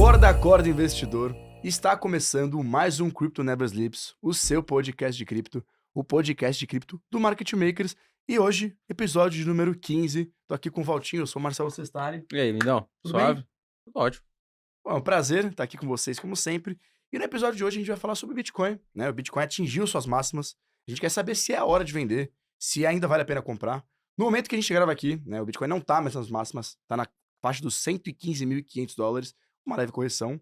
Acorda, investidor! Está começando mais um Crypto Never Sleeps, o seu podcast de cripto, o podcast de cripto do Market Makers. E hoje, episódio de número 15. Tô aqui com o Valtinho, eu sou o Marcelo Sestari. E aí, lindão? Tudo Suave? bem? Tudo ótimo. Bom, é um prazer estar aqui com vocês, como sempre. E no episódio de hoje a gente vai falar sobre o Bitcoin, né? O Bitcoin atingiu suas máximas. A gente quer saber se é a hora de vender, se ainda vale a pena comprar. No momento que a gente grava aqui, né, o Bitcoin não tá mais nas máximas, tá na faixa dos $115.500, uma leve correção.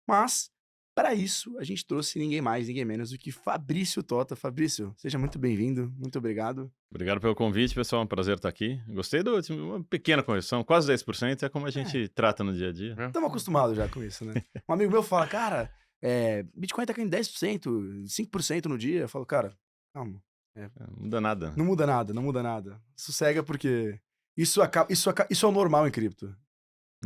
Mas, para isso, a gente trouxe ninguém mais, ninguém menos do que Fabrício Tota. Fabrício, seja muito bem-vindo, muito obrigado. Obrigado pelo convite, pessoal. É um prazer estar aqui. Gostei uma pequena correção, quase 10%, é como a gente trata no dia a dia. Estamos acostumados já com isso, né? Um amigo meu fala, cara, Bitcoin tá caindo 10%, 5% no dia. Eu falo, cara, calma. Não muda nada. Não muda nada, não muda nada. Sossega porque isso é o normal em cripto.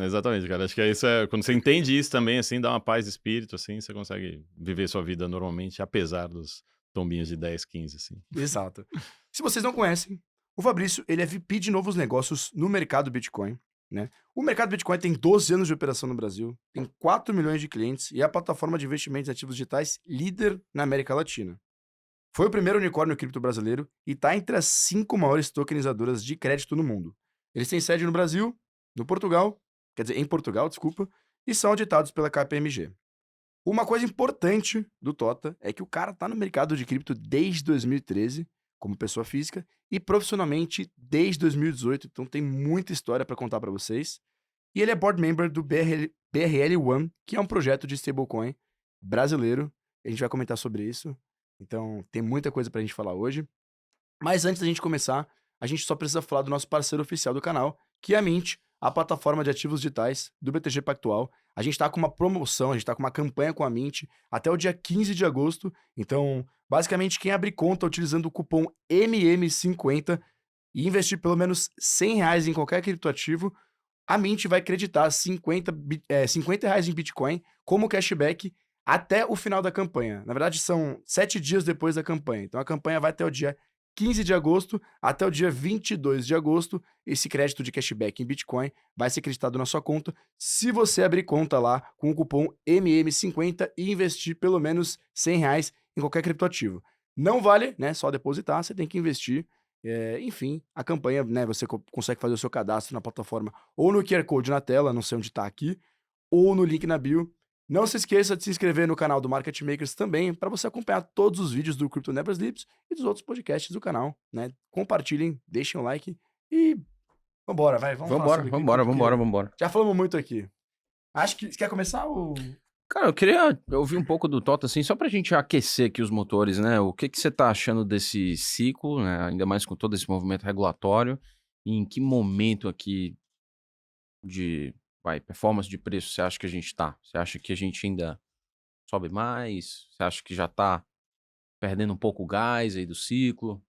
Exatamente, cara. Acho que é isso. Quando você entende isso também, assim, dá uma paz de espírito, assim, você consegue viver sua vida normalmente, apesar dos tombinhos de 10, 15, assim. Exato. Se vocês não conhecem, o Fabrício, ele é VP de novos negócios no mercado Bitcoin, né? O mercado Bitcoin tem 12 anos de operação no Brasil, tem 4 milhões de clientes e é a plataforma de investimentos em ativos digitais líder na América Latina. Foi o primeiro unicórnio cripto brasileiro e está entre as 5 maiores tokenizadoras de crédito no mundo. Eles têm sede no Brasil, no Portugal, em Portugal, desculpa, e são auditados pela KPMG. Uma coisa importante do Tota é que o cara tá no mercado de cripto desde 2013, como pessoa física, e profissionalmente desde 2018, então tem muita história para contar para vocês. E ele é board member do BRL One, que é um projeto de stablecoin brasileiro. A gente vai comentar sobre isso. Então, tem muita coisa pra gente falar hoje. Mas antes da gente começar, a gente só precisa falar do nosso parceiro oficial do canal, que é a Mint, a plataforma de ativos digitais do BTG Pactual. A gente tá com uma promoção, a gente tá com uma campanha com a Mint até o dia 15 de agosto. Então, basicamente, quem abrir conta utilizando o cupom MM50 e investir pelo menos R$ 100 em qualquer criptoativo, a Mint vai creditar R$ 50 em Bitcoin como cashback até o final da campanha. Na verdade, são 7 dias depois da campanha. Então, a campanha vai até o dia 15 de agosto até o dia 22 de agosto. Esse crédito de cashback em Bitcoin vai ser creditado na sua conta se você abrir conta lá com o cupom MM50 e investir pelo menos R$ 100 em qualquer criptoativo. Não vale, né, só depositar, você tem que investir. Enfim, a campanha, né, você consegue fazer o seu cadastro na plataforma ou no QR Code na tela, não sei onde tá aqui, ou no link na bio. Não se esqueça de se inscrever no canal do Market Makers também, para você acompanhar todos os vídeos do Crypto Never Sleeps e dos outros podcasts do canal, né? Compartilhem, deixem o like e vambora, vamos falar sobre cripto, porque Vambora. já falamos muito aqui. Acho que... Você quer começar ou... Cara, eu queria ouvir um pouco do Tota, assim, só pra gente aquecer aqui os motores, né? O que você tá achando desse ciclo, né? Ainda mais com todo esse movimento regulatório. E em que momento aqui de, performance de preço você acha que a gente tá? Você acha que a gente ainda sobe mais? Você acha que já tá perdendo um pouco o gás aí do ciclo?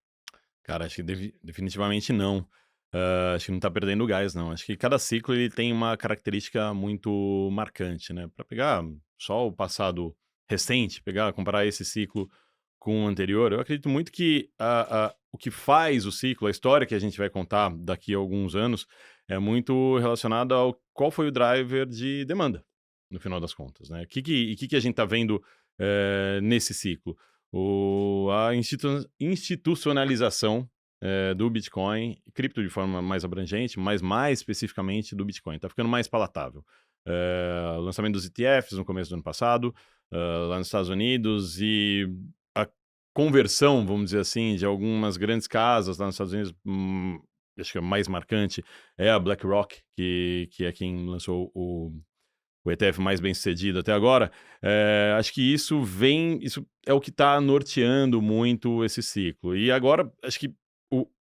Cara, acho que definitivamente não. Acho que não tá perdendo gás, não. Acho que cada ciclo ele tem uma característica muito marcante, né? Para pegar só o passado recente, comparar esse ciclo com o anterior, eu acredito muito que o que faz o ciclo, a história que a gente vai contar daqui a alguns anos, é muito relacionada ao qual foi o driver de demanda, no final das contas, né? O que a gente tá vendo nesse ciclo? A institucionalização do Bitcoin, cripto de forma mais abrangente, mas mais especificamente do Bitcoin. Está ficando mais palatável. O lançamento dos ETFs no começo do ano passado, lá nos Estados Unidos, e a conversão, vamos dizer assim, de algumas grandes casas lá nos Estados Unidos, acho que a mais marcante é a BlackRock, que é quem lançou o ETF mais bem sucedido até agora. Acho que isso é o que está norteando muito esse ciclo. E agora, acho que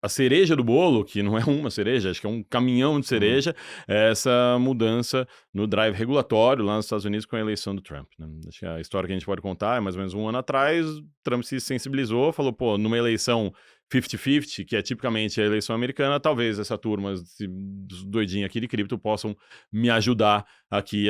a cereja do bolo, que não é uma cereja, acho que é um caminhão de cereja, é essa mudança no drive regulatório lá nos Estados Unidos com a eleição do Trump, né? Acho que a história que a gente pode contar é mais ou menos um ano atrás, Trump se sensibilizou, falou, pô, numa eleição 50-50, que é tipicamente a eleição americana, talvez essa turma doidinha aqui de cripto possam me ajudar aqui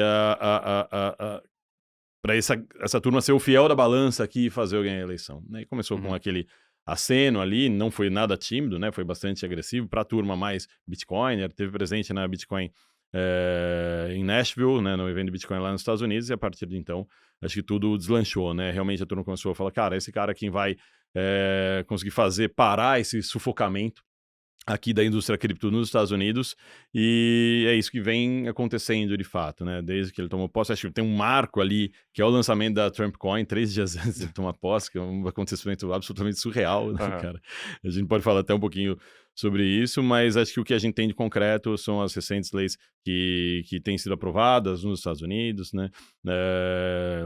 para essa turma ser o fiel da balança aqui e fazer eu ganhar a eleição. E começou com aquele aceno ali, não foi nada tímido, né? Foi bastante agressivo para a turma mais Bitcoiner, teve presente na Bitcoin em Nashville, né, no evento de Bitcoin lá nos Estados Unidos, e a partir de então, acho que tudo deslanchou, né? Realmente a turma começou a falar, cara, esse cara quem vai conseguir parar esse sufocamento aqui da indústria cripto nos Estados Unidos, e é isso que vem acontecendo de fato, né? Desde que ele tomou posse, acho que tem um marco ali, que é o lançamento da Trump Coin, 3 dias antes de ele tomar posse, que é um acontecimento absolutamente surreal, né, cara? A gente pode falar até um pouquinho sobre isso, mas acho que o que a gente tem de concreto são as recentes leis que têm sido aprovadas nos Estados Unidos, né?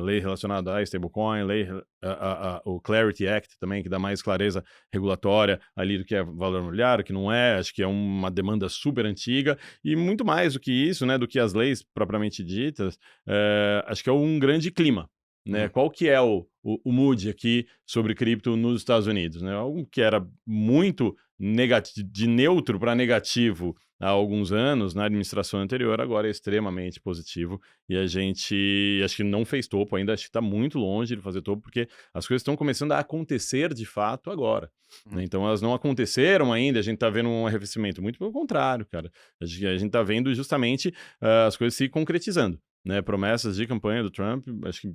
Lei relacionada a stablecoin, o Clarity Act também, que dá mais clareza regulatória ali do que é valor imobiliário, que não é, acho que é uma demanda super antiga, e muito mais do que isso, né, do que as leis propriamente ditas, acho que é um grande clima, né? Qual que é o mood aqui sobre cripto nos Estados Unidos, né? Algo que era muito de neutro para negativo há alguns anos, na administração anterior, agora é extremamente positivo, e a gente, acho que não fez topo ainda, acho que está muito longe de fazer topo, porque as coisas estão começando a acontecer de fato agora, né? Então elas não aconteceram ainda, a gente está vendo um arrefecimento, muito pelo contrário, cara, a gente está vendo justamente as coisas se concretizando, né? Promessas de campanha do Trump, acho que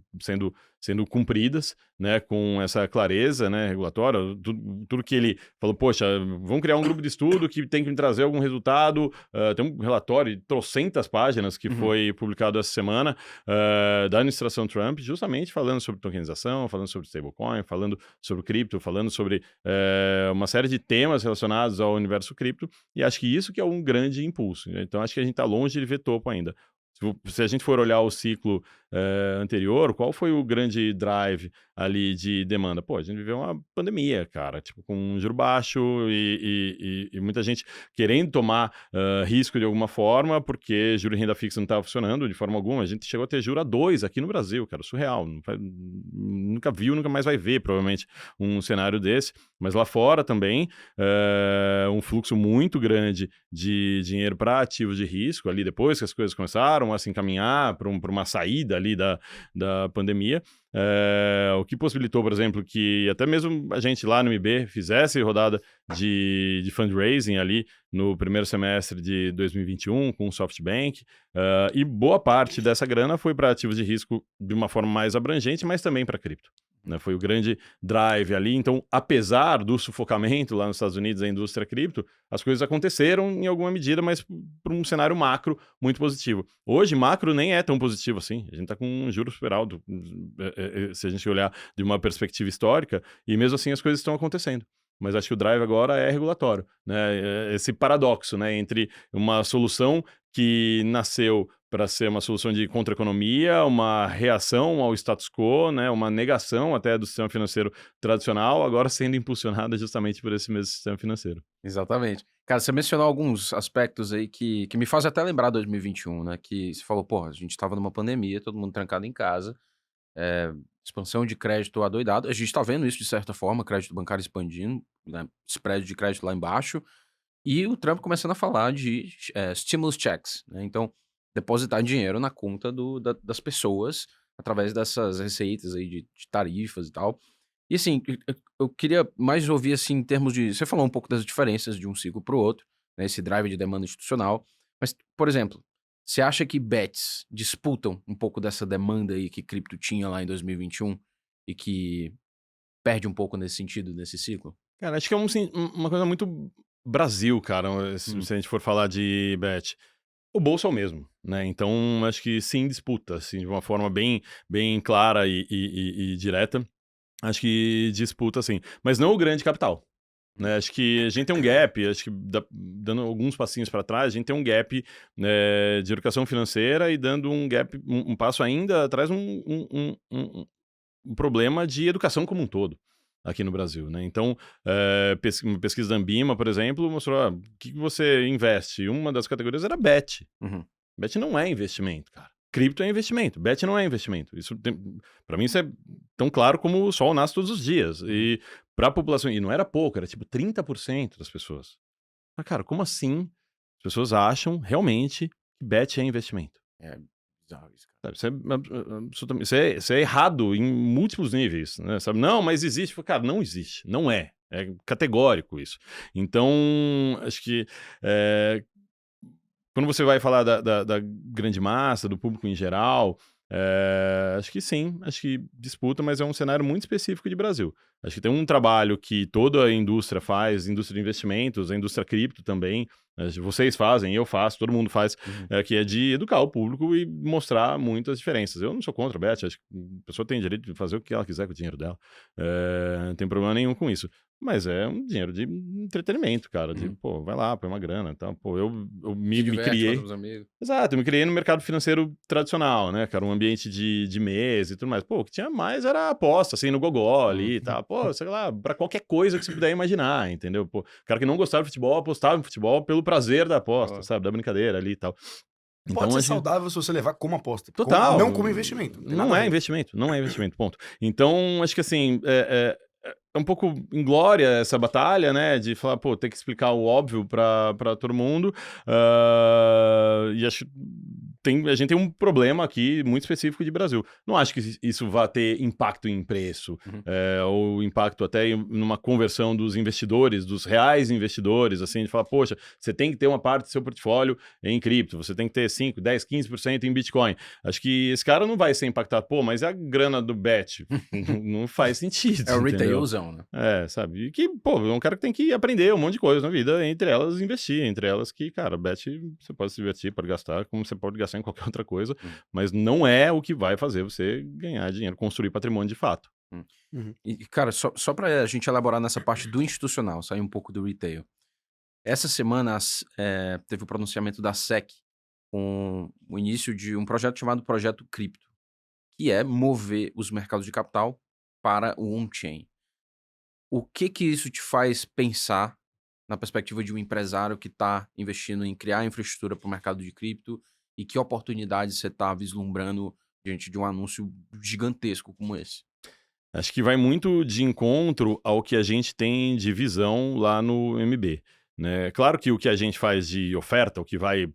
sendo cumpridas, né, com essa clareza, né, regulatória, tudo que ele falou, poxa, vamos criar um grupo de estudo que tem que me trazer algum resultado, tem um relatório de trocentas páginas que foi publicado essa semana da administração Trump, justamente falando sobre tokenização, falando sobre stablecoin, falando sobre cripto, falando sobre uma série de temas relacionados ao universo cripto, e acho que isso que é um grande impulso, né? Então acho que a gente está longe de ver topo ainda. Se a gente for olhar o ciclo anterior, qual foi o grande drive ali de demanda? Pô, a gente viveu uma pandemia, cara, tipo, com um juro baixo e muita gente querendo tomar risco de alguma forma, porque juro e renda fixa não estava funcionando de forma alguma. A gente chegou a ter juro a 2 aqui no Brasil, cara, surreal. Nunca viu, nunca mais vai ver, provavelmente, um cenário desse. Mas lá fora também, um fluxo muito grande de dinheiro para ativos de risco, ali depois que as coisas começaram a se encaminhar para uma saída ali da pandemia, o que possibilitou, por exemplo, que até mesmo a gente lá no MB fizesse rodada de fundraising ali no primeiro semestre de 2021 com o SoftBank, e boa parte dessa grana foi para ativos de risco de uma forma mais abrangente, mas também para cripto, né? Foi o grande drive ali. Então, apesar do sufocamento lá nos Estados Unidos da indústria cripto, as coisas aconteceram em alguma medida, mas para um cenário macro muito positivo. Hoje, macro nem é tão positivo assim. A gente está com um juro super alto, se a gente olhar de uma perspectiva histórica, e mesmo assim as coisas estão acontecendo. Mas acho que o drive agora é regulatório, né? Esse paradoxo, né, entre uma solução que nasceu para ser uma solução de contra-economia, uma reação ao status quo, né, uma negação até do sistema financeiro tradicional, agora sendo impulsionada justamente por esse mesmo sistema financeiro. Exatamente. Cara, você mencionou alguns aspectos aí que me fazem até lembrar 2021, né? Que você falou, porra, a gente estava numa pandemia, todo mundo trancado em casa, expansão de crédito adoidado. A gente tá vendo isso de certa forma, crédito bancário expandindo, né? Spread de crédito lá embaixo. E o Trump começando a falar de stimulus checks, né? Então, depositar dinheiro na conta das pessoas através dessas receitas aí de tarifas e tal. E assim, eu queria mais ouvir assim em termos de. Você falou um pouco das diferenças de um ciclo para o outro, né? Esse drive de demanda institucional. Mas, por exemplo, você acha que bets disputam um pouco dessa demanda aí que cripto tinha lá em 2021 e que perde um pouco nesse sentido, nesse ciclo? Cara, acho que é uma coisa muito Brasil, cara, se a gente for falar de bet. O bolso é o mesmo, né? Então, acho que sim, disputa, assim, de uma forma bem, bem clara e direta. Acho que disputa, sim. Mas não o grande capital, né? Acho que a gente tem um gap, acho que dando alguns passinhos para trás, a gente tem um gap, né, de educação financeira e dando um gap, um passo ainda atrás, um problema de educação como um todo aqui no Brasil, né? Então, uma pesquisa da Ambima, por exemplo, mostrou o que você investe. Uma das categorias era bet. Bet não é investimento, cara. Cripto é investimento, bet não é investimento. Isso para mim isso é tão claro como o sol nasce todos os dias. E para a população, e não era pouco, era tipo 30% das pessoas. Mas, cara, como assim as pessoas acham realmente que bet é investimento? É bizarro isso, cara. Sabe, isso é errado em múltiplos níveis, né? Sabe? Não, mas existe. Cara, não existe. Não é. É categórico isso. Então, acho que quando você vai falar da grande massa, do público em geral, acho que sim, acho que disputa, mas é um cenário muito específico de Brasil. Acho que tem um trabalho que toda a indústria faz, indústria de investimentos, a indústria cripto também, vocês fazem, eu faço, todo mundo faz, que é de educar o público e mostrar muitas diferenças. Eu não sou contra a Bet, acho que a pessoa tem direito de fazer o que ela quiser com o dinheiro dela, não tem problema nenhum com isso. Mas é um dinheiro de entretenimento, cara, de, pô, vai lá, põe uma grana, então, pô, eu me criei... Exato, eu me criei no mercado financeiro tradicional, né, cara, um ambiente de mesa e tudo mais. Pô, o que tinha mais era aposta, assim, no gogó ali e tal, pô, sei lá, pra qualquer coisa que você puder imaginar, entendeu? Pô, o cara que não gostava de futebol, apostava em futebol pelo prazer da aposta, sabe, da brincadeira ali e tal. Pode ser saudável se você levar como aposta. Total. Não como investimento. Não é investimento, ponto. Então, acho que assim, é um pouco inglória essa batalha, né, de falar, pô, ter que explicar o óbvio pra todo mundo, e acho a gente tem um problema aqui muito específico de Brasil. Não acho que isso vá ter impacto em preço, ou impacto até numa conversão dos investidores, dos reais investidores, assim, de falar, poxa, você tem que ter uma parte do seu portfólio em cripto, você tem que ter 5, 10, 15% em Bitcoin. Acho que esse cara não vai ser impactado, pô, mas a grana do Bet não faz sentido. É o retailzão, né? Sabe? E que, pô, é um cara que tem que aprender um monte de coisa na vida, entre elas investir, entre elas que, cara, Bet você pode se divertir, pode gastar, como você pode gastar em qualquer outra coisa, mas não é o que vai fazer você ganhar dinheiro, construir patrimônio de fato. E, cara, só pra gente elaborar nessa parte do institucional, sair um pouco do retail. Essa semana teve o pronunciamento da SEC com o início de um projeto chamado Projeto Cripto, que é mover os mercados de capital para o on-chain. O que isso te faz pensar na perspectiva de um empresário que está investindo em criar infraestrutura para o mercado de cripto e que oportunidades você está vislumbrando diante de um anúncio gigantesco como esse? Acho que vai muito de encontro ao que a gente tem de visão lá no MB, né? Claro que o que a gente faz de oferta, o que vai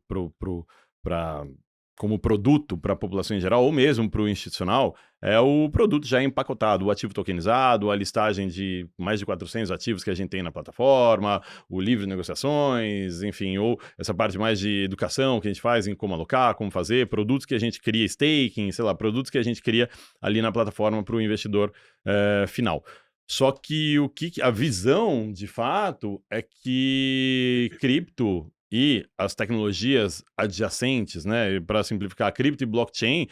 como produto para a população em geral, ou mesmo para o institucional, é o produto já empacotado, o ativo tokenizado, a listagem de mais de 400 ativos que a gente tem na plataforma, o livro de negociações, enfim, ou essa parte mais de educação que a gente faz em como alocar, como fazer, produtos que a gente cria staking, sei lá, produtos que a gente cria ali na plataforma para o investidor final. Só que a visão, de fato, é que cripto e as tecnologias adjacentes, né, para simplificar, cripto e blockchain,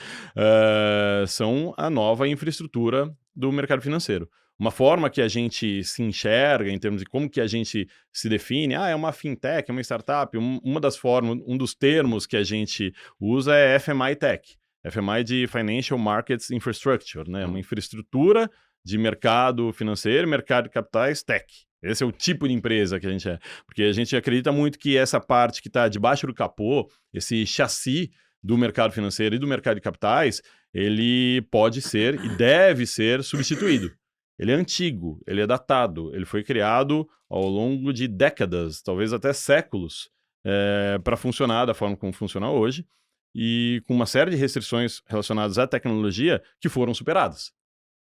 são a nova infraestrutura do mercado financeiro. Uma forma que a gente se enxerga em termos de como que a gente se define, é uma fintech, é uma startup, uma das formas, um dos termos que a gente usa é FMI Tech, FMI de Financial Markets Infrastructure, né, uma infraestrutura de mercado financeiro, mercado de capitais, tech. Esse é o tipo de empresa que a gente é. Porque a gente acredita muito que essa parte que está debaixo do capô, esse chassi do mercado financeiro e do mercado de capitais, ele pode ser e deve ser substituído. Ele é antigo, ele é datado, ele foi criado ao longo de décadas, talvez até séculos, para funcionar da forma como funciona hoje, e com uma série de restrições relacionadas à tecnologia que foram superadas.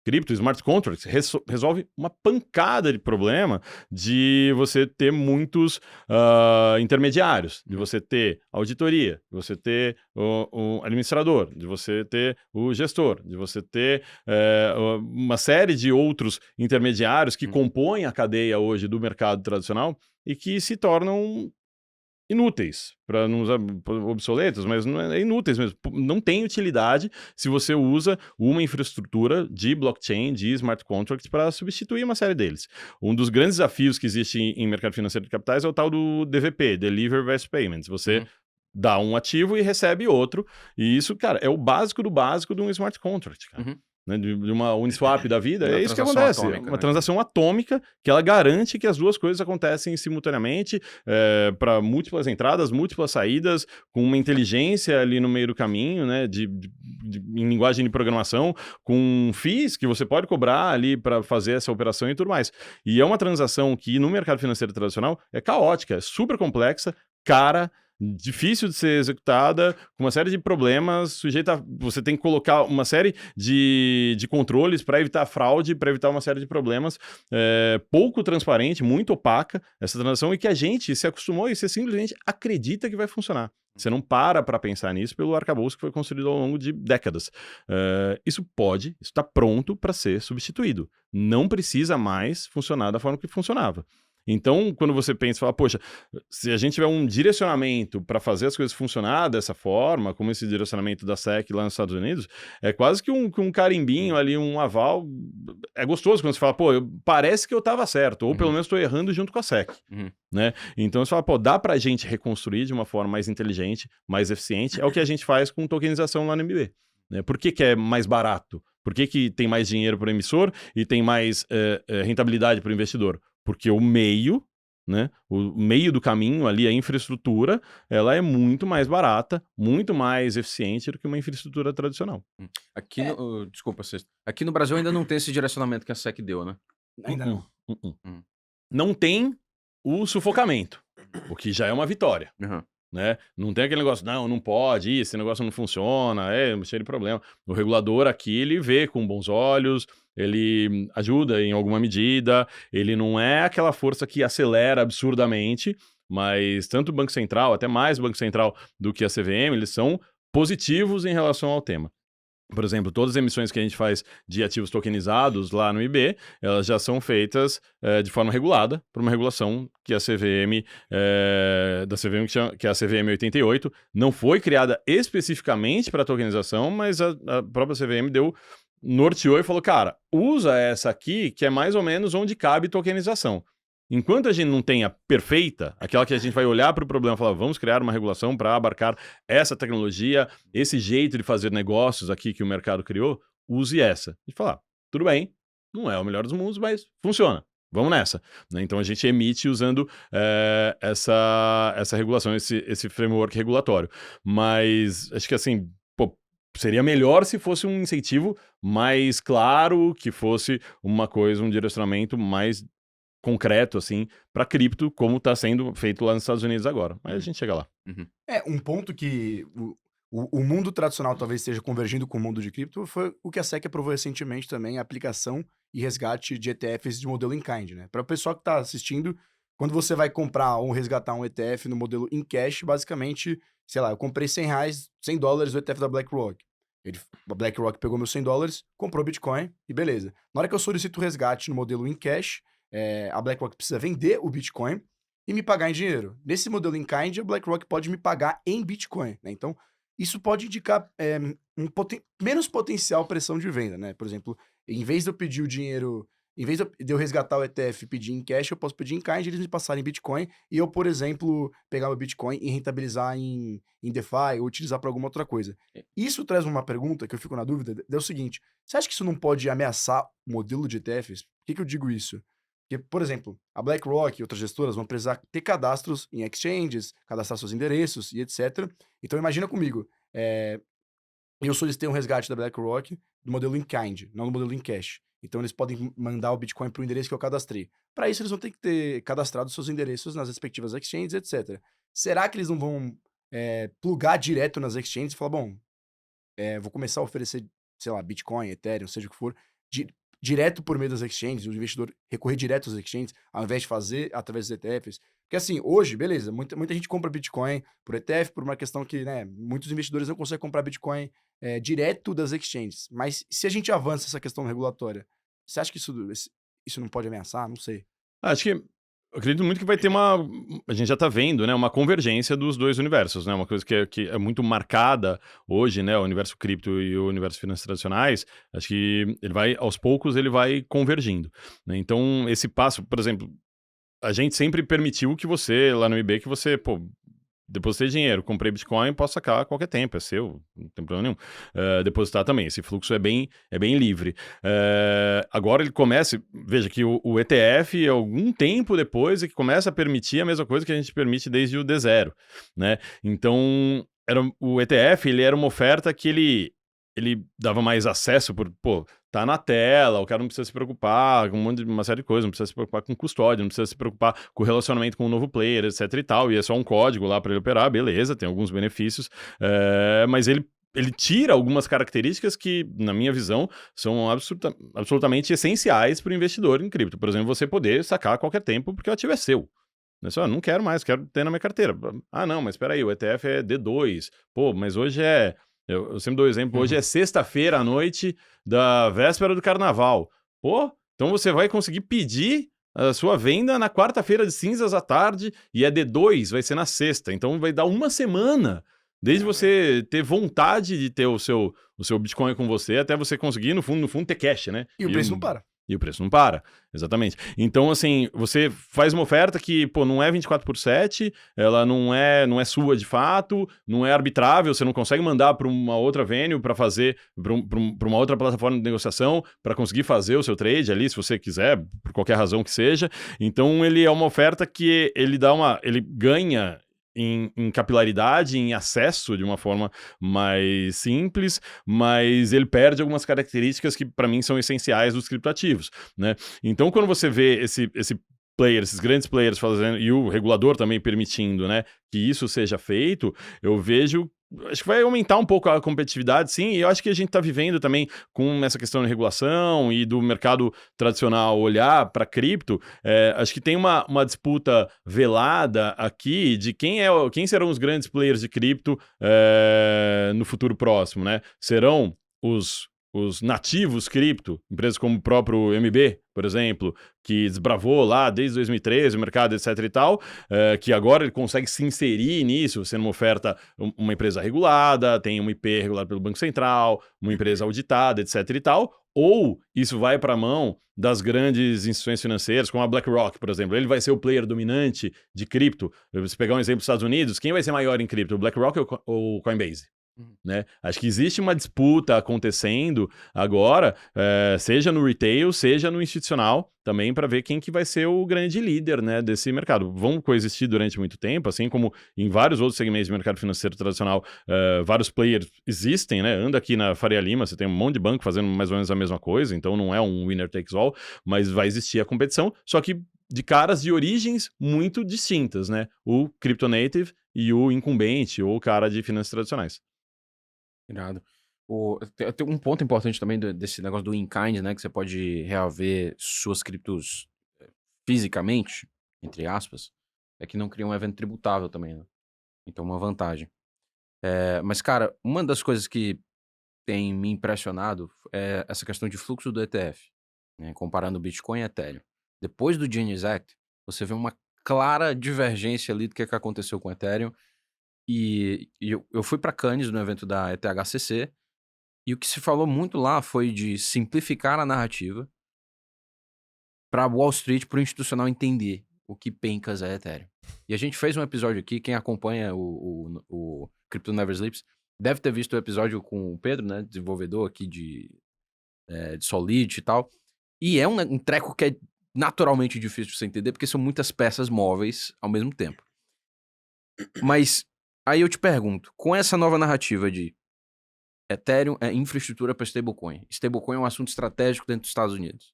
Cripto, smart contracts, resolve uma pancada de problema de você ter muitos intermediários, de você ter auditoria, de você ter o administrador, de você ter o gestor, de você ter uma série de outros intermediários que compõem a cadeia hoje do mercado tradicional e que se tornam inúteis, para não usar obsoletos, mas não é inúteis mesmo. Não tem utilidade se você usa uma infraestrutura de blockchain, de smart contracts, para substituir uma série deles. Um dos grandes desafios que existe em mercado financeiro de capitais é o tal do DVP, Deliver Vs Payments. Você dá um ativo e recebe outro, e isso, cara, é o básico do básico de um smart contract, cara. Né, de uma Uniswap da vida, é isso que acontece. Uma transação atômica que ela garante que as duas coisas acontecem simultaneamente, para múltiplas entradas, múltiplas saídas, com uma inteligência ali no meio do caminho, né, em linguagem de programação, com fees que você pode cobrar ali para fazer essa operação e tudo mais. E é uma transação que no mercado financeiro tradicional é caótica, é super complexa, cara, difícil de ser executada, com uma série de problemas, sujeita você tem que colocar uma série de controles para evitar fraude, para evitar uma série de problemas, pouco transparente, muito opaca essa transação, e que a gente se acostumou e você simplesmente acredita que vai funcionar. Você não para pensar nisso pelo arcabouço que foi construído ao longo de décadas. Isso está pronto para ser substituído. Não precisa mais funcionar da forma que funcionava. Então, quando você pensa, fala, poxa, se a gente tiver um direcionamento para fazer as coisas funcionar dessa forma, como esse direcionamento da SEC lá nos Estados Unidos, é quase que um carimbinho ali, um aval. É gostoso quando você fala, pô, parece que eu estava certo, ou pelo menos estou errando junto com a SEC. Né? Então você fala, pô, dá pra gente reconstruir de uma forma mais inteligente, mais eficiente, é o que a gente faz com tokenização lá no MB. Né? Por que é mais barato? Por que tem mais dinheiro para o emissor e tem mais rentabilidade para o investidor? Porque o meio, né, o meio do caminho ali, a infraestrutura, ela é muito mais barata, muito mais eficiente do que uma infraestrutura tradicional. Aqui desculpa, Sexto. Aqui no Brasil ainda não tem esse direcionamento que a SEC deu, né? Ainda não. Não tem o sufocamento, o que já é uma vitória. Né? Não tem aquele negócio, não pode, esse negócio não funciona, cheio de problema. O regulador aqui, ele vê com bons olhos, ele ajuda em alguma medida, ele não é aquela força que acelera absurdamente, mas tanto o Banco Central, até mais o Banco Central do que a CVM, eles são positivos em relação ao tema. Por exemplo, todas as emissões que a gente faz de ativos tokenizados lá no IB, elas já são feitas de forma regulada, por uma regulação que a CVM, que é a CVM 88, não foi criada especificamente para tokenização, mas a própria CVM norteou e falou, cara, usa essa aqui, que é mais ou menos onde cabe tokenização. Enquanto a gente não tem a perfeita, aquela que a gente vai olhar para o problema e falar, vamos criar uma regulação para abarcar essa tecnologia, esse jeito de fazer negócios aqui que o mercado criou, use essa. E falar, tudo bem, não é o melhor dos mundos, mas funciona. Vamos nessa. Né? Então a gente emite usando essa regulação, esse framework regulatório. Mas acho que assim, seria melhor se fosse um incentivo mais claro, que fosse uma coisa, um direcionamento mais concreto, assim, para cripto, como está sendo feito lá nos Estados Unidos agora. Mas a gente chega lá. Um ponto que o mundo tradicional talvez esteja convergindo com o mundo de cripto foi o que a SEC aprovou recentemente também, a aplicação e resgate de ETFs de modelo in-kind, né? Para o pessoal que está assistindo, quando você vai comprar ou resgatar um ETF no modelo in cash, basicamente, sei lá, eu comprei $100 o ETF da BlackRock. A BlackRock pegou meus $100, comprou Bitcoin e beleza. Na hora que eu solicito o resgate no modelo in cash, a BlackRock precisa vender o Bitcoin e me pagar em dinheiro. Nesse modelo in-kind, a BlackRock pode me pagar em Bitcoin, né? Então, isso pode indicar menos potencial pressão de venda, né? Por exemplo, em vez de eu pedir o dinheiro, em vez de eu resgatar o ETF e pedir em cash, eu posso pedir em kind, eles me passarem em Bitcoin e eu, por exemplo, pegar o Bitcoin e rentabilizar em DeFi ou utilizar para alguma outra coisa. Isso traz uma pergunta que eu fico na dúvida, é o seguinte, você acha que isso não pode ameaçar o modelo de ETFs? Por que eu digo isso? Porque, por exemplo, a BlackRock e outras gestoras vão precisar ter cadastros em exchanges, cadastrar seus endereços e etc. Então, imagina comigo, eu solicitei um resgate da BlackRock do modelo in-kind, não do modelo in-cash. Então, eles podem mandar o Bitcoin para o endereço que eu cadastrei. Para isso, eles vão ter que ter cadastrado seus endereços nas respectivas exchanges, etc. Será que eles não vão plugar direto nas exchanges e falar, bom, vou começar a oferecer, sei lá, Bitcoin, Ethereum, seja o que for, direto por meio das exchanges, o investidor recorrer direto às exchanges, ao invés de fazer através dos ETFs. Porque assim, hoje, beleza, muita gente compra Bitcoin por ETF, por uma questão que, né, muitos investidores não conseguem comprar Bitcoin direto das exchanges. Mas se a gente avança essa questão regulatória, você acha que isso não pode ameaçar? Não sei. Acho que eu acredito muito que vai ter a gente já está vendo, né, uma convergência dos dois universos, né, uma coisa que é muito marcada hoje, né, o universo cripto e o universo finanças tradicionais, acho que aos poucos ele vai convergindo, né, então esse passo, por exemplo, a gente sempre permitiu que você, lá no IB, que você, depositei dinheiro, comprei Bitcoin, posso sacar a qualquer tempo, é seu, não tem problema nenhum. Depositar também, esse fluxo é bem livre. Agora ele começa, veja que o ETF, algum tempo depois, é que começa a permitir a mesma coisa que a gente permite desde o D0, né? Então, o ETF, ele era uma oferta que ele ele dava mais acesso tá na tela, o cara não precisa se preocupar com uma série de coisas, não precisa se preocupar com custódia, não precisa se preocupar com o relacionamento com o novo player, etc e tal, e é só um código lá para ele operar, beleza, tem alguns benefícios, mas ele tira algumas características que, na minha visão, são absolutamente essenciais para o investidor em cripto. Por exemplo, você poder sacar a qualquer tempo porque o ativo é seu. Não quero mais, quero ter na minha carteira. Ah, não, mas espera aí, o ETF é D2. Pô, mas hoje é... Eu sempre dou o exemplo, hoje é sexta-feira à noite da véspera do carnaval. Pô, então você vai conseguir pedir a sua venda na quarta-feira de cinzas à tarde e é D2, vai ser na sexta. Então vai dar uma semana desde você ter vontade de ter o seu Bitcoin com você até você conseguir, no fundo, ter cash, né? E o preço não para. E o preço não para, exatamente. Então, assim, você faz uma oferta que, não é 24/7, ela não é sua de fato, não é arbitrável, você não consegue mandar para uma outra venue para fazer, para uma outra plataforma de negociação, para conseguir fazer o seu trade ali, se você quiser, por qualquer razão que seja. Então, ele é uma oferta que ele ganha em capilaridade, em acesso de uma forma mais simples, mas ele perde algumas características que para mim são essenciais dos criptoativos, né? Então, quando você vê esses grandes players fazendo, e o regulador também permitindo, né, que isso seja feito, acho que vai aumentar um pouco a competitividade, sim, e eu acho que a gente está vivendo também com essa questão de regulação e do mercado tradicional olhar para cripto, acho que tem uma disputa velada aqui de quem serão os grandes players de cripto no futuro próximo, né? Serão os nativos cripto, empresas como o próprio MB, por exemplo, que desbravou lá desde 2013 o mercado, etc e tal, que agora ele consegue se inserir nisso, sendo uma oferta, uma empresa regulada, tem uma IP regulada pelo Banco Central, uma empresa auditada, etc e tal, ou isso vai para a mão das grandes instituições financeiras, como a BlackRock, por exemplo. Ele vai ser o player dominante de cripto. Se pegar um exemplo dos Estados Unidos, quem vai ser maior em cripto, o BlackRock ou o Coinbase? Né? Acho que existe uma disputa acontecendo agora, seja no retail, seja no institucional, também para ver quem que vai ser o grande líder, né, desse mercado. Vão coexistir durante muito tempo, assim como em vários outros segmentos de mercado financeiro tradicional, vários players existem, né? Anda aqui na Faria Lima, você tem um monte de banco fazendo mais ou menos a mesma coisa, então não é um winner takes all, mas vai existir a competição, só que de caras de origens muito distintas, né? O crypto native e o incumbente, ou o cara de finanças tradicionais. Irado. Tem um ponto importante também desse negócio do in-kind, né? Que você pode reaver suas criptos fisicamente, entre aspas, é que não cria um evento tributável também, né? Então, uma vantagem. Mas, cara, uma das coisas que tem me impressionado é essa questão de fluxo do ETF, né? Comparando Bitcoin e Ethereum. Depois do Genius Act, você vê uma clara divergência ali do que aconteceu com o Ethereum. E eu fui para Cannes no evento da ETHCC, e o que se falou muito lá foi de simplificar a narrativa para Wall Street, para o institucional entender o que pencas é Ethereum. E a gente fez um episódio aqui, quem acompanha o Crypto Never Sleeps deve ter visto o episódio com o Pedro, né, desenvolvedor aqui de Solidity e tal. E é um treco que é naturalmente difícil de você entender, porque são muitas peças móveis ao mesmo tempo. Mas aí eu te pergunto, com essa nova narrativa de Ethereum é infraestrutura para stablecoin. Stablecoin é um assunto estratégico dentro dos Estados Unidos.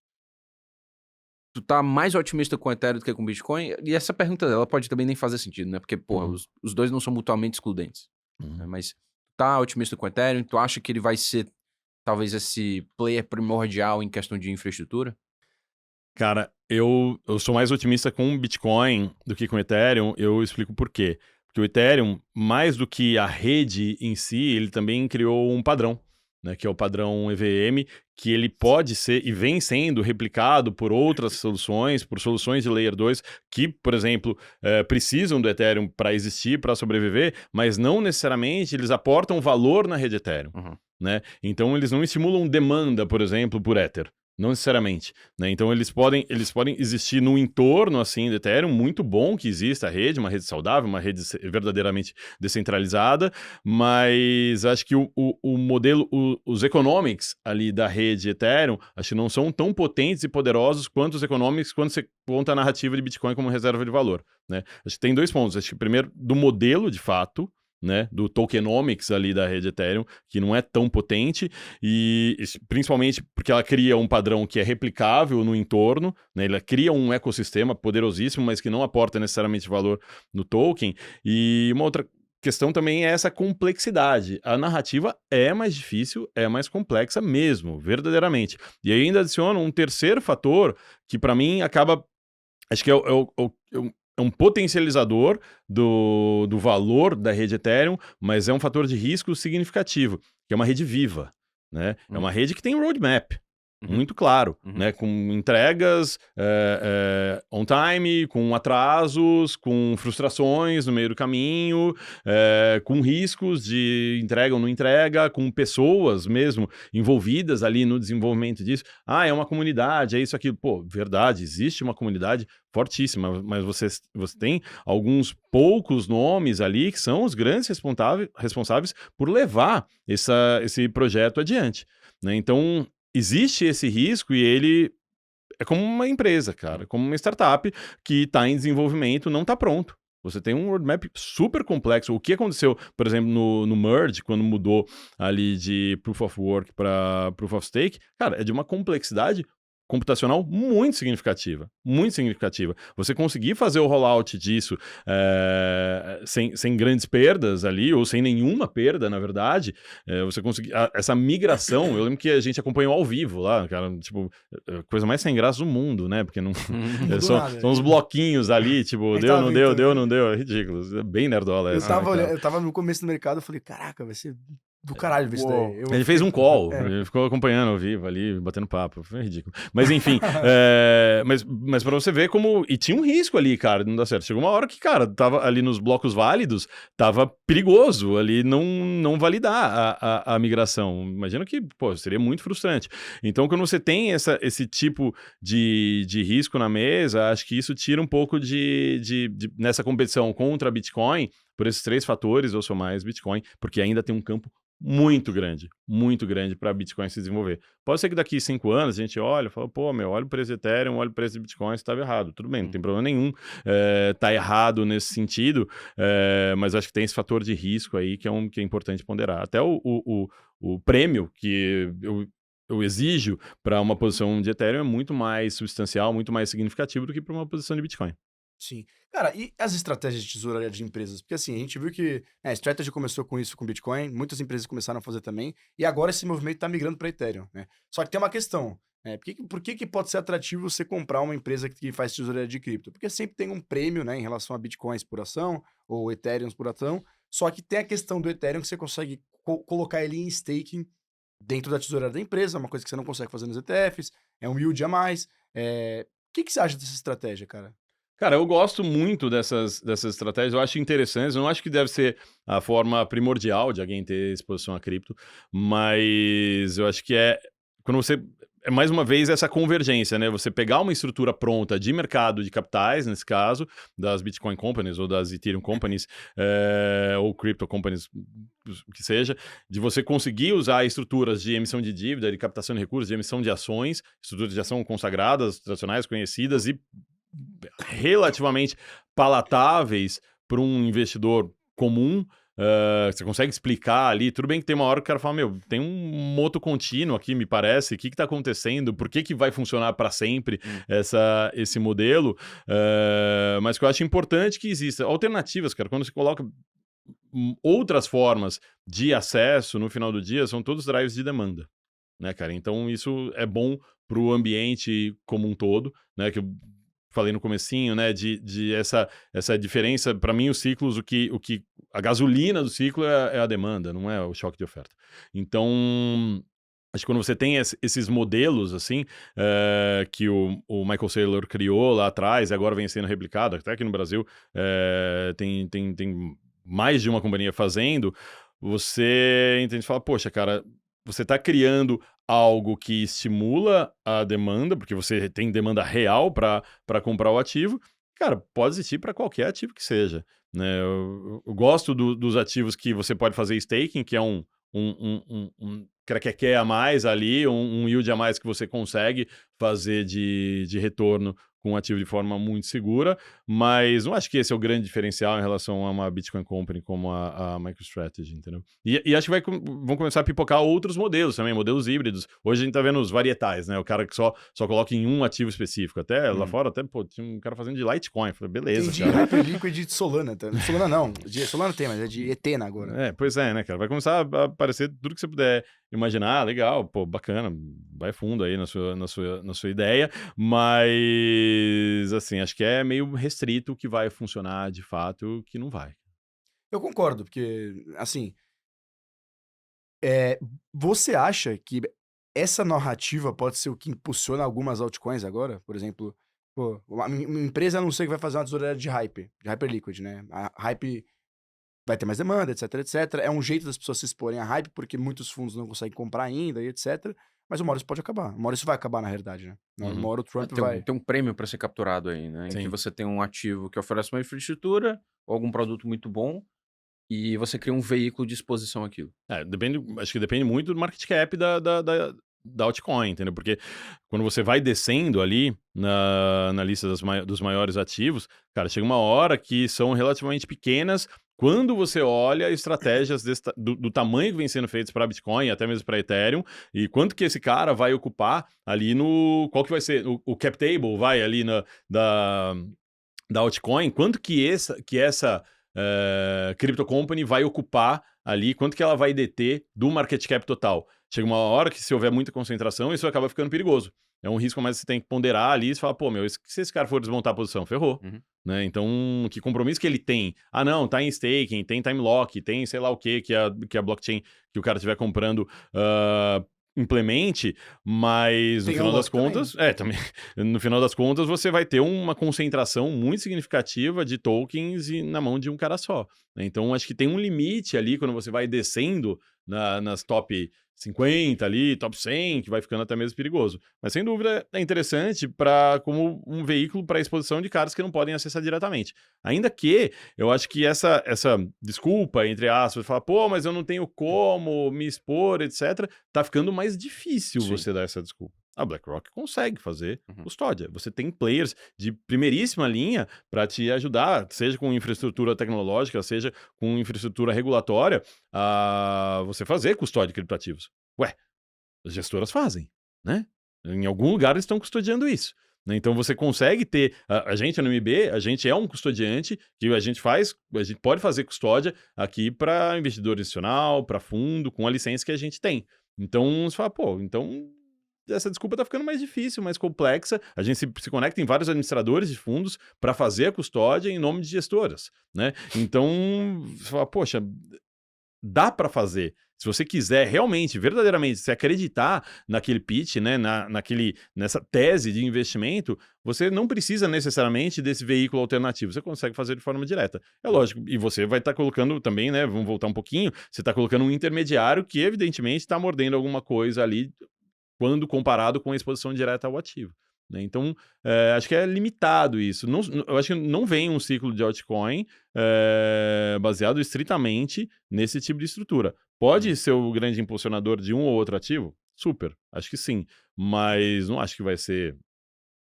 Tu tá mais otimista com Ethereum do que com Bitcoin? E essa pergunta dela pode também nem fazer sentido, né? Porque, porra, os dois não são mutuamente excludentes. Né? Mas tu tá otimista com Ethereum? Tu acha que ele vai ser, talvez, esse player primordial em questão de infraestrutura? Cara, eu sou mais otimista com o Bitcoin do que com o Ethereum. Eu explico por quê. Porque o Ethereum, mais do que a rede em si, ele também criou um padrão, né, que é o padrão EVM, que ele pode ser e vem sendo replicado por outras soluções, por soluções de Layer 2, que, por exemplo, precisam do Ethereum para existir, para sobreviver, mas não necessariamente eles aportam valor na rede Ethereum. Né? Então, eles não estimulam demanda, por exemplo, por Ether. Não necessariamente, né? Então eles podem existir no entorno assim do Ethereum, muito bom que exista a rede, uma rede saudável, uma rede verdadeiramente descentralizada, mas acho que o modelo, os economics ali da rede Ethereum, acho que não são tão potentes e poderosos quanto os economics quando você conta a narrativa de Bitcoin como reserva de valor, né? Acho que tem dois pontos. Acho que primeiro, do modelo de fato, né, do tokenomics ali da rede Ethereum, que não é tão potente, e principalmente porque ela cria um padrão que é replicável no entorno, né, ela cria um ecossistema poderosíssimo, mas que não aporta necessariamente valor no token. E uma outra questão também é essa complexidade. A narrativa é mais difícil, é mais complexa mesmo, verdadeiramente. E aí ainda adiciona um terceiro fator que para mim acaba, acho que é um potencializador do valor da rede Ethereum, mas é um fator de risco significativo, que é uma rede viva, né? É uma rede que tem um roadmap muito claro, né? Com entregas on time, com atrasos, com frustrações no meio do caminho, com riscos de entrega ou não entrega, com pessoas mesmo envolvidas ali no desenvolvimento disso. Ah, é uma comunidade, é isso, aquilo. Pô, verdade, existe uma comunidade fortíssima, mas você tem alguns poucos nomes ali que são os grandes responsáveis por levar esse projeto adiante, né? Então, existe esse risco e ele é como uma empresa, cara, como uma startup que está em desenvolvimento, não está pronto. Você tem um roadmap super complexo. O que aconteceu, por exemplo, no Merge, quando mudou ali de Proof of Work para Proof of Stake, cara, é de uma complexidade computacional muito significativa, muito significativa. Você conseguir fazer o rollout disso sem grandes perdas ali, ou sem nenhuma perda, na verdade, você conseguir essa migração, eu lembro que a gente acompanhou ao vivo lá, cara, tipo, coisa mais sem graça do mundo, né, porque não, são os bloquinhos ali, tipo, deu, não deu, deu, não deu, é ridículo, é bem nerdola essa. Eu tava no começo do mercado, eu falei, caraca, vai ser do caralho ver isso daí. Ele fez um call, ele ficou acompanhando ao vivo ali, batendo papo, foi ridículo. Mas enfim, mas pra você ver como... E tinha um risco ali, cara, de não dar certo. Chegou uma hora que, cara, tava ali nos blocos válidos, tava perigoso ali não validar a migração. Imagino que, pô, seria muito frustrante. Então, quando você tem esse tipo de risco na mesa, acho que isso tira um pouco nessa competição contra a Bitcoin, por esses 3 fatores, ou só mais Bitcoin, porque ainda tem um campo muito grande para Bitcoin se desenvolver. Pode ser que daqui 5 anos a gente olha e fala, pô, olha o preço de Ethereum, olha o preço de Bitcoin, estava errado. Tudo bem, não tem problema nenhum, tá errado nesse sentido, mas acho que tem esse fator de risco aí que é importante ponderar. Até o prêmio que eu exijo para uma posição de Ethereum é muito mais substancial, muito mais significativo do que para uma posição de Bitcoin. Sim. Cara, e as estratégias de tesouraria de empresas? Porque assim, a gente viu que a Strategy começou com isso com Bitcoin, muitas empresas começaram a fazer também, e agora esse movimento tá migrando para Ethereum, né? Só que tem uma questão, né? Por que pode ser atrativo você comprar uma empresa que faz tesouraria de cripto? Porque sempre tem um prêmio, né, em relação a Bitcoins por ação, ou Ethereum por ação, só que tem a questão do Ethereum que você consegue colocar ele em staking dentro da tesouraria da empresa, uma coisa que você não consegue fazer nos ETFs, é um yield a mais. O que você acha dessa estratégia, cara? Cara, eu gosto muito dessas estratégias, eu acho interessantes, eu não acho que deve ser a forma primordial de alguém ter exposição a cripto, mas eu acho que quando você, mais uma vez, essa convergência, né? Você pegar uma estrutura pronta de mercado de capitais, nesse caso, das Bitcoin Companies ou das Ethereum Companies, ou Crypto Companies, o que seja, de você conseguir usar estruturas de emissão de dívida, de captação de recursos, de emissão de ações, estruturas de ação consagradas, tradicionais, conhecidas e relativamente palatáveis para um investidor comum. Você consegue explicar ali, tudo bem que tem uma hora que o cara fala, tem um moto contínuo aqui, me parece, o que está acontecendo, por que vai funcionar para sempre esse modelo, mas que eu acho importante que exista alternativas, cara, quando você coloca outras formas de acesso, no final do dia, são todos drives de demanda, né, cara? Então isso é bom para o ambiente como um todo, né, que eu falei no comecinho, né, de essa diferença, para mim os ciclos, a gasolina do ciclo é a demanda, não é o choque de oferta. Então, acho que quando você tem esses modelos, assim, que o Michael Saylor criou lá atrás e agora vem sendo replicado, até aqui no Brasil tem mais de uma companhia fazendo, você entende e fala, poxa, cara, você está criando algo que estimula a demanda, porque você tem demanda real para comprar o ativo, cara, pode existir para qualquer ativo que seja, né? Eu gosto dos ativos que você pode fazer staking, que é um craqueque a mais ali, um yield a mais que você consegue fazer de retorno com um ativo de forma muito segura, mas não acho que esse é o grande diferencial em relação a uma Bitcoin Company como a MicroStrategy, entendeu? E acho que vão começar a pipocar outros modelos também, modelos híbridos. Hoje a gente tá vendo os varietais, né? O cara que só coloca em um ativo específico. Até lá fora, pô, tinha um cara fazendo de Litecoin. Falei, beleza, Tem de cara. Hyperliquid de Solana. Solana não. Solana tem, mas é de Ethena agora. Pois é, né, cara? Vai começar a aparecer tudo que você puder imaginar. Legal, pô, bacana. Vai fundo aí na sua ideia. Mas, assim, acho que é meio restrito o que vai funcionar de fato e o que não vai. Eu concordo, porque, assim, você acha que essa narrativa pode ser o que impulsiona algumas altcoins agora? Por exemplo, pô, uma empresa anuncia que vai fazer uma tesouraria de Hyperliquid, né? A Hype vai ter mais demanda, etc, etc. É um jeito das pessoas se exporem a Hype, porque muitos fundos não conseguem comprar ainda, e etc. Mas uma hora isso pode acabar. Uma hora isso vai acabar, na realidade, né? Uma hora o Trump vai... Tem um prêmio para ser capturado aí, né? Em Sim. que você tem um ativo que oferece uma infraestrutura ou algum produto muito bom e você cria um veículo de exposição àquilo. Acho que depende muito do market cap da altcoin, entendeu? Porque quando você vai descendo ali na lista dos maiores ativos, cara, chega uma hora que são relativamente pequenas quando você olha estratégias do tamanho que vem sendo feitas para Bitcoin, até mesmo para Ethereum, e quanto que esse cara vai ocupar ali qual que vai ser o cap table, vai ali da altcoin, quanto que essa crypto company vai ocupar ali, quanto que ela vai deter do market cap total. Chega uma hora que se houver muita concentração, isso acaba ficando perigoso. É um risco, mas você tem que ponderar ali e falar, pô, se esse cara for desmontar a posição, ferrou. Né? Então, que compromisso que ele tem? Ah, não, tá em staking, tem time lock, tem sei lá o que a blockchain que o cara estiver comprando implemente, mas no final das contas, também, no final das contas você vai ter uma concentração muito significativa de tokens na mão de um cara só. Né? Então acho que tem um limite ali quando você vai descendo nas top 50 ali, top 100, que vai ficando até mesmo perigoso. Mas sem dúvida é interessante como um veículo para exposição de caras que não podem acessar diretamente. Ainda que eu acho que essa desculpa, entre aspas, falar, pô, mas eu não tenho como me expor, etc., tá ficando mais difícil você dar essa desculpa. A BlackRock consegue fazer custódia. Você tem players de primeiríssima linha para te ajudar, seja com infraestrutura tecnológica, seja com infraestrutura regulatória, a você fazer custódia de criptoativos. Ué, as gestoras fazem, né? Em algum lugar eles estão custodiando isso. Né? Então você consegue ter, a gente no MB, a gente é um custodiante que a gente pode fazer custódia aqui para investidor institucional, para fundo, com a licença que a gente tem. Então você fala, pô, então essa desculpa tá ficando mais difícil, mais complexa. A gente se conecta em vários administradores de fundos para fazer a custódia em nome de gestoras, né? Então, você fala, poxa, dá para fazer. Se você quiser realmente, verdadeiramente, se acreditar naquele pitch, né, nessa tese de investimento, você não precisa necessariamente desse veículo alternativo. Você consegue fazer de forma direta. É lógico. E você vai estar colocando também, né, vamos voltar um pouquinho, você está colocando um intermediário que, evidentemente, está mordendo alguma coisa ali quando comparado com a exposição direta ao ativo. Né? Então, acho que é limitado isso. Eu acho que não vem um ciclo de altcoin baseado estritamente nesse tipo de estrutura. Pode ser o grande impulsionador de um ou outro ativo? Super, acho que sim. Mas não acho que vai ser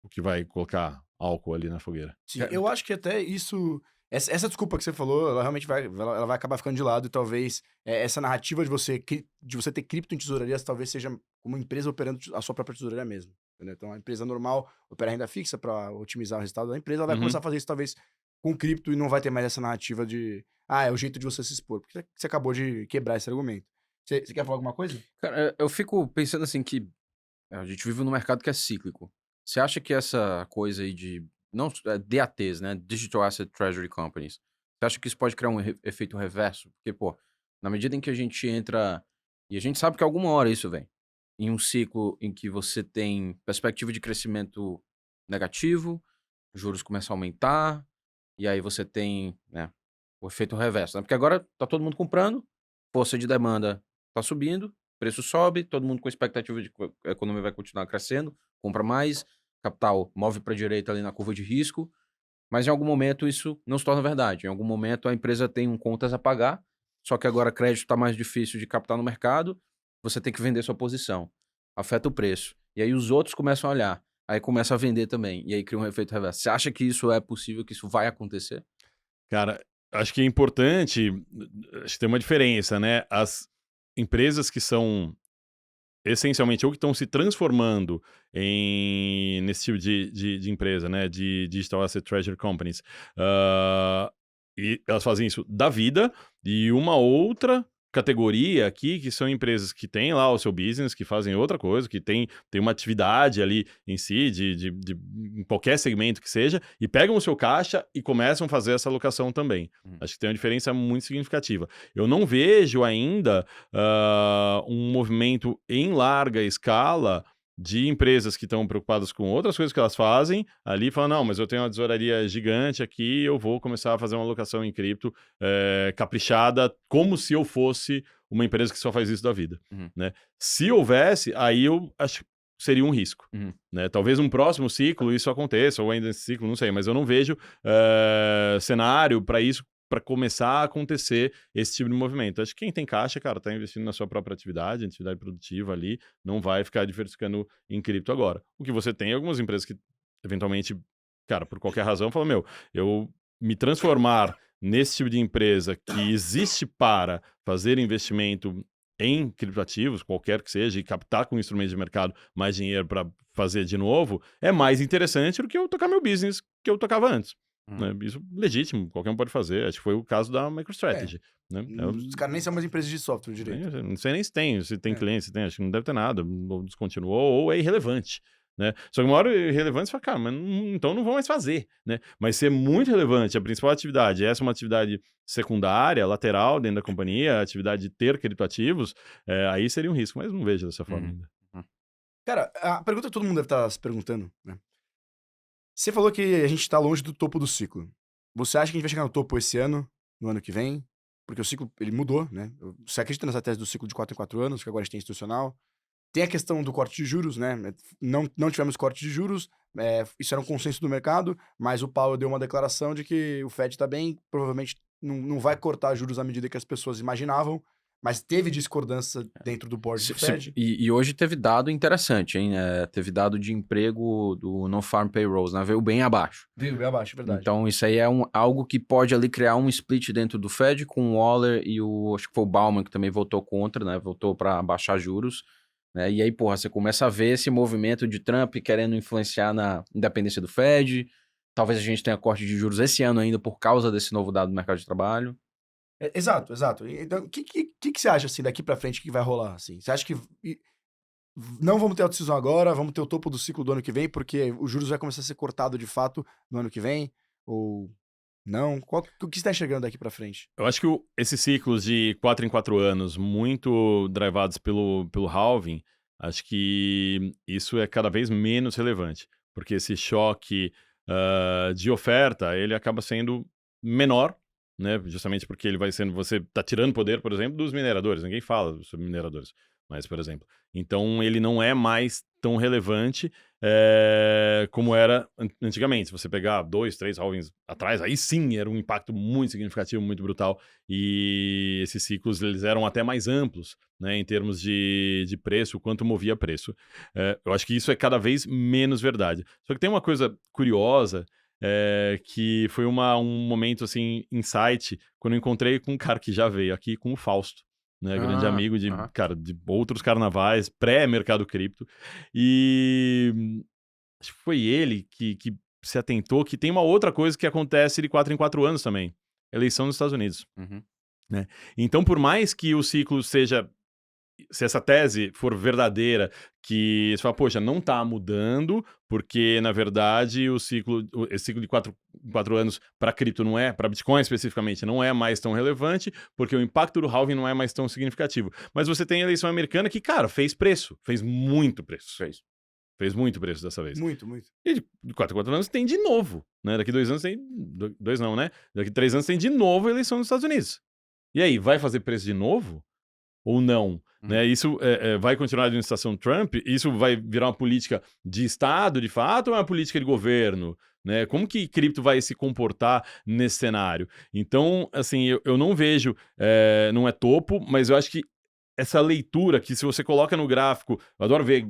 o que vai colocar álcool ali na fogueira. Sim, eu acho que até isso... Essa desculpa que você falou, ela realmente vai acabar ficando de lado e talvez essa narrativa de você ter cripto em tesourarias talvez seja como empresa operando a sua própria tesouraria mesmo. Entendeu? Então, a empresa normal opera renda fixa para otimizar o resultado da empresa, ela vai começar a fazer isso talvez com cripto e não vai ter mais essa narrativa de é o jeito de você se expor, porque você acabou de quebrar esse argumento. Você quer falar alguma coisa? Cara, eu fico pensando assim que a gente vive num mercado que é cíclico. Você acha que essa coisa aí de não DATs, né, Digital Asset Treasury Companies, você acha que isso pode criar um efeito reverso? Porque, pô, na medida em que a gente entra, e a gente sabe que alguma hora isso vem, em um ciclo em que você tem perspectiva de crescimento negativo, juros começam a aumentar, e aí você tem, né, o efeito reverso, né? Porque agora tá todo mundo comprando, força de demanda tá subindo, preço sobe, todo mundo com expectativa de que a economia vai continuar crescendo, compra mais, capital move para a direita ali na curva de risco, mas em algum momento isso não se torna verdade. Em algum momento a empresa tem contas a pagar, só que agora crédito está mais difícil de captar no mercado, você tem que vender sua posição. Afeta o preço. E aí os outros começam a olhar. Aí começa a vender também. E aí cria um efeito reverso. Você acha que isso é possível, que isso vai acontecer? Cara, acho que é importante, acho que tem uma diferença, né? As empresas que são essencialmente ou que estão se transformando nesse tipo de empresa, né? De Digital Asset Treasury Companies. E elas fazem isso da vida, e uma outra categoria aqui, que são empresas que têm lá o seu business, que fazem outra coisa, que tem uma atividade ali em si, em qualquer segmento que seja, e pegam o seu caixa e começam a fazer essa alocação também. Acho que tem uma diferença muito significativa. Eu não vejo ainda um movimento em larga escala de empresas que estão preocupadas com outras coisas que elas fazem, ali falam, não, mas eu tenho uma tesouraria gigante aqui, eu vou começar a fazer uma alocação em cripto caprichada, como se eu fosse uma empresa que só faz isso da vida. Né? Se houvesse, aí eu acho que seria um risco. Né? Talvez um próximo ciclo isso aconteça, ou ainda nesse ciclo, não sei, mas eu não vejo cenário para isso, para começar a acontecer esse tipo de movimento. Acho que quem tem caixa, cara, tá investindo na sua própria atividade produtiva ali, não vai ficar diversificando em cripto agora. O que você tem é algumas empresas que, eventualmente, cara, por qualquer razão, falam, eu me transformar nesse tipo de empresa que existe para fazer investimento em criptoativos, qualquer que seja, e captar com instrumentos de mercado mais dinheiro para fazer de novo, é mais interessante do que eu tocar meu business que eu tocava antes. Né? Isso legítimo, qualquer um pode fazer. Acho que foi o caso da MicroStrategy. Né? Os caras nem são mais empresas de software direito. Não sei nem se tem cliente, se tem, acho que não deve ter nada, ou descontinuou, ou é irrelevante. Né? Só que uma hora irrelevante, você fala, cara, mas então não vou mais fazer. Né? Mas ser muito relevante, a principal atividade, essa é uma atividade secundária, lateral dentro da companhia, a atividade de ter criptoativos, aí seria um risco, mas não vejo dessa forma ainda. Cara, a pergunta que todo mundo deve estar se perguntando, né? Você falou que a gente tá longe do topo do ciclo. Você acha que a gente vai chegar no topo esse ano, no ano que vem? Porque o ciclo, ele mudou, né? Você acredita nessa tese do ciclo de 4 em 4 anos, que agora a gente tem institucional? Tem a questão do corte de juros, né? Não tivemos corte de juros, isso era um consenso do mercado, mas o Powell deu uma declaração de que o Fed tá bem, provavelmente não vai cortar juros à medida que as pessoas imaginavam, mas teve discordância dentro do board do Fed. E hoje teve dado interessante, hein? Teve dado de emprego do Non-Farm Payrolls, né? Veio bem abaixo. Veio bem abaixo, é verdade. Então isso aí é algo que pode ali criar um split dentro do Fed com o Waller e acho que foi o Bauman que também votou contra, né? Votou para baixar juros. Né? E aí, porra, você começa a ver esse movimento de Trump querendo influenciar na independência do Fed. Talvez a gente tenha corte de juros esse ano ainda por causa desse novo dado do mercado de trabalho. Exato. Então, o que você acha, assim, daqui pra frente que vai rolar, assim? Você acha que não vamos ter a decisão agora, vamos ter o topo do ciclo do ano que vem, porque os juros vai começar a ser cortado de fato no ano que vem? Ou não? O que você tá enxergando daqui pra frente? Eu acho que esses ciclos de 4 em 4 anos, muito drivados pelo halving, acho que isso é cada vez menos relevante, porque esse choque de oferta, ele acaba sendo menor, né? Justamente porque ele vai sendo, você está tirando poder, por exemplo, dos mineradores. Ninguém fala sobre mineradores, mas, por exemplo. Então, ele não é mais tão relevante como era antigamente. Se você pegar 2, 3 halvings atrás, aí sim era um impacto muito significativo, muito brutal. E esses ciclos, eles eram até mais amplos, né, em termos de preço, o quanto movia preço. Eu acho que isso é cada vez menos verdade. Só que tem uma coisa curiosa, que foi um momento, assim, insight, quando eu encontrei com um cara que já veio aqui, com o Fausto, né, grande amigo de outros carnavais, pré-mercado cripto, e acho que foi ele que se atentou que tem uma outra coisa que acontece de 4 em 4 anos também, eleição nos Estados Unidos. Né? Então, por mais que o ciclo seja, se essa tese for verdadeira, que você fala, poxa, não está mudando, porque, na verdade, esse ciclo de 4 anos para cripto não é, para Bitcoin especificamente, não é mais tão relevante, porque o impacto do halving não é mais tão significativo. Mas você tem a eleição americana que, cara, fez muito preço. Fez muito preço dessa vez. Muito. E de 4 em 4 anos tem de novo, né? Daqui 2 anos tem... 2 não, né? Daqui 3 anos tem de novo a eleição nos Estados Unidos. E aí, vai fazer preço de novo? Ou não? Né? Isso vai continuar a administração Trump? Isso vai virar uma política de Estado, de fato, ou é uma política de governo? Né? Como que cripto vai se comportar nesse cenário? Então, assim, eu não vejo, não é topo, mas eu acho que essa leitura que se você coloca no gráfico, eu adoro ver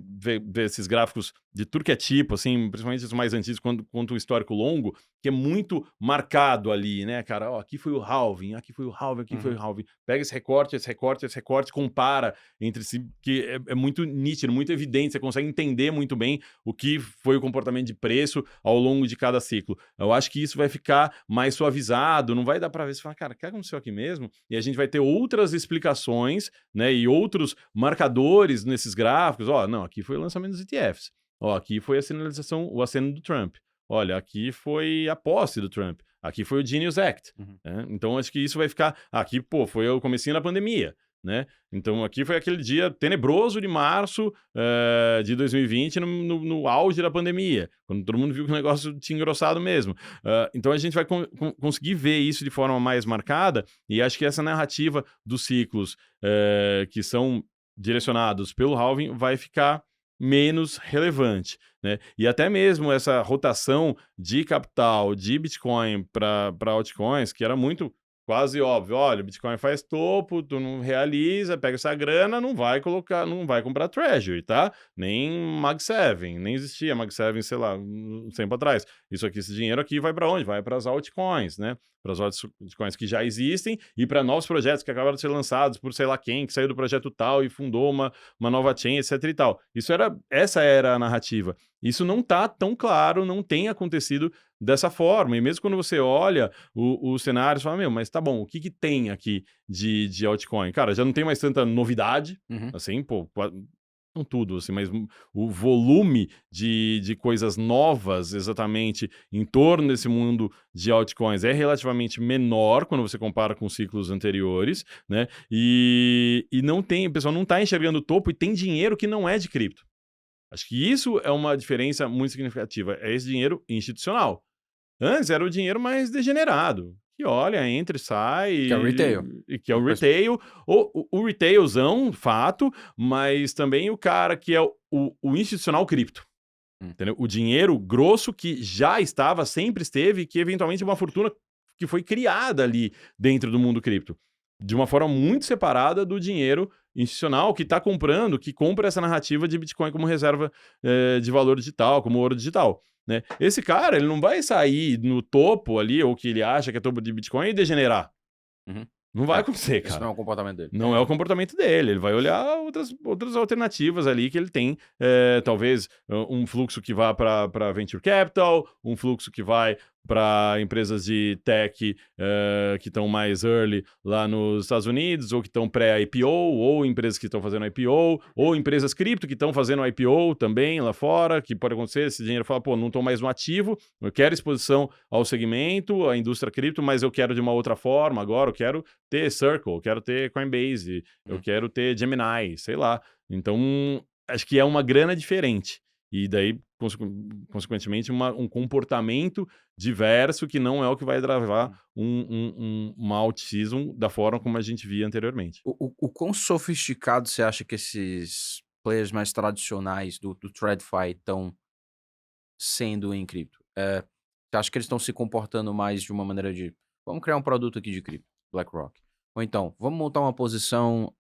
esses gráficos de tudo que é tipo, assim, principalmente os mais antigos, quanto um histórico longo, que é muito marcado ali, né, cara? Ó, aqui foi o halving, aqui foi o halving, aqui foi o halving. Pega esse recorte, compara entre si, que é muito nítido, muito evidente, você consegue entender muito bem o que foi o comportamento de preço ao longo de cada ciclo. Eu acho que isso vai ficar mais suavizado, não vai dar para ver, você fala, cara, o que aconteceu aqui mesmo? E a gente vai ter outras explicações, né, e outros marcadores nesses gráficos. Ó, não, aqui foi o lançamento dos ETFs. Ó, aqui foi a sinalização, o aceno do Trump. Olha, aqui foi a posse do Trump. Aqui foi o Genius Act. Né? Então, acho que isso vai ficar... Aqui, pô, foi o comecinho da pandemia. Né? Então, aqui foi aquele dia tenebroso de março de 2020, no auge da pandemia, quando todo mundo viu que o negócio tinha engrossado mesmo. Então, a gente vai conseguir ver isso de forma mais marcada, e acho que essa narrativa dos ciclos que são direcionados pelo halving vai ficar menos relevante. Né? E até mesmo essa rotação de capital de Bitcoin para altcoins, que era muito... quase óbvio, olha, o Bitcoin faz topo, tu não realiza, pega essa grana, não vai comprar Treasury, tá? Nem Mag 7, nem existia Mag 7, sei lá, um tempo atrás. Esse dinheiro aqui vai para onde? Vai para as altcoins, né? Para as altcoins que já existem e para novos projetos que acabaram de ser lançados por sei lá quem, que saiu do projeto tal e fundou uma nova chain, etc e tal. Essa era a narrativa. Isso não tá tão claro, não tem acontecido dessa forma. E mesmo quando você olha o cenário, você fala, meu, mas tá bom, o que tem aqui de altcoin? Cara, já não tem mais tanta novidade, assim, pô, não tudo, assim, mas o volume de coisas novas, exatamente, em torno desse mundo de altcoins é relativamente menor quando você compara com ciclos anteriores, né? E não tem, o pessoal não tá enxergando o topo e tem dinheiro que não é de cripto. Acho que isso é uma diferença muito significativa. É esse dinheiro institucional. Antes era o dinheiro mais degenerado, que olha, entra e sai. Que é o retail. Que é o retail. O retailzão, fato, mas também o cara que é o institucional cripto. Entendeu? O dinheiro grosso que já estava, sempre esteve, que eventualmente é uma fortuna que foi criada ali dentro do mundo cripto. De uma forma muito separada do dinheiro institucional que está comprando, que compra essa narrativa de Bitcoin como reserva de valor digital, como ouro digital. Né? Esse cara, ele não vai sair no topo ali, ou que ele acha que é topo de Bitcoin, e degenerar. Não vai acontecer, cara. Esse não é o comportamento dele. Não é o comportamento dele. Ele vai olhar outras alternativas ali que ele tem. Talvez um fluxo que vá para venture capital, um fluxo que vai para empresas de tech que estão mais early lá nos Estados Unidos, ou que estão pré-IPO, ou empresas que estão fazendo IPO, ou empresas cripto que estão fazendo IPO também lá fora, que pode acontecer, esse dinheiro fala, pô, não estou mais no ativo, eu quero exposição ao segmento, à indústria cripto, mas eu quero de uma outra forma, agora eu quero ter Circle, eu quero ter Coinbase, eu quero ter Gemini, sei lá. Então, acho que é uma grana diferente. E daí, consequentemente, um comportamento diverso que não é o que vai travar uma alt-season da forma como a gente via anteriormente. O quão sofisticado você acha que esses players mais tradicionais do TradFi estão sendo em cripto? Você acha que eles estão se comportando mais de uma maneira de vamos criar um produto aqui de cripto, BlackRock? Ou então, vamos montar uma posição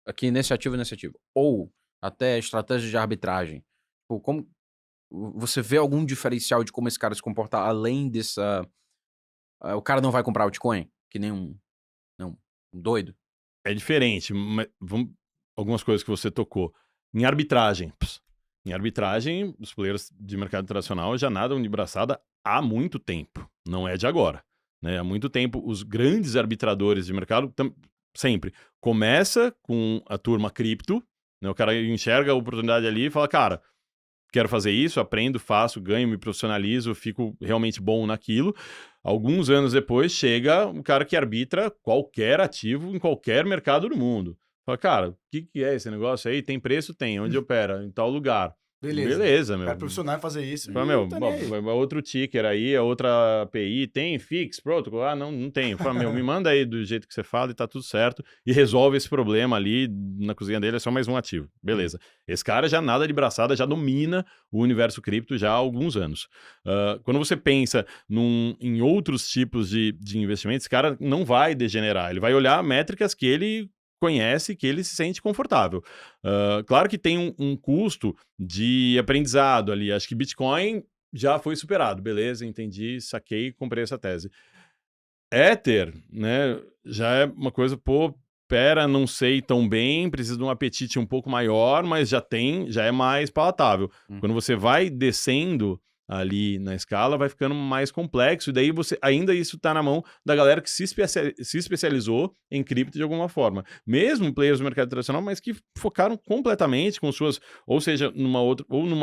aqui nesse ativo e nesse ativo? Ou até estratégia de arbitragem? Ou como você vê algum diferencial de como esse cara se comporta além dessa... o cara não vai comprar altcoin? Que nem um doido? É diferente, mas algumas coisas que você tocou. Em arbitragem, os players de mercado tradicional já nadam de braçada há muito tempo, não é de agora. Né? Há muito tempo, os grandes arbitradores de mercado sempre começa com a turma cripto, né? O cara enxerga a oportunidade ali e fala, cara, quero fazer isso, aprendo, faço, ganho, me profissionalizo, fico realmente bom naquilo. Alguns anos depois chega um cara que arbitra qualquer ativo em qualquer mercado do mundo. Fala, cara, o que é esse negócio aí? Tem preço? Tem. Onde opera? Em tal lugar. Beleza, meu. Cara profissional fazer isso. Fala, meu, é outro ticker aí, é outra API, tem fix, pronto. Ah, não tem. Fala, meu, me manda aí do jeito que você fala e tá tudo certo. E resolve esse problema ali na cozinha dele, é só mais um ativo. Beleza. Esse cara já nada de braçada, já domina o universo cripto já há alguns anos. Quando você pensa em outros tipos de investimento, esse cara não vai degenerar. Ele vai olhar métricas que ele conhece, que ele se sente confortável. Claro que tem um custo de aprendizado ali. Acho que Bitcoin já foi superado. Beleza, entendi, saquei, comprei essa tese. Ether, né, já é uma coisa, pera, não sei tão bem, precisa de um apetite um pouco maior, mas já é mais palatável. Quando você vai descendo ali na escala, vai ficando mais complexo, e daí ainda isso tá na mão da galera que se especializou em cripto de alguma forma. Mesmo players do mercado tradicional, mas que focaram completamente com suas, ou seja, numa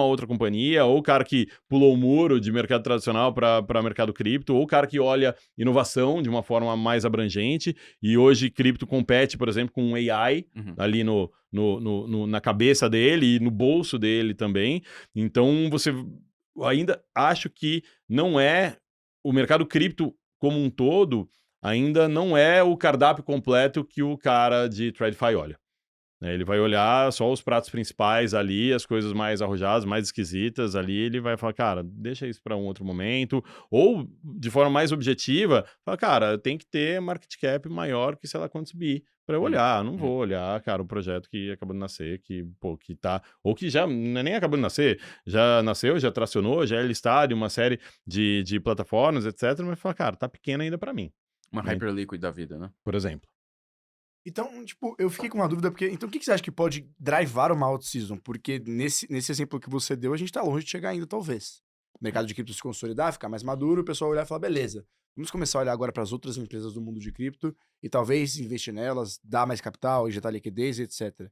outra companhia, ou o cara que pulou o muro de mercado tradicional para mercado cripto, ou o cara que olha inovação de uma forma mais abrangente, e hoje cripto compete, por exemplo, com AI ali na cabeça dele e no bolso dele também. Então, ainda acho que não é o mercado cripto como um todo, ainda não é o cardápio completo que o cara de TradFi olha. Ele vai olhar só os pratos principais ali, as coisas mais arrojadas, mais esquisitas ali, ele vai falar, cara, deixa isso para um outro momento, ou de forma mais objetiva, fala, cara, tem que ter market cap maior que sei lá quantos bi para eu olhar, não vou olhar, cara, o projeto que acabou de nascer, que tá, ou que já nem acabou de nascer, já nasceu, já tracionou, já é listado em uma série de plataformas, etc, mas fala, cara, tá pequeno ainda para mim. Uma Hyperliquid da vida, né? Por exemplo. Então, tipo, eu fiquei com uma dúvida, porque... Então, o que você acha que pode drivar uma out-season? Porque nesse exemplo que você deu, a gente tá longe de chegar ainda, talvez. O mercado de cripto se consolidar, ficar mais maduro, o pessoal olhar e falar, beleza, vamos começar a olhar agora para as outras empresas do mundo de cripto e talvez investir nelas, dar mais capital, injetar liquidez, etc.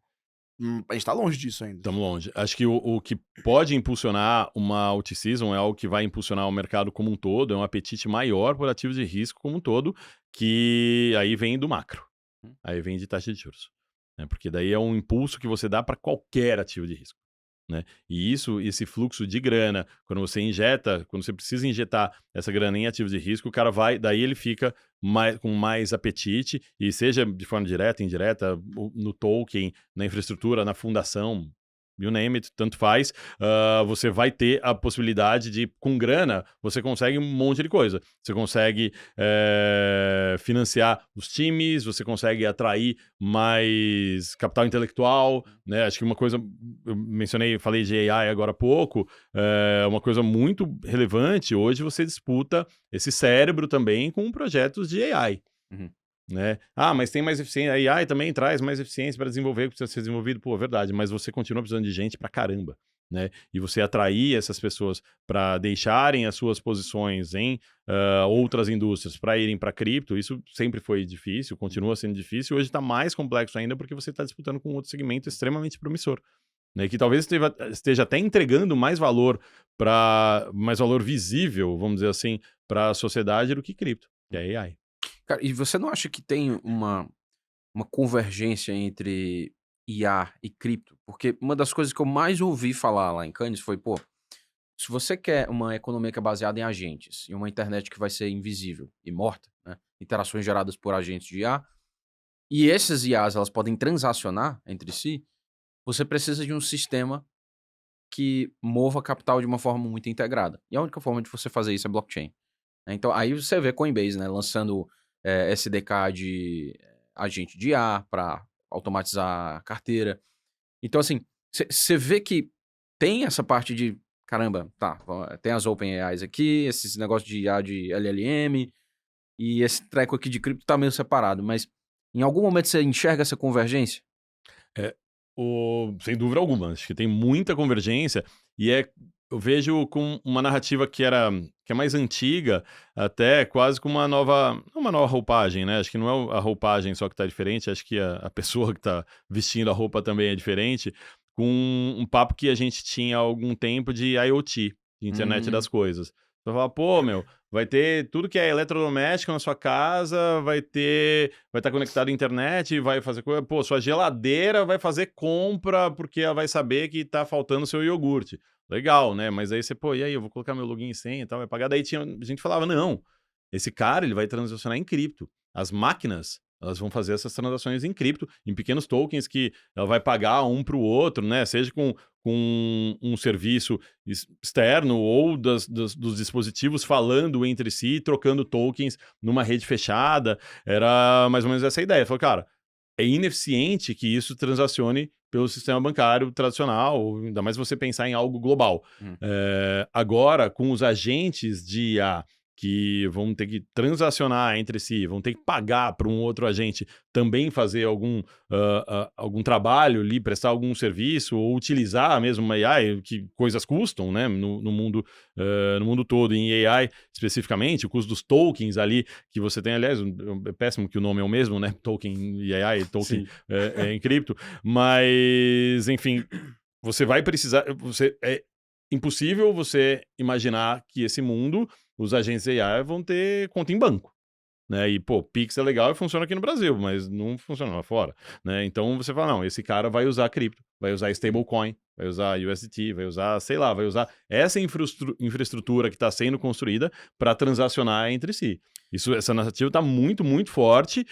A gente tá longe disso ainda. Estamos longe. Acho que o que pode impulsionar uma out-season é algo que vai impulsionar o mercado como um todo, é um apetite maior por ativos de risco como um todo, que aí vem do macro. Aí vem de taxa de juros. Né? Porque daí é um impulso que você dá para qualquer ativo de risco. Né? E esse fluxo de grana, quando você precisa injetar essa grana em ativos de risco, o cara daí ele fica com mais apetite, e seja de forma direta, indireta, no token, na infraestrutura, na fundação, you name it, tanto faz, você vai ter a possibilidade de, com grana, você consegue um monte de coisa. Você consegue financiar os times, você consegue atrair mais capital intelectual, né? Acho que uma coisa, falei de AI agora há pouco, uma coisa muito relevante, hoje você disputa esse cérebro também com projetos de AI. Né? Mas tem mais eficiência, a AI também traz mais eficiência para desenvolver, que precisa ser desenvolvido, é verdade, mas você continua precisando de gente pra caramba, né? E você atrair essas pessoas para deixarem as suas posições em outras indústrias para irem para cripto, isso sempre foi difícil, continua sendo difícil, hoje está mais complexo ainda porque você está disputando com outro segmento extremamente promissor, né? Que talvez esteja até entregando mais valor visível, vamos dizer assim, para a sociedade do que cripto, que é AI. Cara, e você não acha que tem uma convergência entre IA e cripto? Porque uma das coisas que eu mais ouvi falar lá em Cannes foi, se você quer uma economia que é baseada em agentes e uma internet que vai ser invisível e morta, né? Interações geradas por agentes de IA, e essas IAs elas podem transacionar entre si, você precisa de um sistema que mova capital de uma forma muito integrada. E a única forma de você fazer isso é blockchain. Então, aí você vê Coinbase, né, lançando SDK de agente de IA para automatizar a carteira. Então, assim, você vê que tem essa parte de, caramba, tem as OpenAIs aqui, esses negócios de IA de LLM, e esse treco aqui de cripto tá meio separado, mas em algum momento você enxerga essa convergência? Sem dúvida alguma, acho que tem muita convergência, e eu vejo com uma narrativa que é mais antiga, até quase com uma nova roupagem, né? Acho que não é a roupagem só que tá diferente, acho que a pessoa que tá vestindo a roupa também é diferente, com um papo que a gente tinha há algum tempo de IoT, de internet das coisas. Você fala, vai ter tudo que é eletrodoméstico na sua casa, vai estar conectado à internet, vai fazer coisa, sua geladeira vai fazer compra porque ela vai saber que tá faltando o seu iogurte. Legal, né? Mas aí você, e aí, eu vou colocar meu login e senha e tal, vai pagar. Daí a gente falava, não, esse cara, ele vai transacionar em cripto. As máquinas, elas vão fazer essas transações em cripto, em pequenos tokens que ela vai pagar um para o outro, né? Seja com um serviço externo ou dos dispositivos falando entre si, trocando tokens numa rede fechada. Era mais ou menos essa a ideia. Falou, cara, é ineficiente que isso transacione pelo sistema bancário tradicional, ainda mais você pensar em algo global. Agora, com os agentes de IA que vão ter que transacionar entre si, vão ter que pagar para um outro agente também fazer algum trabalho ali, prestar algum serviço, ou utilizar mesmo uma AI, que coisas custam, né, no mundo todo, em AI especificamente, o custo dos tokens ali, que você tem, aliás, é péssimo que o nome é o mesmo, né, token e AI, token em cripto, mas, enfim, você vai precisar, é impossível você imaginar que esse mundo, os agentes AI vão ter conta em banco, né? E, pô, Pix é legal e funciona aqui no Brasil, mas não funciona lá fora, né? Então você fala, não, esse cara vai usar cripto, vai usar stablecoin, vai usar USDT, vai usar, sei lá, vai usar essa infraestrutura que está sendo construída para transacionar entre si. Essa narrativa está muito, muito forte,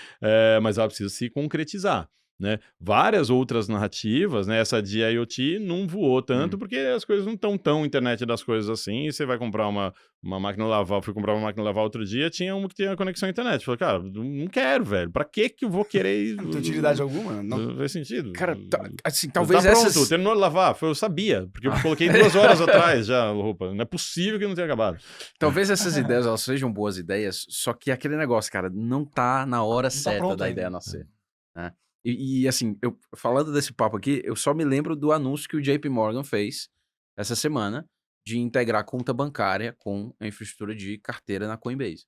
mas ela precisa se concretizar. Né? Várias outras narrativas, né? Essa de IoT não voou tanto porque as coisas não estão tão internet das coisas assim. E você vai comprar uma máquina de lavar, fui comprar uma máquina de lavar outro dia, tinha uma que tinha conexão à internet. Falei, cara, não quero, velho. Pra que eu vou querer? Não tem utilidade alguma? Não faz sentido. Cara, assim, talvez tá pronto, essas... terminou de lavar. Eu sabia, porque eu coloquei 2 horas atrás já a roupa. Não é possível que não tenha acabado. Talvez essas ideias, elas sejam boas ideias, só que aquele negócio, cara, não tá na hora certa da ideia nascer, né? E assim, falando desse papo aqui, eu só me lembro do anúncio que o JP Morgan fez essa semana de integrar conta bancária com a infraestrutura de carteira na Coinbase.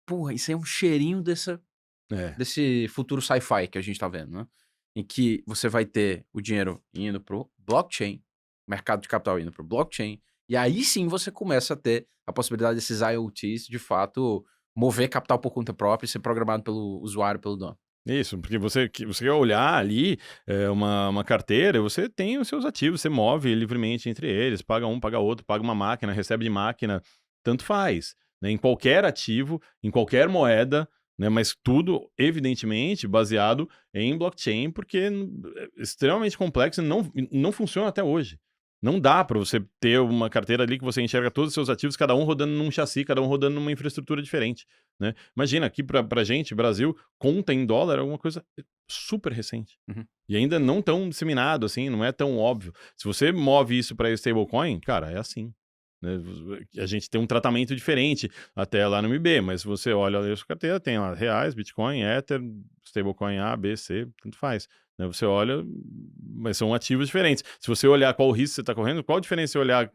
Porra, isso é um cheirinho desse futuro sci-fi que a gente tá vendo, né? Em que você vai ter o dinheiro indo pro blockchain, mercado de capital indo pro blockchain, e aí sim você começa a ter a possibilidade desses IoTs, de fato, mover capital por conta própria e ser programado pelo usuário, pelo dono. Isso, porque você quer olhar ali uma carteira, você tem os seus ativos, você move livremente entre eles, paga um, paga outro, paga uma máquina, recebe de máquina, tanto faz, né? Em qualquer ativo, em qualquer moeda, né? Mas tudo, evidentemente, baseado em blockchain, porque é extremamente complexo e não funciona até hoje. Não dá para você ter uma carteira ali que você enxerga todos os seus ativos, cada um rodando num chassi, cada um rodando numa infraestrutura diferente, né? Imagina, aqui pra gente, Brasil, conta em dólar é uma coisa super recente. E ainda não tão disseminado, assim, não é tão óbvio. Se você move isso para stablecoin, cara, é assim. Né? A gente tem um tratamento diferente até lá no MB, mas se você olha a sua carteira, tem lá reais, Bitcoin, Ether, stablecoin A, B, C, tanto faz. Né? Você olha, mas são ativos diferentes. Se você olhar qual risco você está correndo, qual a diferença se olhar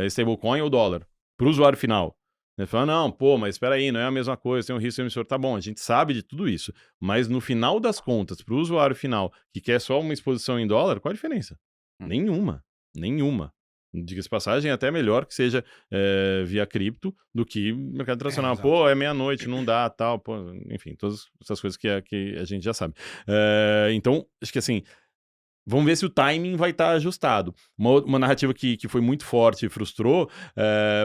stablecoin ou dólar para o usuário final? Ele fala, não, pô, mas espera aí, não é a mesma coisa, tem um risco emissor. Tá bom, a gente sabe de tudo isso, mas no final das contas, para o usuário final que quer só uma exposição em dólar, qual a diferença? Nenhuma. Diga-se de passagem, é até melhor que seja via cripto do que mercado tradicional. Pô, é meia-noite, não dá, tal, pô, enfim, todas essas coisas que a gente já sabe. Então, acho que assim, vamos ver se o timing vai estar ajustado. Uma narrativa que foi muito forte e frustrou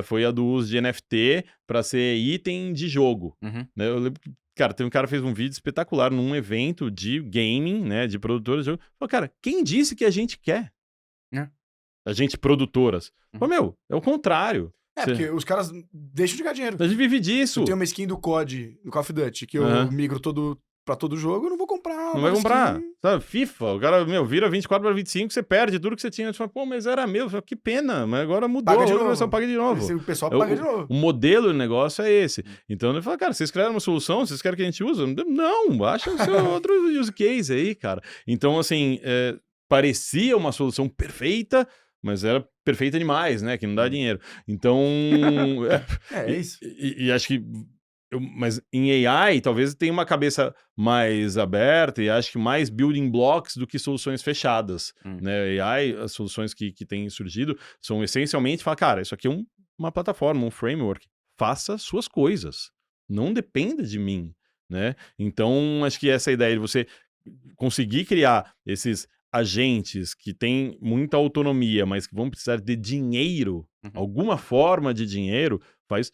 foi a do uso de NFT para ser item de jogo. Né? Eu lembro que, cara, tem um cara que fez um vídeo espetacular num evento de gaming, né, de produtora de jogo. Falou, cara, quem disse que a gente quer? A gente produtoras. Falou, é o contrário. Porque os caras deixam de ganhar dinheiro. A gente vive disso. Eu tenho uma skin do COD, do Call of Duty, que eu migro pra todo jogo, eu não vou comprar. Não vai comprar. Sabe, FIFA, o cara, vira 24 para 25, você perde tudo que você tinha. Você fala, pô, mas era meu. Que pena, mas agora mudou. Paga de outra novo. versão paga de novo. O pessoal paga de novo. O modelo do negócio é esse. Então ele fala, cara, vocês criaram uma solução, vocês querem que a gente use? Não, acha o seu outro use case aí, cara. Então, assim, parecia uma solução perfeita, mas era perfeita demais, né? Que não dá dinheiro. Então... É isso. E acho que... Mas em AI, talvez tenha uma cabeça mais aberta e acho que mais building blocks do que soluções fechadas. Né? AI, as soluções que têm surgido, são essencialmente falar, cara, isso aqui é uma plataforma, um framework. Faça suas coisas. Não dependa de mim. Né? Então, acho que essa ideia de você conseguir criar esses agentes que têm muita autonomia, mas que vão precisar de dinheiro, alguma forma de dinheiro, faz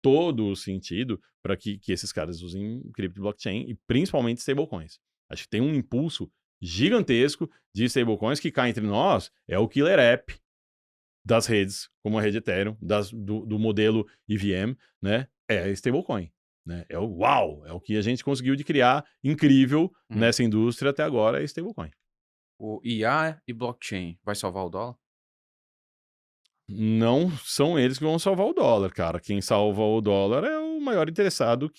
todo o sentido para que esses caras usem cripto blockchain e principalmente stablecoins. Acho que tem um impulso gigantesco de stablecoins que cá entre nós é o killer app das redes, como a rede Ethereum, do modelo EVM, né? É a stablecoin. né? É o uau, é o que a gente conseguiu de criar incrível Uhum. nessa indústria até agora, é stablecoin. O IA e blockchain vai salvar o dólar? Não são eles que vão salvar o dólar, cara. Quem salva o dólar é o maior interessado,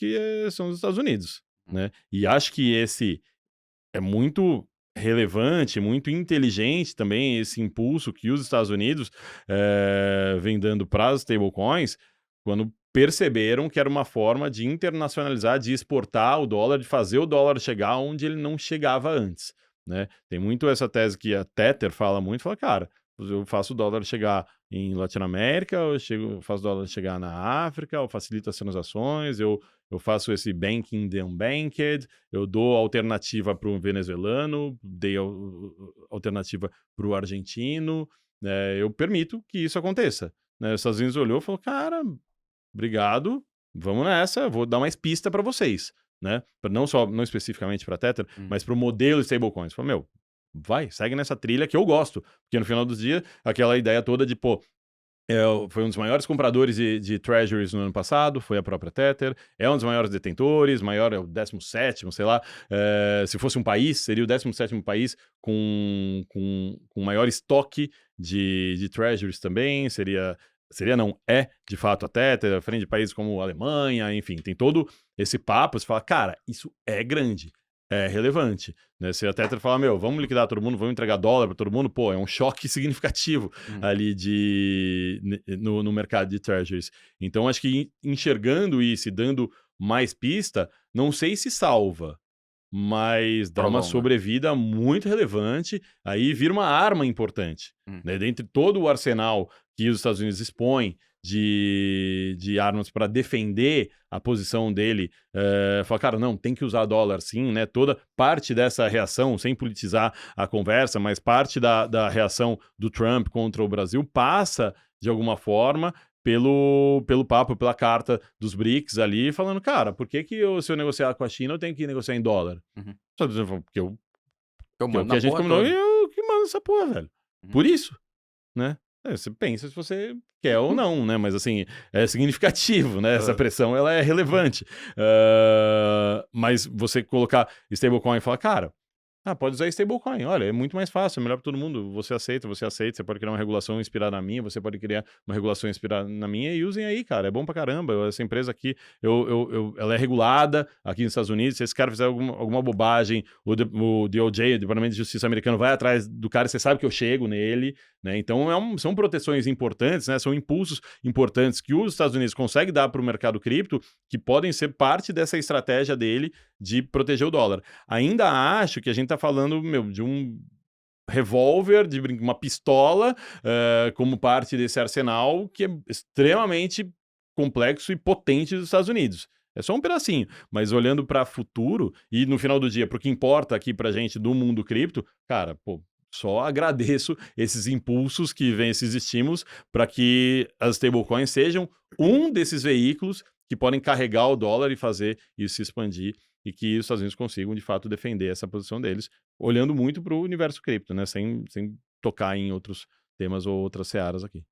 são os Estados Unidos, né? E acho que esse é muito relevante, muito inteligente também esse impulso que os Estados Unidos vem dando para as stablecoins, quando perceberam que era uma forma de internacionalizar, de exportar o dólar, de fazer o dólar chegar onde ele não chegava antes, né? Tem muito essa tese que a Tether fala muito, fala, cara, eu faço o dólar chegar em Latinoamérica, eu faço o dólar chegar na África, eu facilito as transações, eu faço esse banking the unbanked, eu dou alternativa para o venezuelano, dei alternativa para o argentino, eu permito que isso aconteça. Né? Os Estados Unidos olhou e falou, cara, obrigado, vamos nessa, vou dar mais pista para vocês. Né? Não especificamente para Tether, mas para o modelo stablecoins. Falou, meu, vai, segue nessa trilha que eu gosto. Porque no final dos dias, aquela ideia toda de, pô, foi um dos maiores compradores de treasuries no ano passado, foi a própria Tether, é um dos maiores detentores, maior é o 17º, sei lá, se fosse um país, seria o 17º país com maior estoque de treasuries também, é de fato a Tether, à frente de países como a Alemanha, enfim, tem todo esse papo, você fala, cara, isso é grande, é relevante, né? Se a Tether falar, meu, vamos liquidar todo mundo, vamos entregar dólar para todo mundo, pô, é um choque significativo ali no mercado de treasuries. Então, acho que enxergando isso e dando mais pista, não sei se salva, mas dá uma sobrevida muito relevante, aí vira uma arma importante, né? Dentre todo o arsenal que os Estados Unidos expõem de armas para defender a posição dele, fala, cara, não, tem que usar dólar sim, né? Toda parte dessa reação, sem politizar a conversa, mas parte da reação do Trump contra o Brasil passa, de alguma forma, pelo papo, pela carta dos BRICS ali, falando, cara, por que se eu negociar com a China, eu tenho que negociar em dólar? Só dizendo, porque o que a gente combinou e eu que mando essa porra, velho. Por isso, né? Você pensa se você quer ou não, né? Mas, assim, é significativo, né? Essa pressão, ela é relevante. Mas você colocar stablecoin e falar, cara, pode usar stablecoin, olha, é muito mais fácil, é melhor para todo mundo, você aceita, você pode criar uma regulação inspirada na minha, você pode criar uma regulação inspirada na minha e usem aí, cara, é bom pra caramba, essa empresa aqui, ela é regulada aqui nos Estados Unidos, se esse cara fizer alguma bobagem, o DOJ, o Departamento de Justiça americano, vai atrás do cara, você sabe que eu chego nele, né, então são proteções importantes, né, são impulsos importantes que os Estados Unidos conseguem dar para o mercado cripto, que podem ser parte dessa estratégia dele de proteger o dólar. Ainda acho que a gente tá falando, meu, de um revólver, de uma pistola, como parte desse arsenal que é extremamente complexo e potente dos Estados Unidos. É só um pedacinho, mas olhando para futuro e no final do dia, para o que importa aqui pra gente do mundo cripto, cara, pô, só agradeço esses impulsos que vêm, esses estímulos, para que as stablecoins sejam um desses veículos que podem carregar o dólar e fazer isso se expandir e que os Estados Unidos consigam, de fato, defender essa posição deles, olhando muito para o universo cripto, né? Sem tocar em outros temas ou outras searas aqui.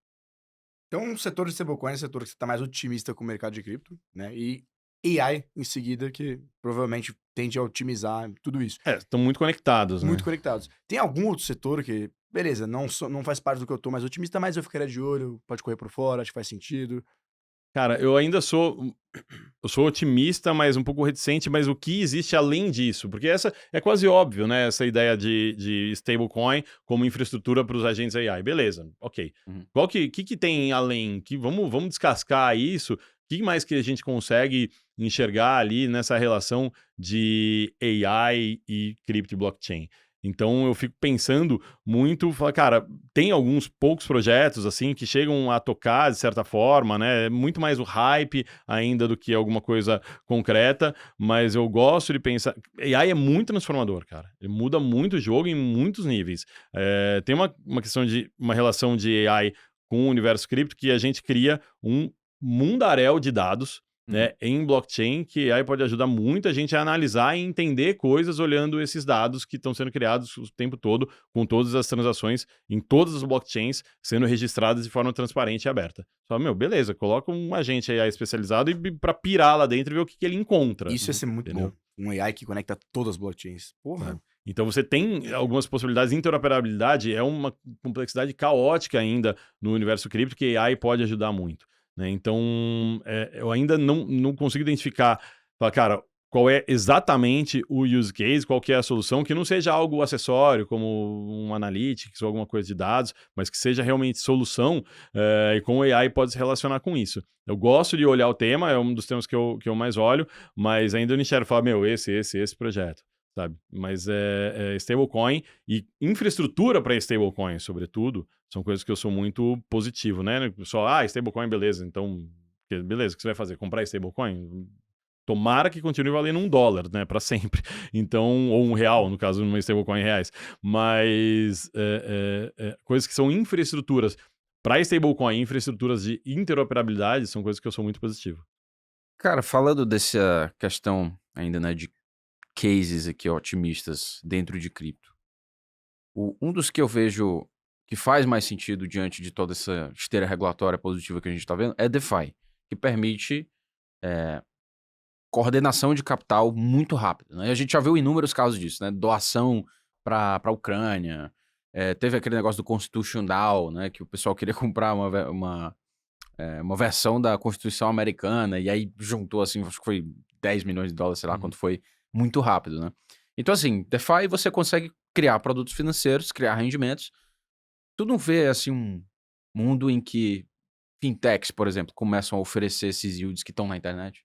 Então, o setor de stablecoin é o setor que você está mais otimista com o mercado de cripto, né? E AI em seguida, que provavelmente tende a otimizar tudo isso. Estão muito conectados, Muito né? conectados. Tem algum outro setor que, beleza, não faz parte do que eu tô mais otimista, mas eu ficaria de olho, pode correr por fora, acho que faz sentido. Cara, eu ainda sou otimista, mas um pouco reticente, mas o que existe além disso? Porque essa é quase óbvio, né? Essa ideia de stablecoin como infraestrutura para os agentes AI. Beleza, ok. Qual que tem além? Vamos descascar isso? O que mais que a gente consegue enxergar ali nessa relação de AI e cripto e blockchain? Então eu fico pensando muito, cara, tem alguns poucos projetos assim que chegam a tocar de certa forma, né? É muito mais o hype ainda do que alguma coisa concreta, mas eu gosto de pensar. AI é muito transformador, cara. Ele muda muito o jogo em muitos níveis. Tem uma questão de uma relação de AI com o universo cripto que a gente cria um mundaréu de dados, né, em blockchain, que AI pode ajudar muita gente a analisar e entender coisas olhando esses dados que estão sendo criados o tempo todo, com todas as transações em todas as blockchains sendo registradas de forma transparente e aberta. Só, beleza, coloca um agente AI especializado para pirar lá dentro e ver o que ele encontra. Isso ia ser muito Entendeu? bom. Um AI que conecta todas as blockchains. Porra. Então você tem algumas possibilidades. Interoperabilidade é uma complexidade caótica ainda no universo cripto que AI pode ajudar muito, né? Então eu ainda não consigo identificar, falar, cara, qual é exatamente o use case, qual que é a solução, que não seja algo acessório, como um analytics ou alguma coisa de dados, mas que seja realmente solução, e como o AI pode se relacionar com isso. Eu gosto de olhar o tema, é um dos temas que eu mais olho, mas ainda não enxergo, falar, esse projeto. Sabe? Mas stablecoin e infraestrutura para stablecoin, sobretudo, são coisas que eu sou muito positivo, né? Só, stablecoin, beleza, então, beleza, o que você vai fazer? Comprar stablecoin? Tomara que continue valendo $1, né? Para sempre. Então, ou R$1, no caso, numa stablecoin em reais. Mas coisas que são infraestruturas para stablecoin, infraestruturas de interoperabilidade, são coisas que eu sou muito positivo. Cara, falando dessa questão ainda, né, de cases aqui otimistas dentro de cripto. Um dos que eu vejo que faz mais sentido diante de toda essa esteira regulatória positiva que a gente está vendo é DeFi, que permite coordenação de capital muito rápida, né? E a gente já viu inúmeros casos disso, né? Doação para a Ucrânia, teve aquele negócio do Constitution DAO, né? Que o pessoal queria comprar uma versão da Constituição americana e aí juntou, assim, acho que foi $10 milhões, sei lá quanto foi, muito rápido, né? Então, assim, DeFi você consegue criar produtos financeiros, criar rendimentos. Tu não vê, assim, um mundo em que fintechs, por exemplo, começam a oferecer esses yields que estão na internet?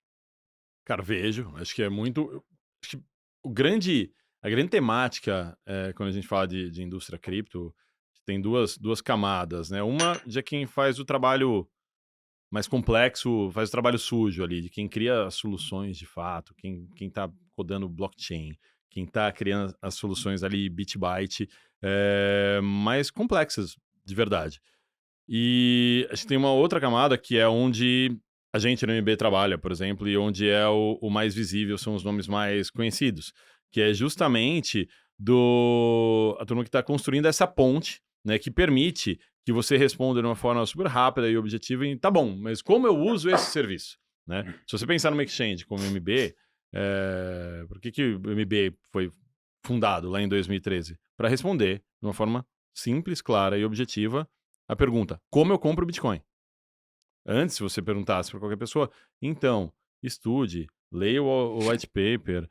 Cara, vejo. Acho que é muito. Acho que a grande temática, quando a gente fala de indústria cripto, tem duas camadas, né? Uma de quem faz o trabalho mais complexo, faz o trabalho sujo ali, de quem cria as soluções de fato, quem tá codando blockchain, quem tá criando as soluções ali bit byte, mais complexas, de verdade. E acho que tem uma outra camada que é onde a gente no MB trabalha, por exemplo, e onde é o mais visível, são os nomes mais conhecidos, que é justamente a turma que está construindo essa ponte, né, que permite que você responda de uma forma super rápida e objetiva e tá bom, mas como eu uso esse serviço? Né? Se você pensar numa exchange como o MB, por que o MB foi fundado lá em 2013? Para responder de uma forma simples, clara e objetiva a pergunta, como eu compro Bitcoin? Antes, se você perguntasse para qualquer pessoa, então, estude, leia o white paper,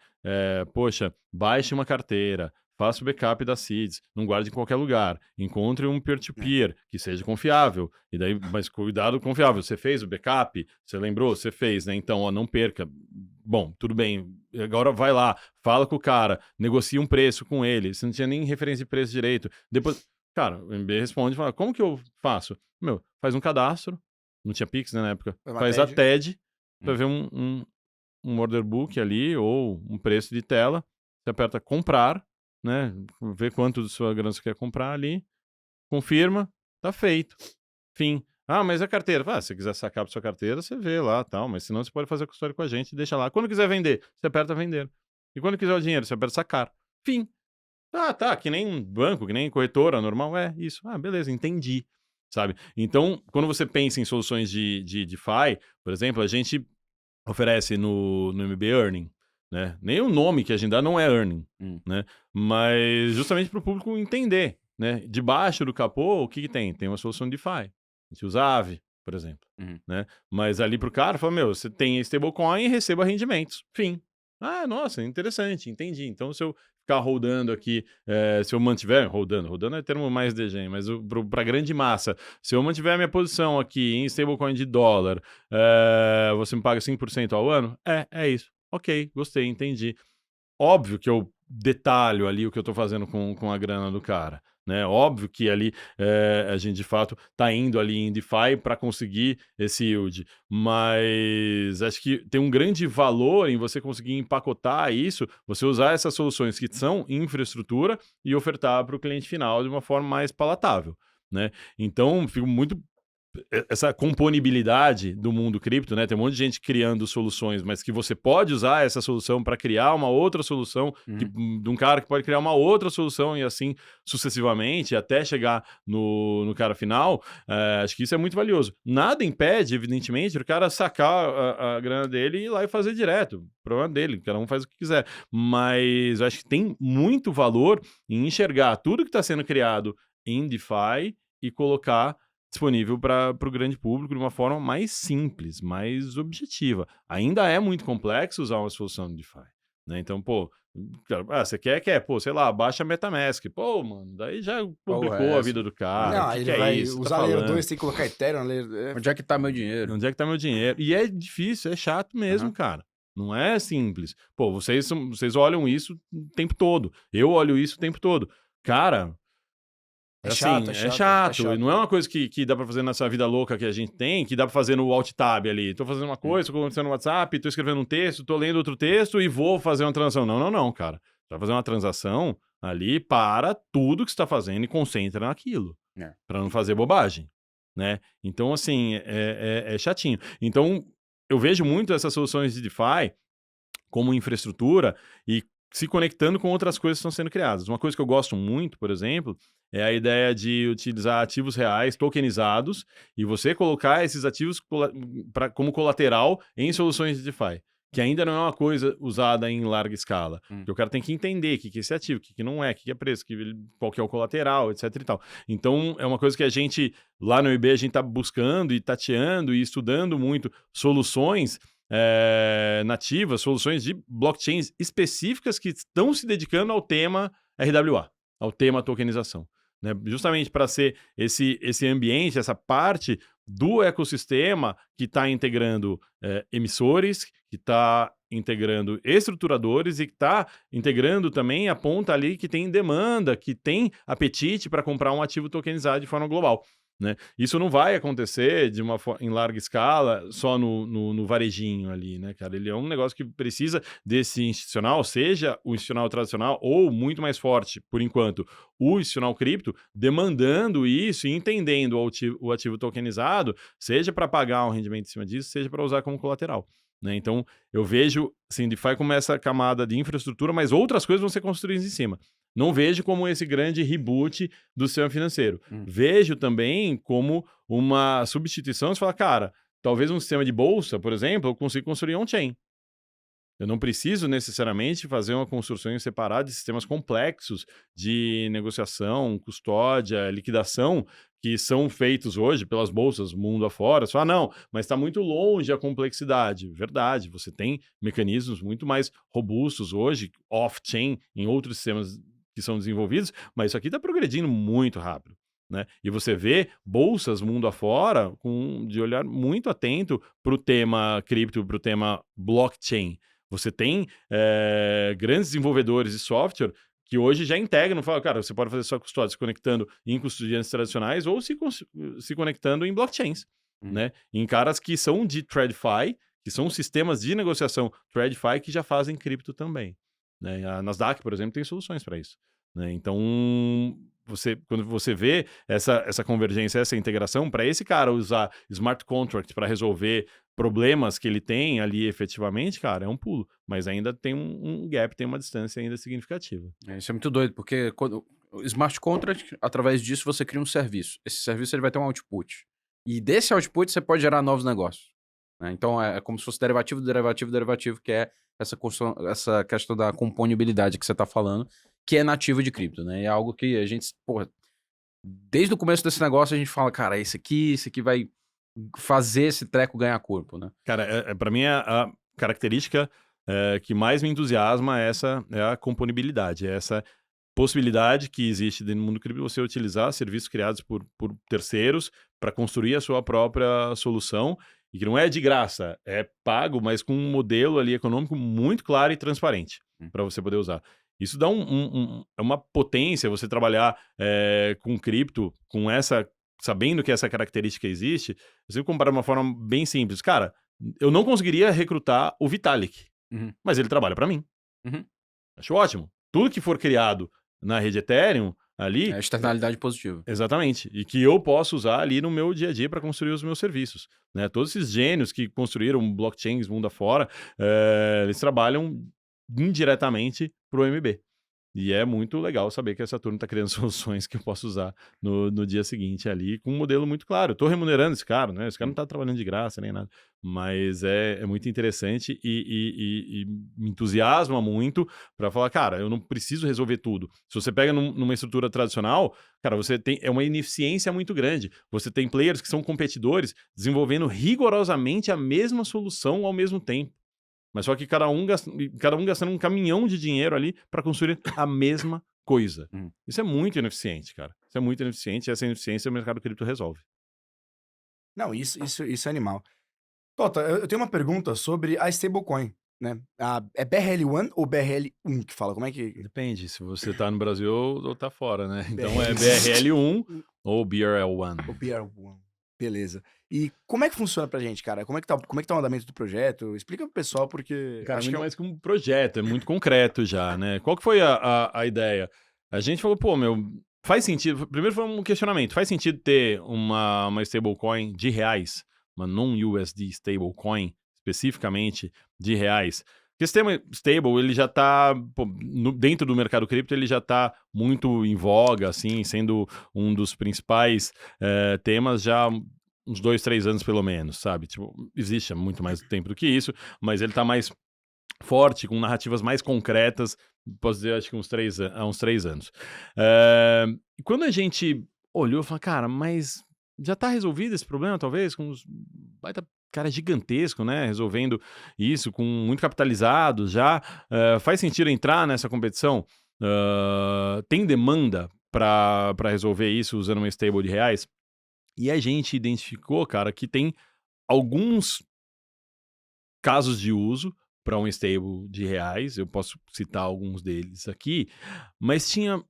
poxa, baixe uma carteira, faça o backup das seeds, não guarde em qualquer lugar, encontre um peer-to-peer que seja confiável, e daí, mas cuidado confiável, você fez o backup, você lembrou, você fez, né? Então, não perca. Bom, tudo bem, agora vai lá, fala com o cara, negocia um preço com ele, você não tinha nem referência de preço direito, depois, cara, o MB responde, fala, como que eu faço? Faz um cadastro, não tinha Pix, né, na época, faz a TED, para ver um order book ali, ou um preço de tela, você aperta comprar, né, vê quanto de sua grana você quer comprar ali, confirma, tá feito, fim. Mas a carteira, se você quiser sacar para sua carteira, você vê lá, tal, mas senão você pode fazer a custódia com a gente e deixa lá. Quando quiser vender, você aperta vender. E quando quiser o dinheiro, você aperta sacar. Fim. Tá, que nem banco, que nem corretora normal, isso. Beleza, entendi, sabe? Então, quando você pensa em soluções de DeFi, por exemplo, a gente oferece no MB Earning, né? Nem o nome que a gente dá não é Earning, né? Mas justamente para o público entender, né? Debaixo do capô, o que tem? Tem uma solução de DeFi. A gente usa Aave, por exemplo, né? Mas ali pro cara, fala, você tem stablecoin e receba rendimentos. Fim. Nossa, interessante, entendi. Então, se eu ficar rodando aqui, se eu mantiver, rodando é termo mais DG, mas para a grande massa, se eu mantiver a minha posição aqui em stablecoin de dólar, você me paga 5% ao ano? É isso. Ok, gostei, entendi. Óbvio que eu detalho ali o que eu estou fazendo com a grana do cara, né? Óbvio que ali a gente de fato está indo ali em DeFi para conseguir esse yield, mas acho que tem um grande valor em você conseguir empacotar isso, você usar essas soluções que são infraestrutura e ofertar para o cliente final de uma forma mais palatável, né? Então, fico muito essa componibilidade do mundo cripto, né? Tem um monte de gente criando soluções, mas que você pode usar essa solução para criar uma outra solução, de um cara que pode criar uma outra solução e assim sucessivamente, até chegar no cara final. Acho que isso é muito valioso. Nada impede, evidentemente, o cara sacar a grana dele e ir lá e fazer direto. O problema dele, cada um faz o que quiser. Mas eu acho que tem muito valor em enxergar tudo que está sendo criado em DeFi e colocar disponível para o grande público de uma forma mais simples, mais objetiva. Ainda é muito complexo usar uma solução de DeFi, né? Então, pô, você quer, pô, sei lá, baixa MetaMask. Pô, mano, daí já complicou a vida do cara. Não, que ele que é vai isso? usar Layer 2, tem que colocar Ethereum. Onde é que tá meu dinheiro? Onde é que tá meu dinheiro? E é difícil, é chato mesmo, cara. Não é simples. Pô, vocês olham isso o tempo todo. Eu olho isso o tempo todo. Cara... É chato. E não é uma coisa que dá pra fazer nessa vida louca que a gente tem, que dá pra fazer no Alt Tab ali. Tô fazendo uma coisa, tô conversando no WhatsApp, tô escrevendo um texto, tô lendo outro texto e vou fazer uma transação. Não, cara. Você vai fazer uma transação ali, para tudo que você tá fazendo e concentra naquilo. Pra não fazer bobagem, né? Então, assim, é chatinho. Então, eu vejo muito essas soluções de DeFi como infraestrutura e se conectando com outras coisas que estão sendo criadas. Uma coisa que eu gosto muito, por exemplo, é a ideia de utilizar ativos reais tokenizados e você colocar esses ativos como colateral em soluções de DeFi, que ainda não é uma coisa usada em larga escala. Porque o cara tem que entender o que é esse ativo, o que não é, o que é preço, qual que é o colateral, etc e tal. Então, é uma coisa que a gente, lá no IB, a gente está buscando e tateando e estudando muito soluções nativas, soluções de blockchains específicas que estão se dedicando ao tema RWA, ao tema tokenização, né? Justamente para ser esse ambiente, essa parte do ecossistema que está integrando emissores, que está integrando estruturadores e que está integrando também a ponta ali que tem demanda, que tem apetite para comprar um ativo tokenizado de forma global, né? Isso não vai acontecer em larga escala só no varejinho ali, né, cara? Ele é um negócio que precisa desse institucional, seja o institucional tradicional ou muito mais forte, por enquanto, o institucional cripto, demandando isso e entendendo o ativo tokenizado, seja para pagar um rendimento em cima disso, seja para usar como colateral, né? Então, eu vejo, assim, DeFi como essa camada de infraestrutura, mas outras coisas vão ser construídas em cima. Não vejo como esse grande reboot do sistema financeiro. Vejo também como uma substituição. Você fala, cara, talvez um sistema de bolsa, por exemplo, eu consiga construir on-chain. Eu não preciso necessariamente fazer uma construção separada de sistemas complexos de negociação, custódia, liquidação, que são feitos hoje pelas bolsas mundo afora. Você fala, não, mas está muito longe a complexidade. Verdade, você tem mecanismos muito mais robustos hoje, off-chain, em outros sistemas que são desenvolvidos, mas isso aqui está progredindo muito rápido, né? E você vê bolsas mundo afora de olhar muito atento para o tema cripto, para o tema blockchain. Você tem grandes desenvolvedores de software que hoje já integram, falam, cara, você pode fazer sua custódia se conectando em custodiantes tradicionais ou se conectando em blockchains, né? Em caras que são de TradFi, que são sistemas de negociação TradFi que já fazem cripto também, né? A Nasdaq, por exemplo, tem soluções para isso, né? Então, quando você vê essa convergência, essa integração, para esse cara usar smart contract para resolver problemas que ele tem ali efetivamente, cara, é um pulo. Mas ainda tem um gap, tem uma distância ainda significativa. Isso é muito doido, porque o smart contract, através disso, você cria um serviço. Esse serviço ele vai ter um output. E desse output você pode gerar novos negócios, né? Então é como se fosse derivativo, que é essa questão da componibilidade que você está falando, que é nativo de cripto, né? E é algo que a gente, porra, desde o começo desse negócio a gente fala, cara, esse aqui vai fazer esse treco ganhar corpo, né? Cara, para mim a característica que mais me entusiasma é a componibilidade, é essa possibilidade que existe dentro do mundo cripto você utilizar serviços criados por terceiros para construir a sua própria solução e que não é de graça, é pago, mas com um modelo ali econômico muito claro e transparente para você poder usar. Isso dá uma potência você trabalhar com cripto, sabendo que essa característica existe. Você compara de uma forma bem simples. Cara, eu não conseguiria recrutar o Vitalik, mas ele trabalha para mim. Acho ótimo. Tudo que for criado na rede Ethereum ali. É externalidade positiva. Exatamente. E que eu posso usar ali no meu dia a dia para construir os meus serviços. Né? Todos esses gênios que construíram blockchains mundo afora, eles trabalham indiretamente para o MB. E é muito legal saber que essa turma está criando soluções que eu posso usar no dia seguinte ali, com um modelo muito claro. Eu estou remunerando esse cara, né? Esse cara não está trabalhando de graça nem nada. Mas é muito interessante e me entusiasma muito para falar, cara, eu não preciso resolver tudo. Se você pega numa estrutura tradicional, cara, você tem uma ineficiência muito grande. Você tem players que são competidores desenvolvendo rigorosamente a mesma solução ao mesmo tempo. Mas só que cada um gastando um caminhão de dinheiro ali para construir a mesma coisa. Isso é muito ineficiente, cara. Isso é muito ineficiente e essa ineficiência o mercado cripto resolve. Não, isso é animal. Tota, eu tenho uma pergunta sobre a stablecoin, né? É BRL1 ou BRL1 que fala? Como é que... Depende, se você tá no Brasil ou tá fora, né? Então é BRL. BRL1 ou BRL1. O BR1. Beleza. E como é que funciona pra gente, cara? Como é que tá o andamento do projeto? Explica pro pessoal, porque... Cara, acho muito que mais que um projeto, é muito concreto já, né? Qual que foi a ideia? A gente falou, pô, faz sentido... Primeiro foi um questionamento. Faz sentido ter uma stablecoin de reais, uma non-USD stablecoin, especificamente de reais? Porque esse tema stable, ele já tá... dentro do mercado cripto, ele já tá muito em voga, assim, sendo um dos principais temas já... uns 2, 3 anos pelo menos, sabe? Tipo, existe há muito mais tempo do que isso, mas ele tá mais forte, com narrativas mais concretas, posso dizer, acho que há uns 3 anos. E quando a gente olhou, falou, cara, mas já tá resolvido esse problema, talvez, com uns baita cara gigantesco, né, resolvendo isso, com muito capitalizados já, faz sentido entrar nessa competição? Tem demanda para resolver isso usando uma stable de reais? E a gente identificou, cara, que tem alguns casos de uso para um stable de reais, eu posso citar alguns deles aqui, mas tinha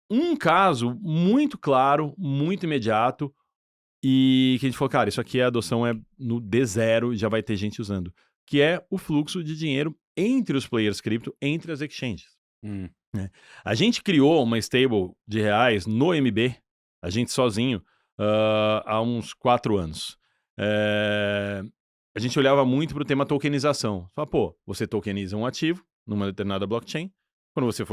um caso muito claro, muito imediato, e que a gente falou, cara, isso aqui a adoção é no D0 e já vai ter gente usando, que é o fluxo de dinheiro entre os players cripto, entre as exchanges. Né? A gente criou uma stable de reais no MB, a gente sozinho, há uns 4 anos. A gente olhava muito para o tema tokenização. Fala, pô, você tokeniza um ativo numa determinada blockchain. Quando você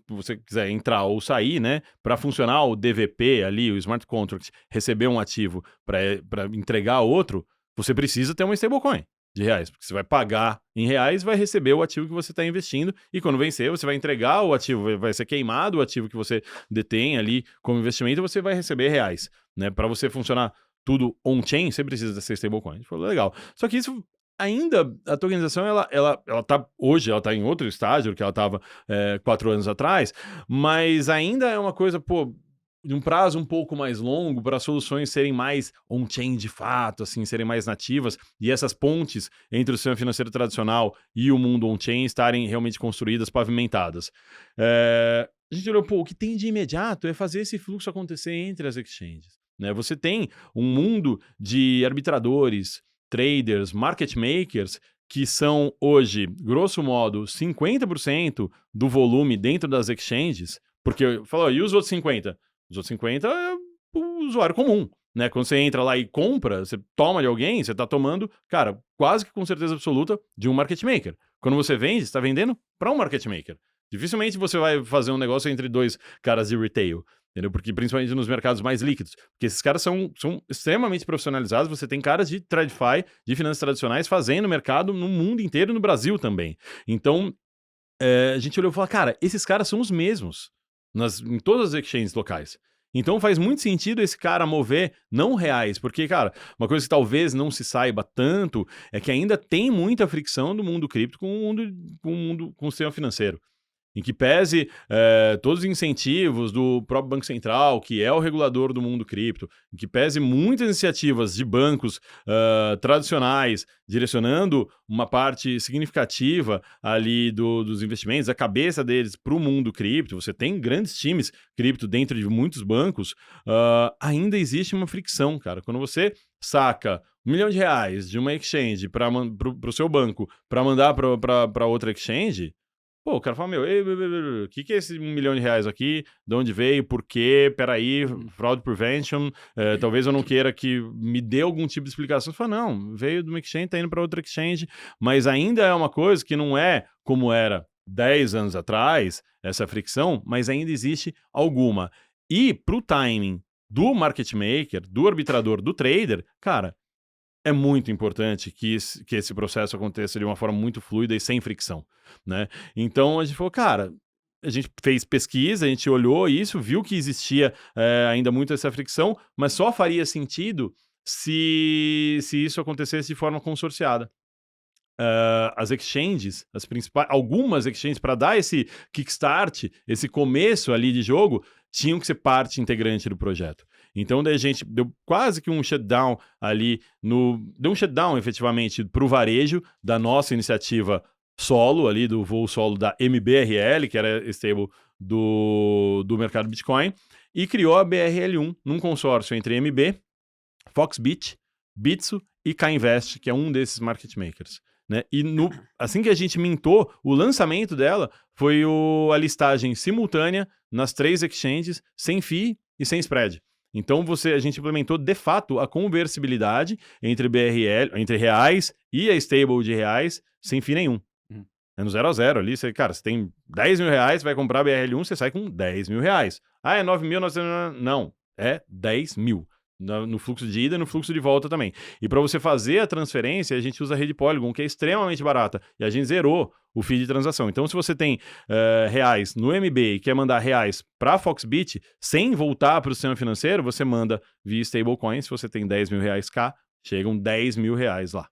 você quiser entrar ou sair, né, para funcionar o DVP ali, o smart contract, receber um ativo para entregar outro, você precisa ter uma stablecoin de reais, porque você vai pagar em reais, vai receber o ativo que você está investindo, e quando vencer, você vai entregar o ativo, vai ser queimado o ativo que você detém ali como investimento, e você vai receber reais, né? Para você funcionar tudo on-chain, você precisa dessa stablecoin. Falou, legal. Só que isso ainda, a tokenização, hoje ela tá em outro estágio do que ela estava 4 anos atrás, mas ainda é uma coisa, pô, de um prazo um pouco mais longo para as soluções serem mais on-chain de fato, assim, serem mais nativas e essas pontes entre o sistema financeiro tradicional e o mundo on-chain estarem realmente construídas, pavimentadas. A gente olhou, pô, o que tem de imediato é fazer esse fluxo acontecer entre as exchanges. Né? Você tem um mundo de arbitradores, traders, market makers, que são hoje, grosso modo, 50% do volume dentro das exchanges, porque falou, e os outros 50%? Os outros 50% é o usuário comum, né? Quando você entra lá e compra, você toma de alguém, você está tomando, cara, quase que com certeza absoluta, de um market maker. Quando você vende, você está vendendo para um market maker. Dificilmente você vai fazer um negócio entre 2 caras de retail, entendeu? Porque principalmente nos mercados mais líquidos, porque esses caras são extremamente profissionalizados, você tem caras de TradFi, de finanças tradicionais, fazendo mercado no mundo inteiro e no Brasil também. Então, a gente olhou e falou, cara, esses caras são os mesmos em todas as exchanges locais. Então faz muito sentido esse cara mover não reais, porque, cara, uma coisa que talvez não se saiba tanto é que ainda tem muita fricção do mundo cripto com o sistema financeiro. Em que pese todos os incentivos do próprio Banco Central, que é o regulador do mundo cripto, em que pese muitas iniciativas de bancos tradicionais, direcionando uma parte significativa ali dos investimentos, a cabeça deles para o mundo cripto, você tem grandes times cripto dentro de muitos bancos, ainda existe uma fricção, cara. Quando você saca R$1 milhão de uma exchange para o seu banco, para mandar para outra exchange, Pô, o cara fala, o que é esse R$1 milhão aqui? De onde veio? Por quê? Peraí, fraud prevention, talvez eu não queira que me dê algum tipo de explicação. Você fala, não, veio de uma exchange, tá indo para outra exchange, mas ainda é uma coisa que não é como era 10 anos atrás, essa fricção, mas ainda existe alguma. E pro timing do market maker, do arbitrador, do trader, cara, é muito importante que esse processo aconteça de uma forma muito fluida e sem fricção, né? Então a gente falou, cara, a gente fez pesquisa, a gente olhou isso, viu que existia ainda muito essa fricção, mas só faria sentido se isso acontecesse de forma consorciada. As exchanges, as principais, algumas exchanges, para dar esse kickstart, esse começo ali de jogo, tinham que ser parte integrante do projeto. Então, daí a gente deu quase que um shutdown ali, deu um shutdown efetivamente para o varejo da nossa iniciativa solo, ali do voo solo da MBRL, que era stable do mercado Bitcoin, e criou a BRL1 num consórcio entre MB, Foxbit, Bitso e K-Invest, que é um desses market makers. Né? E assim que a gente mintou, o lançamento dela foi a listagem simultânea nas 3 exchanges, sem FII e sem spread. Então a gente implementou de fato a conversibilidade entre BRL, entre reais e a stable de reais, sem FII nenhum. É no 0 a 0 ali, você tem R$10 mil, vai comprar BRL1, você sai com R$10 mil. Ah, é 9.900? Não, é 10 mil. No fluxo de ida e no fluxo de volta também. E para você fazer a transferência, a gente usa a rede Polygon, que é extremamente barata. E a gente zerou o fee de transação. Então, se você tem reais no MB e quer mandar reais para a Foxbit, sem voltar para o sistema financeiro, você manda via stablecoin. Se você tem R$10 mil cá, chegam R$10 mil lá.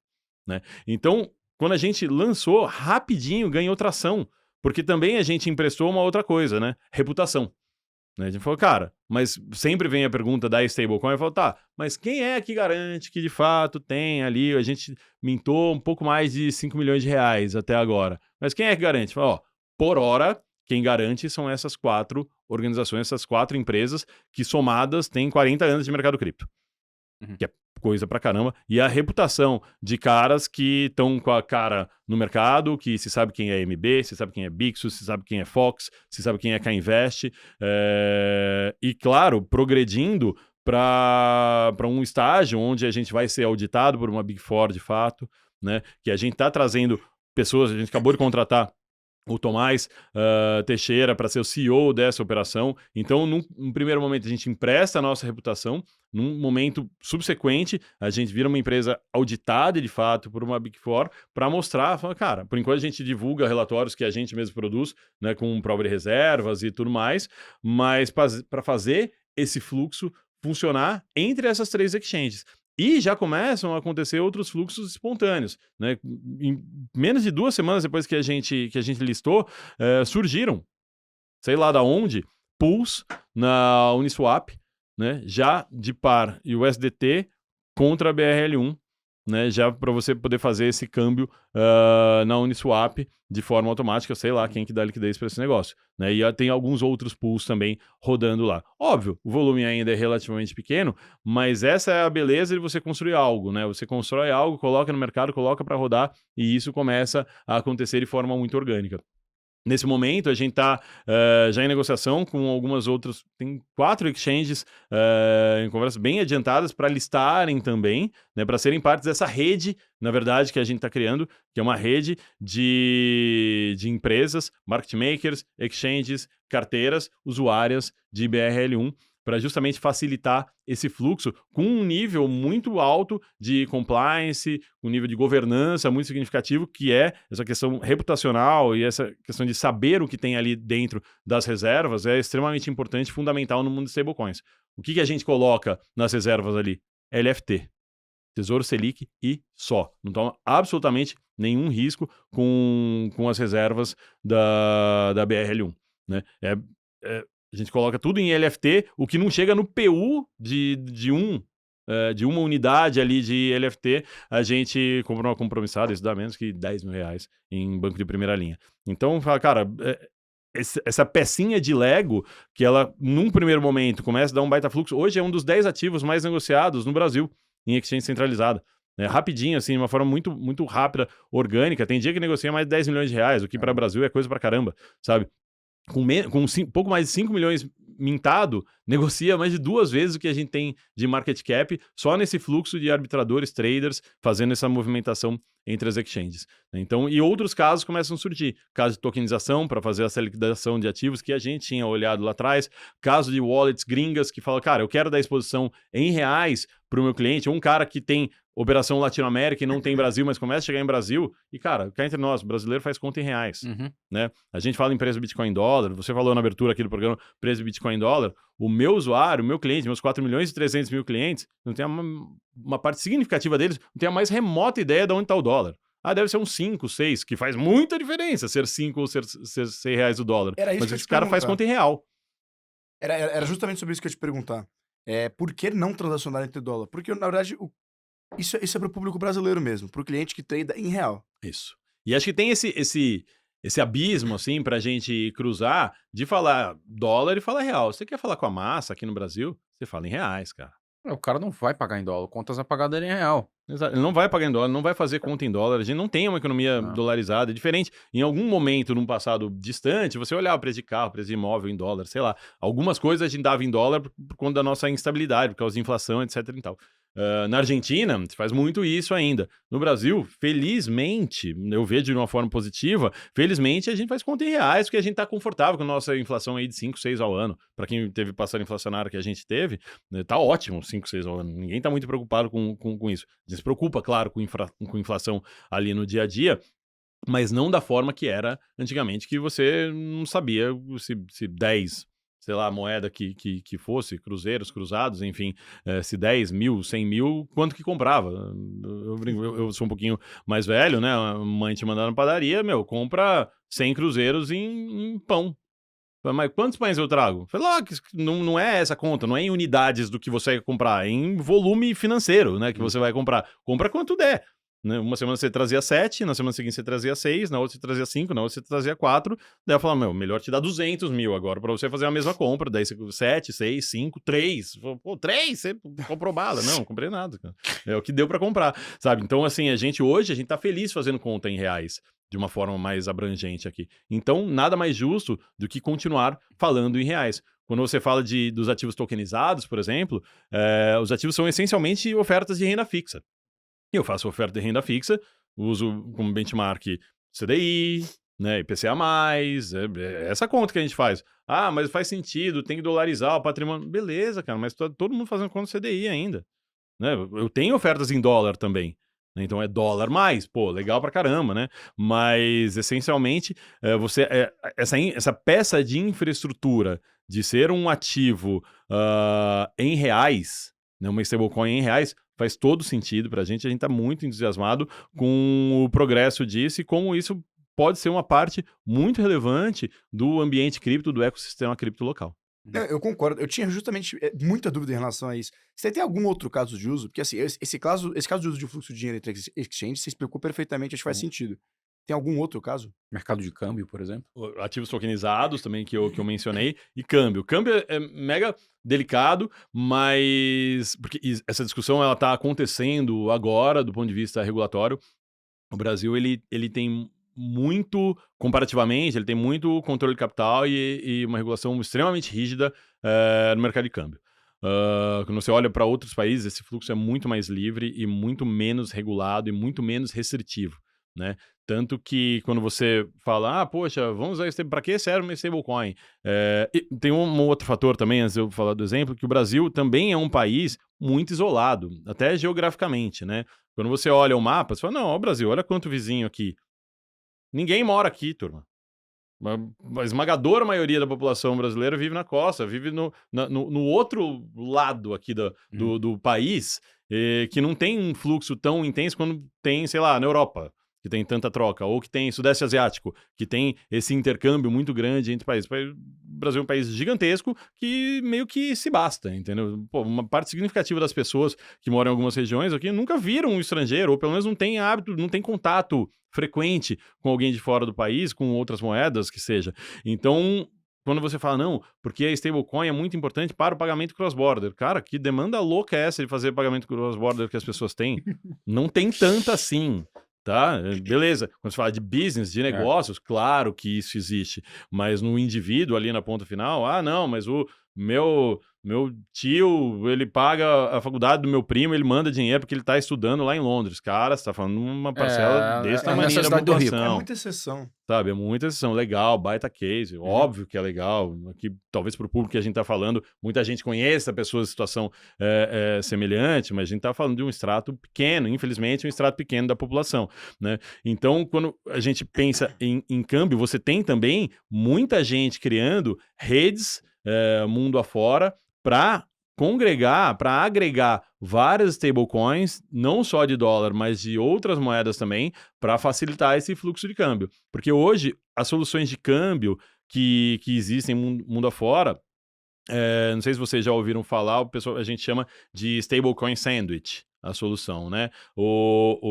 Né? Então, quando a gente lançou, rapidinho ganhou tração. Porque também a gente emprestou uma outra coisa, né? Reputação. A gente falou, cara, mas sempre vem a pergunta da stablecoin, eu falo, tá, mas quem é que garante que de fato tem ali, a gente mintou um pouco mais de R$5 milhões até agora, mas quem é que garante? Fala, ó, por hora, quem garante são essas 4 organizações, essas 4 empresas que somadas têm 40 anos de mercado cripto, que é coisa pra caramba, e a reputação de caras que estão com a cara no mercado, que se sabe quem é MB, se sabe quem é Bixo, se sabe quem é Fox, se sabe quem é K-Invest, e claro, progredindo para um estágio onde a gente vai ser auditado por uma Big Four de fato, né? Que a gente está trazendo pessoas, a gente acabou de contratar o Tomás Teixeira para ser o CEO dessa operação. Então, num primeiro momento, a gente empresta a nossa reputação. Num momento subsequente, a gente vira uma empresa auditada, de fato, por uma Big Four, para mostrar, falar, cara, por enquanto a gente divulga relatórios que a gente mesmo produz, né, com prova de reservas e tudo mais, mas para fazer esse fluxo funcionar entre essas 3 exchanges. E já começam a acontecer outros fluxos espontâneos, né? Em menos de 2 semanas depois que a gente listou, surgiram, sei lá da onde, pools na Uniswap, né? Já de par e o USDT contra a BRL1, né? Já para você poder fazer esse câmbio na Uniswap de forma automática, sei lá quem que dá liquidez para esse negócio, né? E tem alguns outros pools também rodando lá. Óbvio, o volume ainda é relativamente pequeno, mas essa é a beleza de você construir algo, né? Você constrói algo, coloca no mercado, coloca para rodar e isso começa a acontecer de forma muito orgânica. Nesse momento, a gente está já em negociação com algumas outras, tem 4 exchanges em conversas bem adiantadas para listarem também, né, para serem partes dessa rede, na verdade, que a gente está criando, que é uma rede de empresas, market makers, exchanges, carteiras, usuárias de BRL1, para justamente facilitar esse fluxo com um nível muito alto de compliance, um nível de governança muito significativo, que é essa questão reputacional e essa questão de saber o que tem ali dentro das reservas é extremamente importante, fundamental no mundo de stablecoins. O que a gente coloca nas reservas ali? LFT, Tesouro Selic e só. Não toma absolutamente nenhum risco com as reservas da BRL1. Né? A gente coloca tudo em LFT, o que não chega no PU de uma unidade ali de LFT, a gente compra uma compromissada, isso dá menos que R$10 mil em banco de primeira linha. Então, cara, essa pecinha de Lego, que ela, num primeiro momento, começa a dar um baita fluxo, hoje é um dos 10 ativos mais negociados no Brasil, em exchange centralizada. né? Rapidinho, assim, de uma forma muito, muito rápida, orgânica. Tem dia que negocia mais de 10 milhões de reais, o que para o Brasil é coisa pra caramba, sabe? Com pouco mais de 5 milhões mintado, negocia mais de 2 vezes o que a gente tem de market cap só nesse fluxo de arbitradores, traders, fazendo essa movimentação entre as exchanges. Então, e outros casos começam a surgir. Caso de tokenização, para fazer essa liquidação de ativos que a gente tinha olhado lá atrás. Caso de wallets gringas que fala, cara, eu quero dar exposição em reais para o meu cliente. Ou um cara que tem operação Latinoamérica e não tem Brasil, mas começa a chegar em Brasil. E, cara, cá entre nós, o brasileiro faz conta em reais. Né? A gente fala em preço do Bitcoin em dólar. Você falou na abertura aqui do programa, preço do Bitcoin em dólar. O meu usuário, o meu cliente, meus 4 milhões e 300 mil clientes, não tem uma parte significativa deles, não tem a mais remota ideia de onde está o dólar. Ah, deve ser uns 5, 6, que faz muita diferença ser 5 ou ser 6 reais o dólar. Era isso mas que eu esse te cara faz perguntar. conta em real. Era justamente sobre isso que eu ia te perguntar. Por que não transacionar entre dólar? Porque, na verdade, isso é para o público brasileiro mesmo, para o cliente que trada em real. Isso. E acho que tem esse abismo, assim, pra gente cruzar de falar dólar e falar real. Você quer falar com a massa aqui no Brasil? Você fala em reais, cara. O cara não vai pagar em dólar, contas a pagar dele em real. Exato. Ele não vai pagar em dólar, não vai fazer conta em dólar. A gente não tem uma economia dolarizada. É diferente. Em algum momento, num passado distante, você olhava o preço de carro, preço de imóvel em dólar, sei lá. Algumas coisas a gente dava em dólar por conta da nossa instabilidade, por causa de inflação, etc e tal. Na Argentina, se faz muito isso ainda. No Brasil, felizmente, eu vejo de uma forma positiva, felizmente a gente faz conta em reais, porque a gente está confortável com a nossa inflação aí de 5, 6 ao ano. Para quem teve passado inflacionário que a gente teve, tá ótimo 5, 6 ao ano. Ninguém está muito preocupado com isso. A gente se preocupa, claro, com inflação ali no dia a dia, mas não da forma que era antigamente, que você não sabia se 10... sei lá, a moeda que fosse, cruzeiros, cruzados, enfim, se 10 mil, 100 mil, quanto que comprava? Eu sou um pouquinho mais velho, né? A mãe te mandava na padaria, compra 100 cruzeiros em pão. Mas quantos pães eu trago? Falei, não é essa conta, não é em unidades do que você vai comprar, é em volume financeiro, né, que você vai comprar. Compra quanto der. Né? Uma semana você trazia 7, na semana seguinte você trazia 6, na outra você trazia 5, na outra você trazia 4. Daí eu falava, melhor te dar 200 mil agora pra você fazer a mesma compra. Daí você 7, 6, 5, 3. Pô, 3? Você comprou bala? Não comprei nada, cara. É o que deu pra comprar, sabe? Então, assim, hoje a gente tá feliz fazendo conta em reais de uma forma mais abrangente aqui. Então, nada mais justo do que continuar falando em reais. Quando você fala dos ativos tokenizados, por exemplo, os ativos são essencialmente ofertas de renda fixa. Eu faço oferta de renda fixa, uso como benchmark CDI, né, IPCA+, é essa conta que a gente faz. Ah, mas faz sentido, tem que dolarizar o patrimônio. Beleza, cara, mas tá todo mundo fazendo conta CDI ainda. Né? Eu tenho ofertas em dólar também. Né? Então é dólar mais, pô, legal pra caramba, né? Mas, essencialmente, essa peça de infraestrutura de ser um ativo em reais, né, uma stablecoin em reais, faz todo sentido pra gente. A gente tá muito entusiasmado com o progresso disso e como isso pode ser uma parte muito relevante do ambiente cripto, do ecossistema cripto local. Eu concordo. Eu tinha justamente muita dúvida em relação a isso. Você tem algum outro caso de uso? Porque, assim, esse caso de uso de fluxo de dinheiro entre exchange, você explicou perfeitamente, acho que faz sentido. Tem algum outro caso? Mercado de câmbio, por exemplo. Ativos tokenizados também, que eu mencionei, e câmbio. Câmbio é mega delicado, mas... porque essa discussão ela tá acontecendo agora, do ponto de vista regulatório. O Brasil, ele tem muito, comparativamente, ele tem muito controle de capital e uma regulação extremamente rígida no mercado de câmbio. Quando você olha para outros países, esse fluxo é muito mais livre e muito menos regulado e muito menos restritivo, né? Tanto que quando você fala, poxa, vamos usar para que serve uma stablecoin? Tem um outro fator também, antes de eu falar do exemplo, que o Brasil também é um país muito isolado, até geograficamente, né? Quando você olha o mapa, você fala, não, ó, Brasil, olha quanto vizinho aqui. Ninguém mora aqui, turma. A esmagadora maioria da população brasileira vive na costa, vive no outro lado aqui do país, que não tem um fluxo tão intenso quando tem, sei lá, na Europa, que tem tanta troca, ou que tem Sudeste Asiático, que tem esse intercâmbio muito grande entre países. O Brasil é um país gigantesco que meio que se basta, entendeu? Pô, uma parte significativa das pessoas que moram em algumas regiões aqui nunca viram um estrangeiro, ou pelo menos não tem hábito, não tem contato frequente com alguém de fora do país, com outras moedas, que seja. Então, quando você fala, não, porque a stablecoin é muito importante para o pagamento cross-border. Cara, que demanda louca é essa de fazer pagamento cross-border que as pessoas têm? Não tem tanta assim, tá? Beleza, quando você fala de business, de negócios, claro que isso existe, mas no indivíduo ali na ponta final, não, mas o meu tio, ele paga a faculdade do meu primo, ele manda dinheiro porque ele tá estudando lá em Londres. Cara, você tá falando uma parcela desse tamanho da necessidade do rico. população. É muita exceção. Sabe, é muita exceção. Legal, baita case. Óbvio que é legal. Aqui, talvez para o público que a gente tá falando, muita gente conheça pessoas em situação semelhante, mas a gente tá falando de um extrato pequeno, infelizmente, um extrato pequeno da população, né? Então, quando a gente pensa em câmbio, você tem também muita gente criando redes mundo afora para congregar, para agregar várias stablecoins, não só de dólar, mas de outras moedas também, para facilitar esse fluxo de câmbio. Porque hoje, as soluções de câmbio que existem mundo afora, não sei se vocês já ouviram falar, a gente chama de stablecoin sandwich, a solução, né?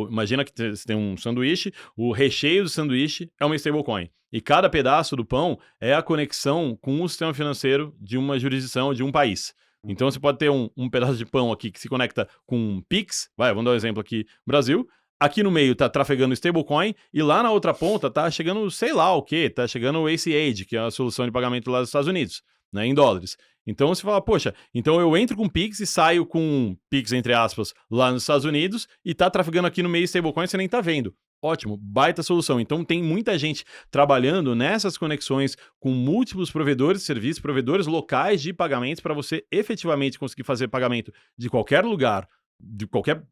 Imagina que você tem um sanduíche, o recheio do sanduíche é uma stablecoin. E cada pedaço do pão é a conexão com o sistema financeiro de uma jurisdição, de um país. Então você pode ter um pedaço de pão aqui que se conecta com um Pix, vamos dar um exemplo aqui, Brasil. Aqui no meio tá trafegando stablecoin e lá na outra ponta tá chegando sei lá o que, tá chegando o ACH, que é a solução de pagamento lá dos Estados Unidos, né, em dólares. Então você fala, poxa, então eu entro com Pix e saio com Pix, entre aspas, lá nos Estados Unidos e tá trafegando aqui no meio stablecoin, você nem tá vendo. Ótimo, baita solução. Então tem muita gente trabalhando nessas conexões com múltiplos provedores de serviços, provedores locais de pagamentos para você efetivamente conseguir fazer pagamento de qualquer lugar, de qualquer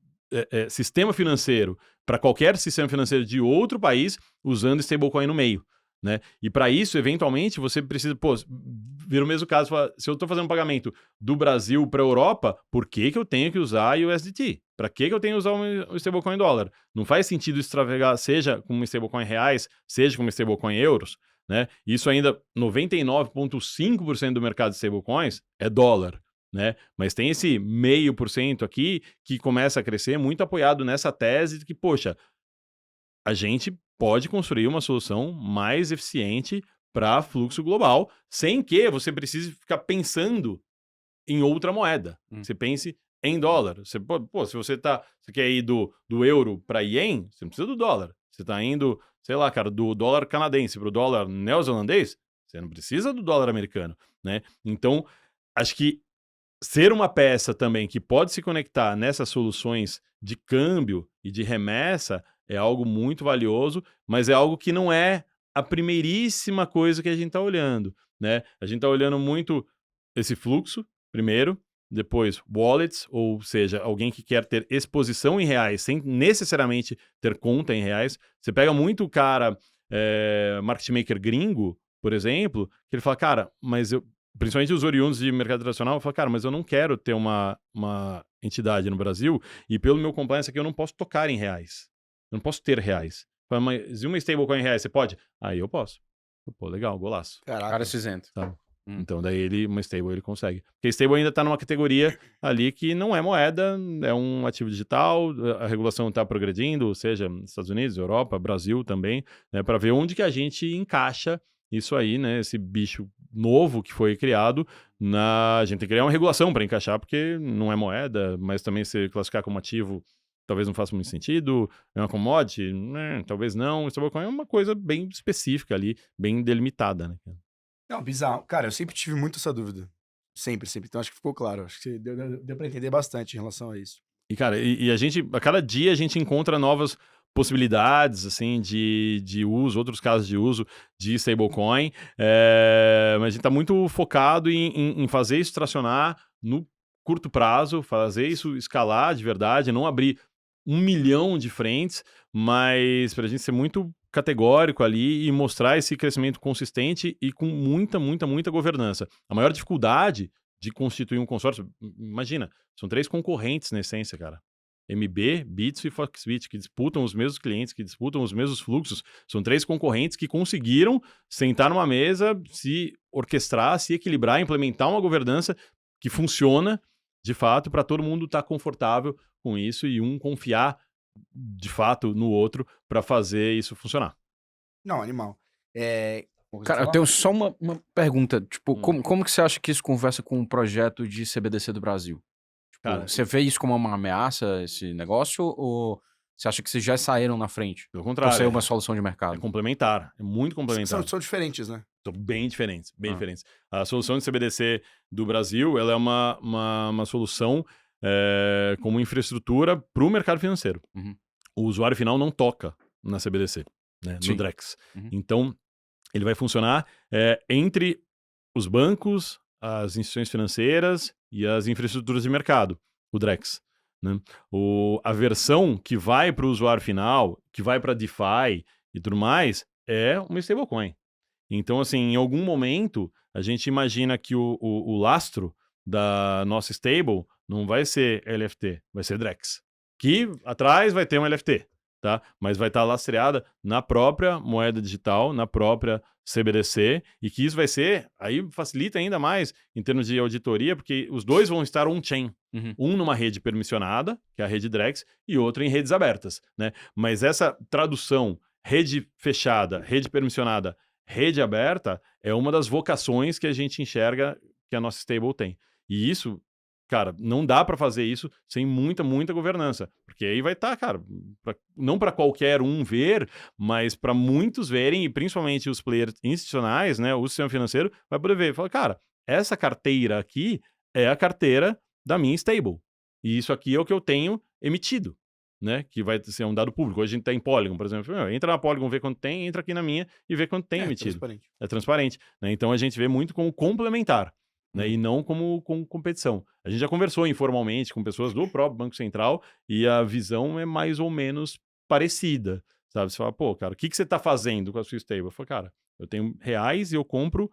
sistema financeiro, para qualquer sistema financeiro de outro país, usando stablecoin no meio, né? E para isso, eventualmente, você precisa, vira o mesmo caso, se eu estou fazendo um pagamento do Brasil para a Europa, por que eu tenho que usar USDT? Para que eu tenho que usar o stablecoin dólar? Não faz sentido extravegar, seja com uma stablecoin reais, seja com uma stablecoin euros, né? Isso ainda, 99,5% do mercado de stablecoins é dólar, né? Mas tem esse 0,5% aqui que começa a crescer, muito apoiado nessa tese de que, poxa, a gente pode construir uma solução mais eficiente para fluxo global, sem que você precise ficar pensando em outra moeda. Você pense em dólar. Se você quer ir do euro para ien, você não precisa do dólar. Você está indo, sei lá, cara, do dólar canadense para o dólar neozelandês, você não precisa do dólar americano, né? Então, acho que ser uma peça também que pode se conectar nessas soluções de câmbio e de remessa é algo muito valioso, mas é algo que não é a primeiríssima coisa que a gente está olhando, né? A gente está olhando muito esse fluxo, primeiro, depois wallets, ou seja, alguém que quer ter exposição em reais sem necessariamente ter conta em reais. Você pega muito o cara, market maker gringo, por exemplo, que ele fala, cara, mas principalmente os oriundos de mercado internacional, fala, cara, mas eu não quero ter uma entidade no Brasil e pelo meu compliance aqui eu não posso tocar em reais. Eu não posso ter reais. Fala, mas e uma stablecoin em reais, você pode? Aí eu posso. Pô, legal, golaço. Caraca. Cara, se isento. Tá. Então daí uma stable ele consegue. Porque stable ainda está numa categoria ali que não é moeda, é um ativo digital, a regulação está progredindo, seja nos Estados Unidos, Europa, Brasil também, né, para ver onde que a gente encaixa isso aí, né, esse bicho novo que foi criado, a gente tem que criar uma regulação para encaixar, porque não é moeda, mas também se classificar como ativo talvez não faça muito sentido, é uma commodity, talvez não, stablecoin é uma coisa bem específica ali, bem delimitada, né? Não, bizarro. Cara, eu sempre tive muito essa dúvida. Sempre. Então acho que ficou claro. Acho que deu pra entender bastante em relação a isso. E, cara, a gente, a cada dia a gente encontra novas possibilidades, assim, de uso, outros casos de uso de stablecoin, mas a gente tá muito focado em fazer isso tracionar no curto prazo, fazer isso escalar de verdade, não abrir 1 milhão de frentes, mas para a gente ser muito categórico ali e mostrar esse crescimento consistente e com muita governança. A maior dificuldade de constituir um consórcio, imagina, são 3 concorrentes na essência, cara. MB, Bitso e Foxbit, que disputam os mesmos clientes, que disputam os mesmos fluxos. São 3 concorrentes que conseguiram sentar numa mesa, se orquestrar, se equilibrar, implementar uma governança que funciona de fato para todo mundo estar confortável com isso e um confiar de fato no outro para fazer isso funcionar. Não, animal. Cara, eu tenho só uma pergunta. Tipo, Hum. como que você acha que isso conversa com o projeto de CBDC do Brasil? Tipo, Cara, você vê isso como uma ameaça, esse negócio, ou você acha que vocês já saíram na frente? pelo Por contrário, ser uma solução de é mercado? complementar, é muito complementar. São diferentes, né? São bem diferentes, bem Ah. diferentes. A solução de CBDC do Brasil, ela é uma solução como infraestrutura para o mercado financeiro. Uhum. O usuário final não toca na CBDC, né, no Sim. Drex. Uhum. Então, ele vai funcionar entre os bancos, as instituições financeiras e as infraestruturas de mercado, o Drex. Né? A versão que vai para o usuário final, que vai para DeFi e tudo mais, é uma stablecoin. Então, assim, em algum momento, a gente imagina que o lastro da nossa stable não vai ser LFT, vai ser Drex. Que atrás vai ter um LFT, tá? Mas vai estar lastreada na própria moeda digital, na própria CBDC, e que isso vai ser, aí facilita ainda mais em termos de auditoria, porque os dois vão estar on-chain. Uhum. Um numa rede permissionada, que é a rede Drex, e outro em redes abertas, né? Mas essa tradução, rede fechada, rede permissionada, rede aberta, é uma das vocações que a gente enxerga que a nossa stable tem. E isso, cara, não dá para fazer isso sem muita governança. Porque aí vai estar, cara, não para qualquer um ver, mas para muitos verem, e principalmente os players institucionais, né, o sistema financeiro, vai poder ver. Fala, cara, essa carteira aqui é a carteira da minha stable. E isso aqui é o que eu tenho emitido. Né, que vai ser um dado público. Hoje a gente tem Polygon, por exemplo. Entra na Polygon, vê quanto tem, entra aqui na minha e vê quanto tem emitido. Transparente. É transparente. Né? Então a gente vê muito como complementar, né? E não como competição. A gente já conversou informalmente com pessoas do próprio Banco Central e a visão é mais ou menos parecida. Sabe? Você fala, pô, cara, o que você está fazendo com a sua stable? Eu falo, cara, eu tenho reais e eu compro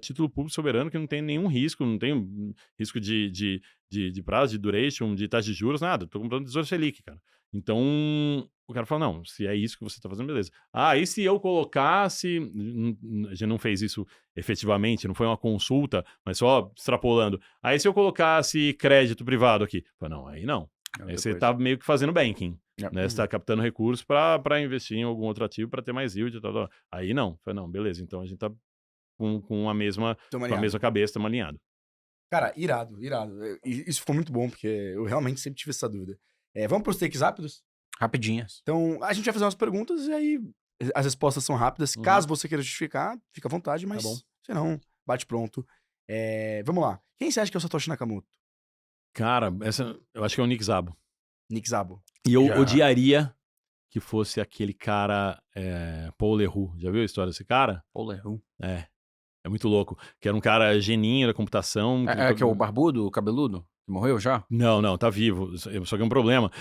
título público soberano que não tem nenhum risco, não tem risco de prazo, de duration, de taxa de juros, nada. Estou comprando Tesouro Selic, cara. Então, o cara fala, não, se é isso que você está fazendo, beleza. Ah, e se eu colocasse... A gente não fez isso efetivamente, não foi uma consulta, mas só extrapolando. Aí se eu colocasse crédito privado aqui? Fala, não, aí não. Aí você está meio que fazendo banking. Né? Você está captando recursos para investir em algum outro ativo para ter mais yield e tal. Aí não. Fala, não, beleza. Então a gente está com a mesma cabeça, estamos alinhados. Cara, irado. Isso ficou muito bom, porque eu realmente sempre tive essa dúvida. Vamos para os takes rápidos? Rapidinhas. Então, a gente vai fazer umas perguntas e aí as respostas são rápidas. Caso você queira justificar, fica à vontade, mas bom. se não, bate pronto. Vamos lá. Quem você acha que é o Satoshi Nakamoto? Cara, eu acho que é o Nick Szabo. Nick Szabo. E eu odiaria que fosse aquele cara Paul Leroux. Já viu a história desse cara? Paul Leroux. É muito louco. Que era um cara geninho da computação. Que é o barbudo, o cabeludo? Que morreu já? Não, tá vivo. Só que é um problema.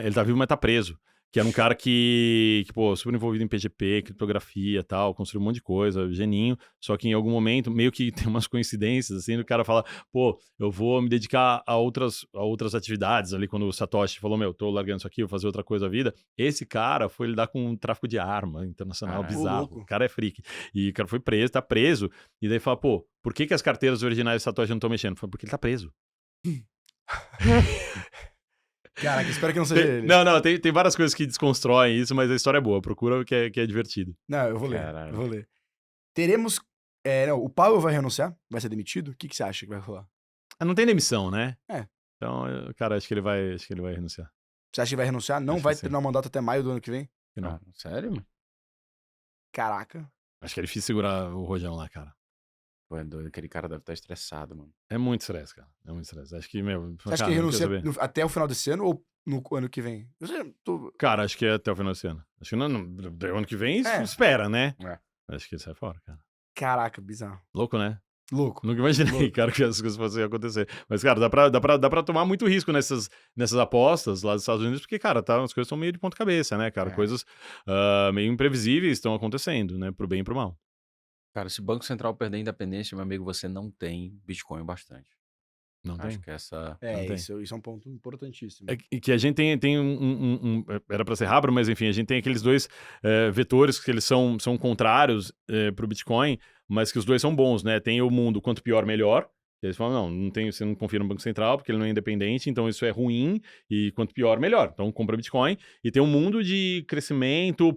Ele tá vivo, mas tá preso. Que era um cara que pô, super envolvido em PGP, criptografia e tal, construiu um monte de coisa, geninho. Só que em algum momento, meio que tem umas coincidências, assim, o cara fala, pô, eu vou me dedicar a outras atividades ali, quando o Satoshi falou, meu, tô largando isso aqui, vou fazer outra coisa da vida. Esse cara foi lidar com um tráfico de arma internacional bizarro. O cara é freak. E o cara foi preso, tá preso. E daí fala, pô, por que as carteiras originais do Satoshi não estão mexendo? Fala, porque ele tá preso. Caraca, espero que não seja ele. Não, tem várias coisas que desconstroem isso, mas a história é boa. Procura que é divertido. Não, eu vou Caralho. ler. Eu vou ler. Teremos. Não, o Powell vai renunciar? Vai ser demitido? O que você acha que vai rolar? Não tem demissão, né? Então, cara, acho que ele vai renunciar. você acha que vai renunciar? Não Acho vai que sim. terminar o mandato até maio do ano que vem? Não. Sério, mano? Caraca. Acho que é difícil segurar o rojão lá, cara. Pô, é doido. Aquele cara deve estar estressado, mano. É muito estresse, cara. É muito estresse. Acho que, Você acha que ele renuncia até o final desse ano ou no ano que vem? Cara, acho que é até o final desse ano. Acho que no ano que vem espera, né? Acho que ele sai fora, cara. Caraca, bizarro. Louco, né? Louco. Nunca imaginei, cara, que essas coisas fossem acontecer. Mas, cara, dá pra tomar muito risco nessas apostas lá dos Estados Unidos, porque, cara, as coisas estão meio de ponta cabeça, né, cara? Coisas meio imprevisíveis estão acontecendo, né? Pro bem e pro mal. Cara, se o Banco Central perder a independência, meu amigo, você não tem Bitcoin bastante. Não tem? Acho que essa... Isso é um ponto importantíssimo. É que a gente tem era para ser rápido, mas enfim, a gente tem aqueles dois vetores que eles são contrários para o Bitcoin, mas que os dois são bons, né? Tem o mundo quanto pior, melhor, E eles falam, não tem, você não confia no Banco Central porque ele não é independente, então isso é ruim e quanto pior, melhor. Então compra Bitcoin e tem um mundo de crescimento,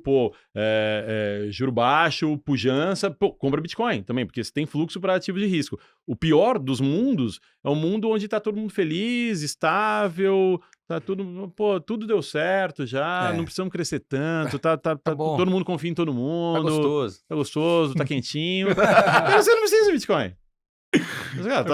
juro baixo, pujança, compra Bitcoin também, porque você tem fluxo para ativos de risco. O pior dos mundos é um mundo onde tá todo mundo feliz, estável, tá tudo, tudo deu certo já, não precisamos crescer tanto, tá bom. todo mundo confia em todo mundo. Tá gostoso. Tá quentinho. Mas você não precisa de Bitcoin. Mas, cara,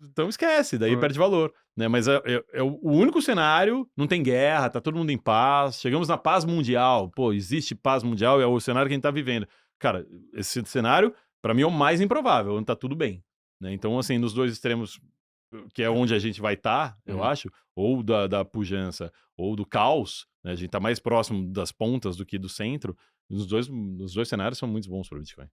então esquece, daí perde valor. Né? Mas é o único cenário, não tem guerra, tá todo mundo em paz, chegamos na paz mundial. Pô, existe paz mundial, é o cenário que a gente tá vivendo. Cara, esse cenário, pra mim, é o mais improvável, onde tá tudo bem. Né? Então, assim, nos dois extremos, que é onde a gente vai estar, eu acho, ou da pujança, ou do caos, né? A gente tá mais próximo das pontas do que do centro. Os dois cenários são muito bons para o Bitcoin.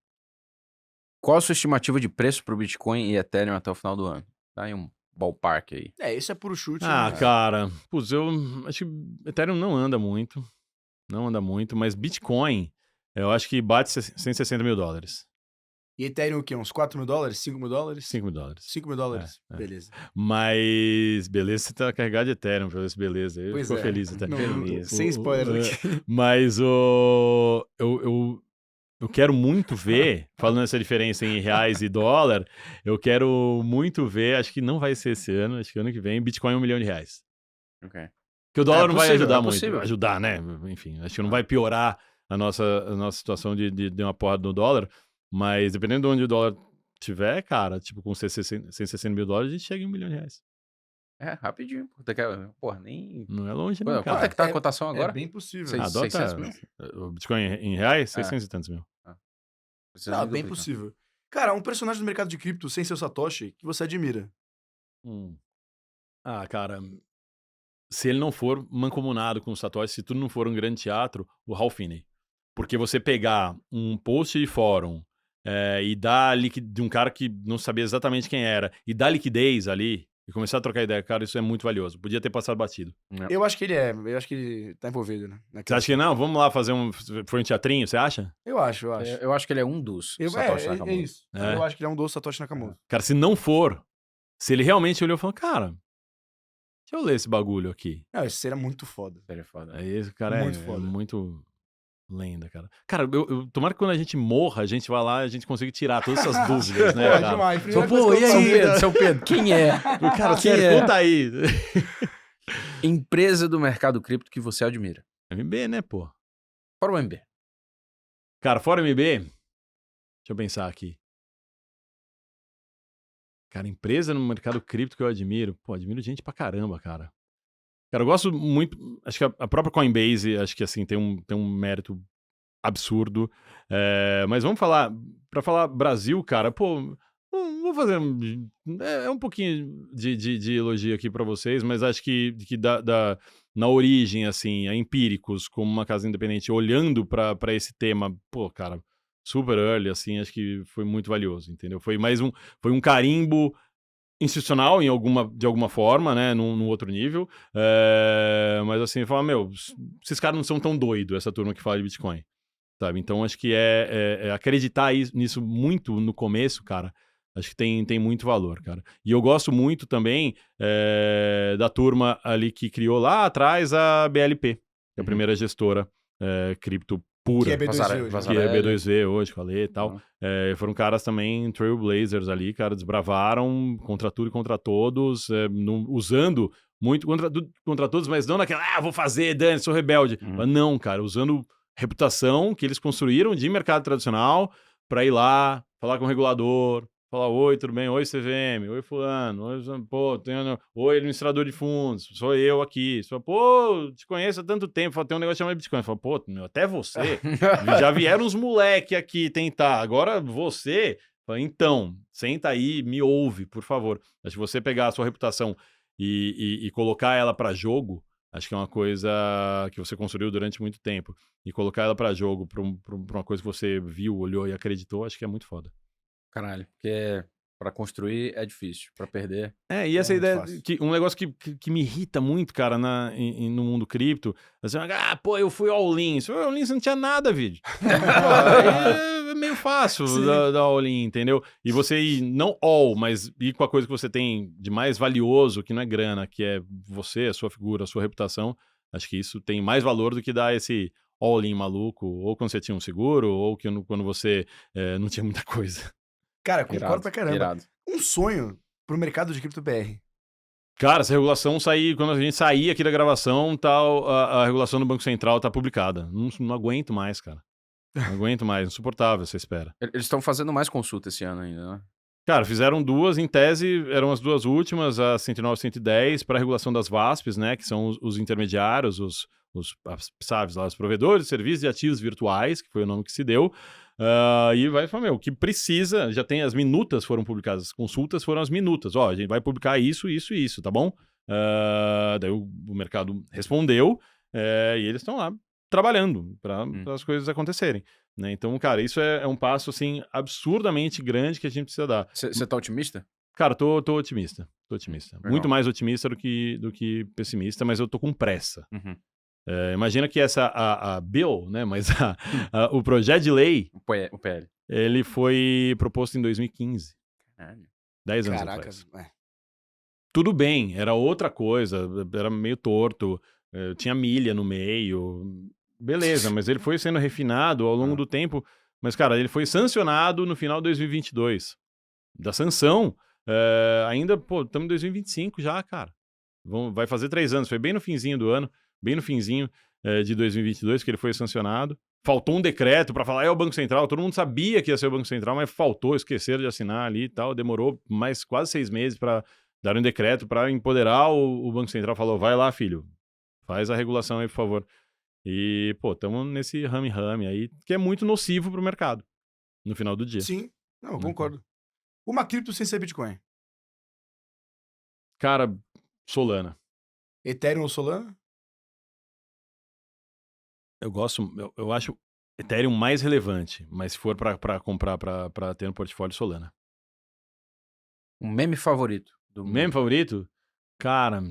Qual a sua estimativa de preço pro Bitcoin e Ethereum até o final do ano? Tá aí um ballpark aí. Isso é puro chute. Ah, né? cara, putz, eu acho que Ethereum não anda muito, mas Bitcoin, eu acho que bate 160 mil dólares. E Ethereum o quê? Uns 4 mil dólares? 5 mil dólares? 5 mil dólares. 5 mil dólares. É. Beleza. Mas, beleza, você tá carregado de Ethereum, beleza. Eu Pois fico é. feliz até. Sem spoiler aqui. Mas eu quero muito ver, falando essa diferença em reais e dólar, eu quero muito ver, acho que não vai ser esse ano, acho que ano que vem, Bitcoin R$1 milhão. Ok. Porque o dólar não vai ajudar muito. possível. Ajudar, né? Enfim, acho que não vai piorar a nossa situação de uma porrada no dólar, mas dependendo de onde o dólar tiver, cara, tipo com 160 mil dólares, a gente chega em R$1 milhão. Rapidinho. Porra, nem... Não é longe, Pô, não, quanto cara. é que tá a cotação agora? É bem possível. Seis- Adota 600 mil? o Bitcoin em reais, 600 e tantos mil. Precisa Não, nem bem duplicar. possível. Cara, um personagem do mercado de cripto sem ser o Satoshi que você admira. Ah, cara, se ele não for mancomunado com o Satoshi, se tudo não for um grande teatro, o Hal Finney. Porque você pegar um post de fórum e dar de um cara que não sabia exatamente quem era, e dar liquidez ali, e começar a trocar ideia, cara, isso é muito valioso. Podia ter passado batido. Eu acho que ele tá envolvido, né? Você acha que não? Vamos lá fazer foi um teatrinho, você acha? Eu acho. Eu acho que ele é um dos Satoshi Nakamoto. É isso. É. Eu acho que ele é um doce Satoshi Nakamoto. Cara, se não for, se ele realmente olhou e falou, cara, deixa eu ler esse bagulho aqui. Não, isso seria muito foda. Seria foda. Aí esse cara Muito é foda. muito lenda, cara. Cara, eu tomara que quando a gente morra, a gente vá lá e a gente consiga tirar todas essas dúvidas, né, Pô, cara? demais. Só, Primeira pô, coisa que e eu aí? falo. Seu Pedro, quem é? Cara, Quem sério, é? conta aí. Empresa do mercado cripto que você admira. MB, né, pô? Fora o MB. Cara, fora MB, deixa eu pensar aqui. Cara, empresa no mercado cripto que eu admiro. Pô, admiro gente pra caramba, cara. Cara, eu gosto muito. Acho que a própria Coinbase, acho que assim, tem um mérito absurdo. Mas vamos falar. Pra falar Brasil, cara, pô. Vou fazer um pouquinho de elogio aqui pra vocês, mas acho que na origem, assim, a Empíricos, como uma casa independente, olhando pra esse tema, pô, cara, super early, assim, acho que foi muito valioso, entendeu? Foi um carimbo institucional de alguma forma, né, num outro nível, mas assim, fala, esses caras não são tão doidos, essa turma que fala de Bitcoin, sabe? Então acho que acreditar nisso muito no começo, cara, acho que tem muito valor, cara. E eu gosto muito também da turma ali que criou lá atrás a BLP, que é a primeira gestora cripto pura. Que é B2V hoje. Que é B2V hoje, com a Lê e tal. Foram caras também trailblazers ali, cara, desbravaram contra tudo e contra todos, usando muito contra todos, mas não naquela, vou fazer, Dani, sou rebelde. Mas não, cara, usando reputação que eles construíram de mercado tradicional pra ir lá, falar com o regulador, falar, oi, tudo bem? Oi, CVM. Oi, fulano. Oi, administrador de fundos. Sou eu aqui. Pô, te conheço há tanto tempo. Tem um negócio chamado Bitcoin. Fala, pô, até você. Já vieram uns moleque aqui tentar. Agora você... Fala, então, senta aí, me ouve, por favor. Acho que você pegar a sua reputação e colocar ela pra jogo, acho que é uma coisa que você construiu durante muito tempo. E colocar ela pra jogo, pra uma coisa que você viu, olhou e acreditou, acho que é muito foda. Caralho, porque Pra construir é difícil, pra perder... E essa muito ideia, fácil. um negócio que me irrita muito, cara, no mundo cripto, assim, pô, eu fui all-in. Se foi all-in, você não tinha nada, vídeo. Pô, é meio fácil dar all-in, entendeu? E você ir, não all, mas ir com a coisa que você tem de mais valioso, que não é grana, que é você, a sua figura, a sua reputação, acho que isso tem mais valor do que dar esse all-in maluco, ou quando você tinha um seguro, ou quando você não tinha muita coisa. Cara, concordo Irado, pra caramba. irado. Um sonho pro mercado de cripto BR. Cara, essa regulação sair, quando a gente sair aqui da gravação, a regulação do Banco Central tá publicada. Não aguento mais, cara. Não aguento mais, insuportável essa espera. Eles estão fazendo mais consulta esse ano ainda, né? Cara, fizeram 2, em tese, eram as 2 últimas, a 109 e 110, para a regulação das VASPs, né, que são os intermediários, os SAVs lá, os provedores de serviços de ativos virtuais, que foi o nome que se deu, e vai falar, o que precisa, já tem as minutas foram publicadas, as consultas foram as minutas, a gente vai publicar isso, isso e isso, tá bom? Daí o mercado respondeu, e eles estão lá trabalhando para as coisas acontecerem. Né? Então, cara, isso é um passo, assim, absurdamente grande que a gente precisa dar. Você tá otimista? Cara, tô otimista. Tô otimista. Legal. Muito mais otimista do que pessimista, mas eu tô com pressa. Uhum. Imagina que a bill, né, mas o projeto de lei, O PL. ele foi proposto em 2015. Caralho. 10 anos Caraca. atrás. Tudo bem, era outra coisa, era meio torto, tinha milha no meio... Beleza, mas ele foi sendo refinado ao longo do tempo. Mas, cara, ele foi sancionado no final de 2022. Da sanção, ainda, estamos em 2025 já, cara. Vai fazer 3 anos. Foi bem no finzinho do ano, bem no finzinho de 2022 que ele foi sancionado. Faltou um decreto para falar, é o Banco Central. Todo mundo sabia que ia ser o Banco Central, mas faltou, esqueceram de assinar ali e tal. Demorou mais quase 6 meses para dar um decreto para empoderar o Banco Central. Falou, vai lá, filho, faz a regulação aí, por favor. E, estamos nesse rame-rame aí, que é muito nocivo pro mercado, no final do dia. Sim, não, eu concordo. Uma cripto sem ser Bitcoin. Cara, Solana. Ethereum ou Solana? Eu acho Ethereum mais relevante, mas se for pra comprar, pra ter no portfólio, Solana. Um meme favorito do Meme favorito? Cara,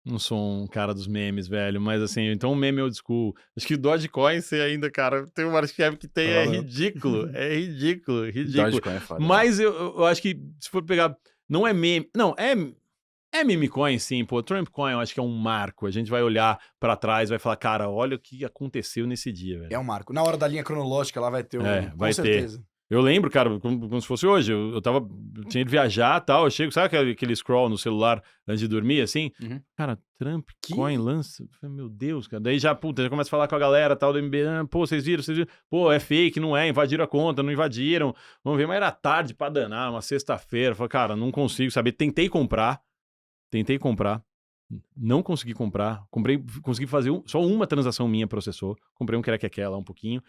não sou um cara dos memes, velho, mas assim, então um meme old school. Acho que Dogecoin, você ainda, cara, tem um market cap que tem, é ridículo, é ridículo. Dogecoin é foda. Mas eu acho que, se for pegar, não é meme, não, é meme coin sim, Trump Coin eu acho que é um marco, a gente vai olhar pra trás, vai falar, cara, olha o que aconteceu nesse dia, velho. É um marco. Na hora da linha cronológica, lá vai ter vai com certeza. ter. Eu lembro, cara, como se fosse hoje, eu tinha ido viajar e tal, eu chego, sabe aquele scroll no celular antes de dormir, assim? Cara, Trump Coin lança, meu Deus, cara, daí já começa a falar com a galera tal do MB, vocês viram, é fake, não é, invadiram a conta, não invadiram, vamos ver, mas era tarde pra danar, uma sexta-feira, falei, cara, não consigo saber, tentei comprar, não consegui comprar, consegui fazer só uma transação minha processou, comprei um querequeque lá um pouquinho,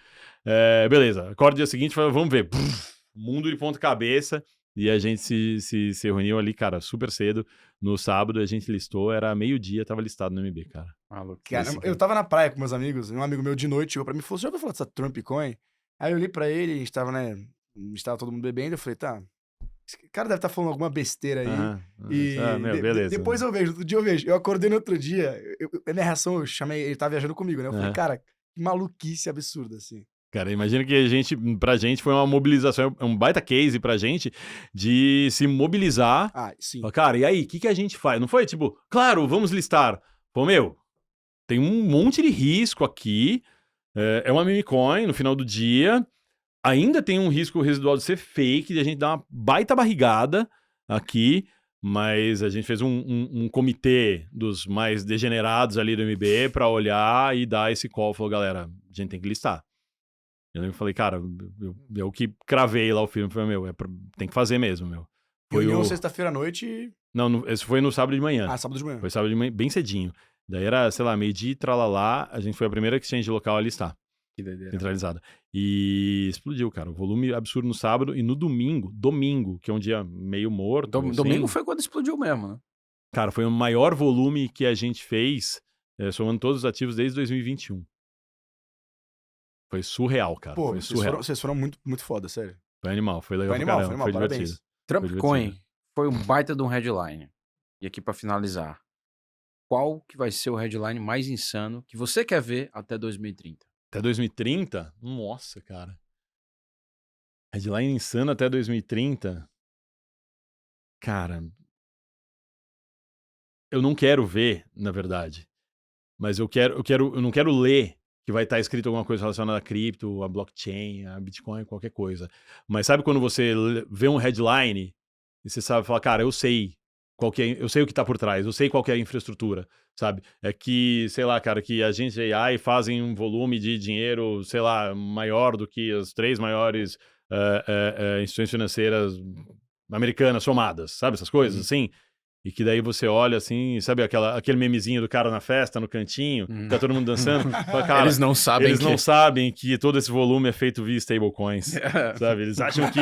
beleza, acordo dia seguinte, falei, vamos ver, mundo de ponta cabeça, e a gente se reuniu ali, cara, super cedo, no sábado a gente listou, era meio-dia, tava listado no MB, cara. Cara, eu tava na praia com meus amigos, um amigo meu de noite chegou pra mim e falou, você já ouviu falar dessa Trump Coin? Aí eu olhei pra ele, a gente tava todo mundo bebendo, eu falei, tá... Esse cara deve estar falando alguma besteira aí. Beleza. Depois eu vejo, outro dia eu vejo. Eu acordei no outro dia, minha reação, eu chamei, ele tava viajando comigo, né? Eu falei, cara, que maluquice absurda, assim. Cara, imagina que pra gente foi uma mobilização, um baita case pra gente de se mobilizar. Sim. Cara, e aí, o que a gente faz? Não foi tipo, claro, vamos listar. Pô, tem um monte de risco aqui, é uma meme coin no final do dia. Ainda tem um risco residual de ser fake, de a gente dar uma baita barrigada aqui, mas a gente fez um comitê dos mais degenerados ali do MB pra olhar e dar esse call. Falou, galera, a gente tem que listar. Eu falei, cara, eu que cravei lá o filme, falei, tem que fazer mesmo, Foi sexta-feira à noite. Não, esse foi no sábado de manhã. Sábado de manhã. Foi sábado de manhã, bem cedinho. Daí era, sei lá, meio-dia, tralalá, a gente foi a primeira exchange local a listar. Que doideira. Centralizada. E explodiu, cara. O volume absurdo no sábado e no domingo, que é um dia meio morto. Domingo foi quando explodiu mesmo, né? Cara, foi o maior volume que a gente fez, somando todos os ativos desde 2021. Foi surreal, cara. Foi surreal. Vocês foram muito, muito foda, sério. Foi animal, foi legal pra caramba, foi divertido. Trump Foi Coin divertido. foi um baita de um headline. E aqui pra finalizar, qual que vai ser o headline mais insano que você quer ver até 2030? Até 2030? Nossa, cara. Headline insano até 2030? Cara, eu não quero ver, na verdade. Mas eu não quero ler que vai estar escrito alguma coisa relacionada a cripto, a blockchain, a Bitcoin, qualquer coisa. Mas sabe quando você vê um headline e você sabe falar, cara, eu sei eu sei o que está por trás, eu sei qual que é a infraestrutura, sabe? É que, sei lá, cara, que agentes de AI fazem um volume de dinheiro, sei lá, maior do que as 3 maiores instituições financeiras americanas somadas, sabe? Essas coisas, assim. E que daí você olha assim, sabe aquele memezinho do cara na festa, no cantinho, tá todo mundo dançando. Fala, cara, Eles não sabem eles que... não sabem que todo esse volume é feito via stablecoins, sabe? Eles acham que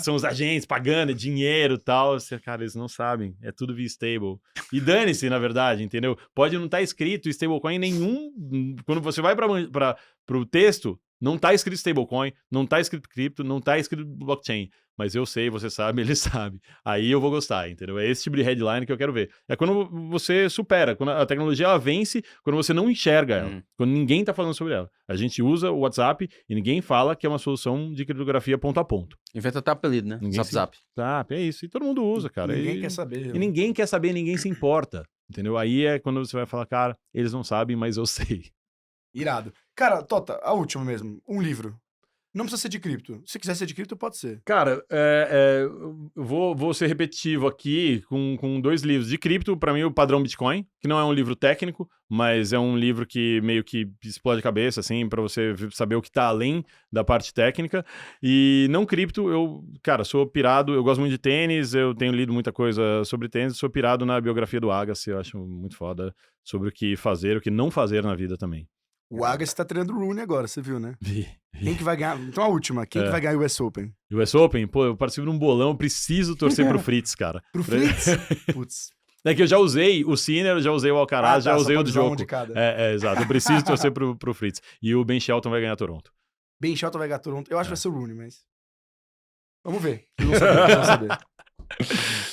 são os agentes pagando, é dinheiro e tal. Cara, eles não sabem, é tudo via stable. E dane-se, na verdade, entendeu? Pode não estar escrito stablecoin nenhum. Quando você vai para o texto, não tá escrito stablecoin, não tá escrito cripto, não tá escrito blockchain. Mas eu sei, você sabe, ele sabe. Aí eu vou gostar, entendeu? É esse tipo de headline que eu quero ver. É quando você supera, quando a tecnologia ela vence, quando você não enxerga ela, quando ninguém tá falando sobre ela. A gente usa o WhatsApp e ninguém fala que é uma solução de criptografia ponto a ponto. Inventa até apelido, né? Ninguém Zap. WhatsApp, é isso. E todo mundo usa, cara. Ninguém quer saber. E ninguém quer saber, ninguém se importa, entendeu? Aí é quando você vai falar, cara, eles não sabem, mas eu sei. Irado. Cara, Tota, a última mesmo. Um livro. Não precisa ser de cripto. Se quiser ser de cripto, pode ser. Cara, eu vou ser repetitivo aqui com 2 livros. De cripto, pra mim, o Padrão Bitcoin, que não é um livro técnico, mas é um livro que meio que explode a cabeça, assim, pra você saber o que tá além da parte técnica. E não cripto, cara, sou pirado, eu gosto muito de tênis, eu tenho lido muita coisa sobre tênis, sou pirado na biografia do Agassi, eu acho muito foda sobre o que fazer, o que não fazer na vida também. O Agassi tá treinando o Rooney agora, você viu, né? Vi. Quem que vai ganhar? Então a última. Quem que vai ganhar o US Open? US Open? Pô, eu participo de um bolão, eu preciso torcer pro Fritz, cara. Pro Fritz? Putz. É que eu já usei o Sinner, já usei o Alcaraz, já usei o do jogo. De cada. Exato. Eu preciso torcer pro Fritz. E o Ben Shelton vai ganhar Toronto. Ben Shelton vai ganhar Toronto. Eu acho que vai ser o Rooney, mas... Vamos ver. Eu não saber.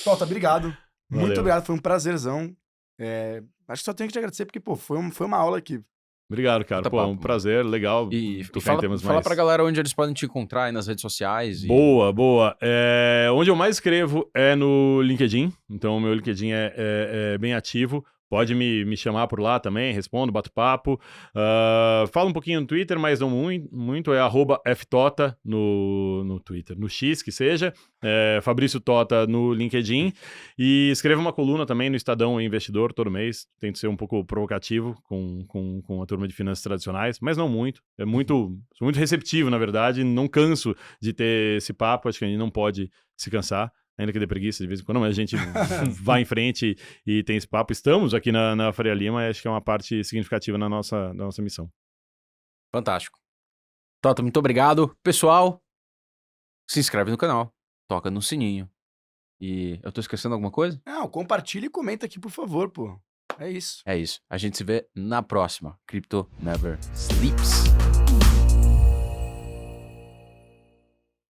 Tota, obrigado. Valeu. Muito obrigado, foi um prazerzão. Acho que só tenho que te agradecer, porque, pô, foi uma aula aqui. Obrigado, cara. Pô, um prazer, legal. E tocar em temas fala mais... pra galera onde eles podem te encontrar aí nas redes sociais. Boa. Onde eu mais escrevo é no LinkedIn. Então, o meu LinkedIn é bem ativo. Pode me chamar por lá também, respondo, bato papo. Falo um pouquinho no Twitter, mas não muito. É @ftota no Twitter, no X que seja. Fabrício Tota no LinkedIn. E escrevo uma coluna também no Estadão Investidor todo mês. Tento ser um pouco provocativo com a turma de finanças tradicionais, mas não muito. Sou muito receptivo, na verdade. Não canso de ter esse papo. Acho que a gente não pode se cansar. Ainda que dê preguiça de vez em quando, mas a gente vai em frente e tem esse papo. Estamos aqui na Faria Lima e acho que é uma parte significativa da nossa missão. Fantástico. Tota, muito obrigado. Pessoal, se inscreve no canal, toca no sininho. E eu tô esquecendo alguma coisa? Não, compartilha e comenta aqui, por favor, pô. É isso. É isso. A gente se vê na próxima. Crypto Never Sleeps.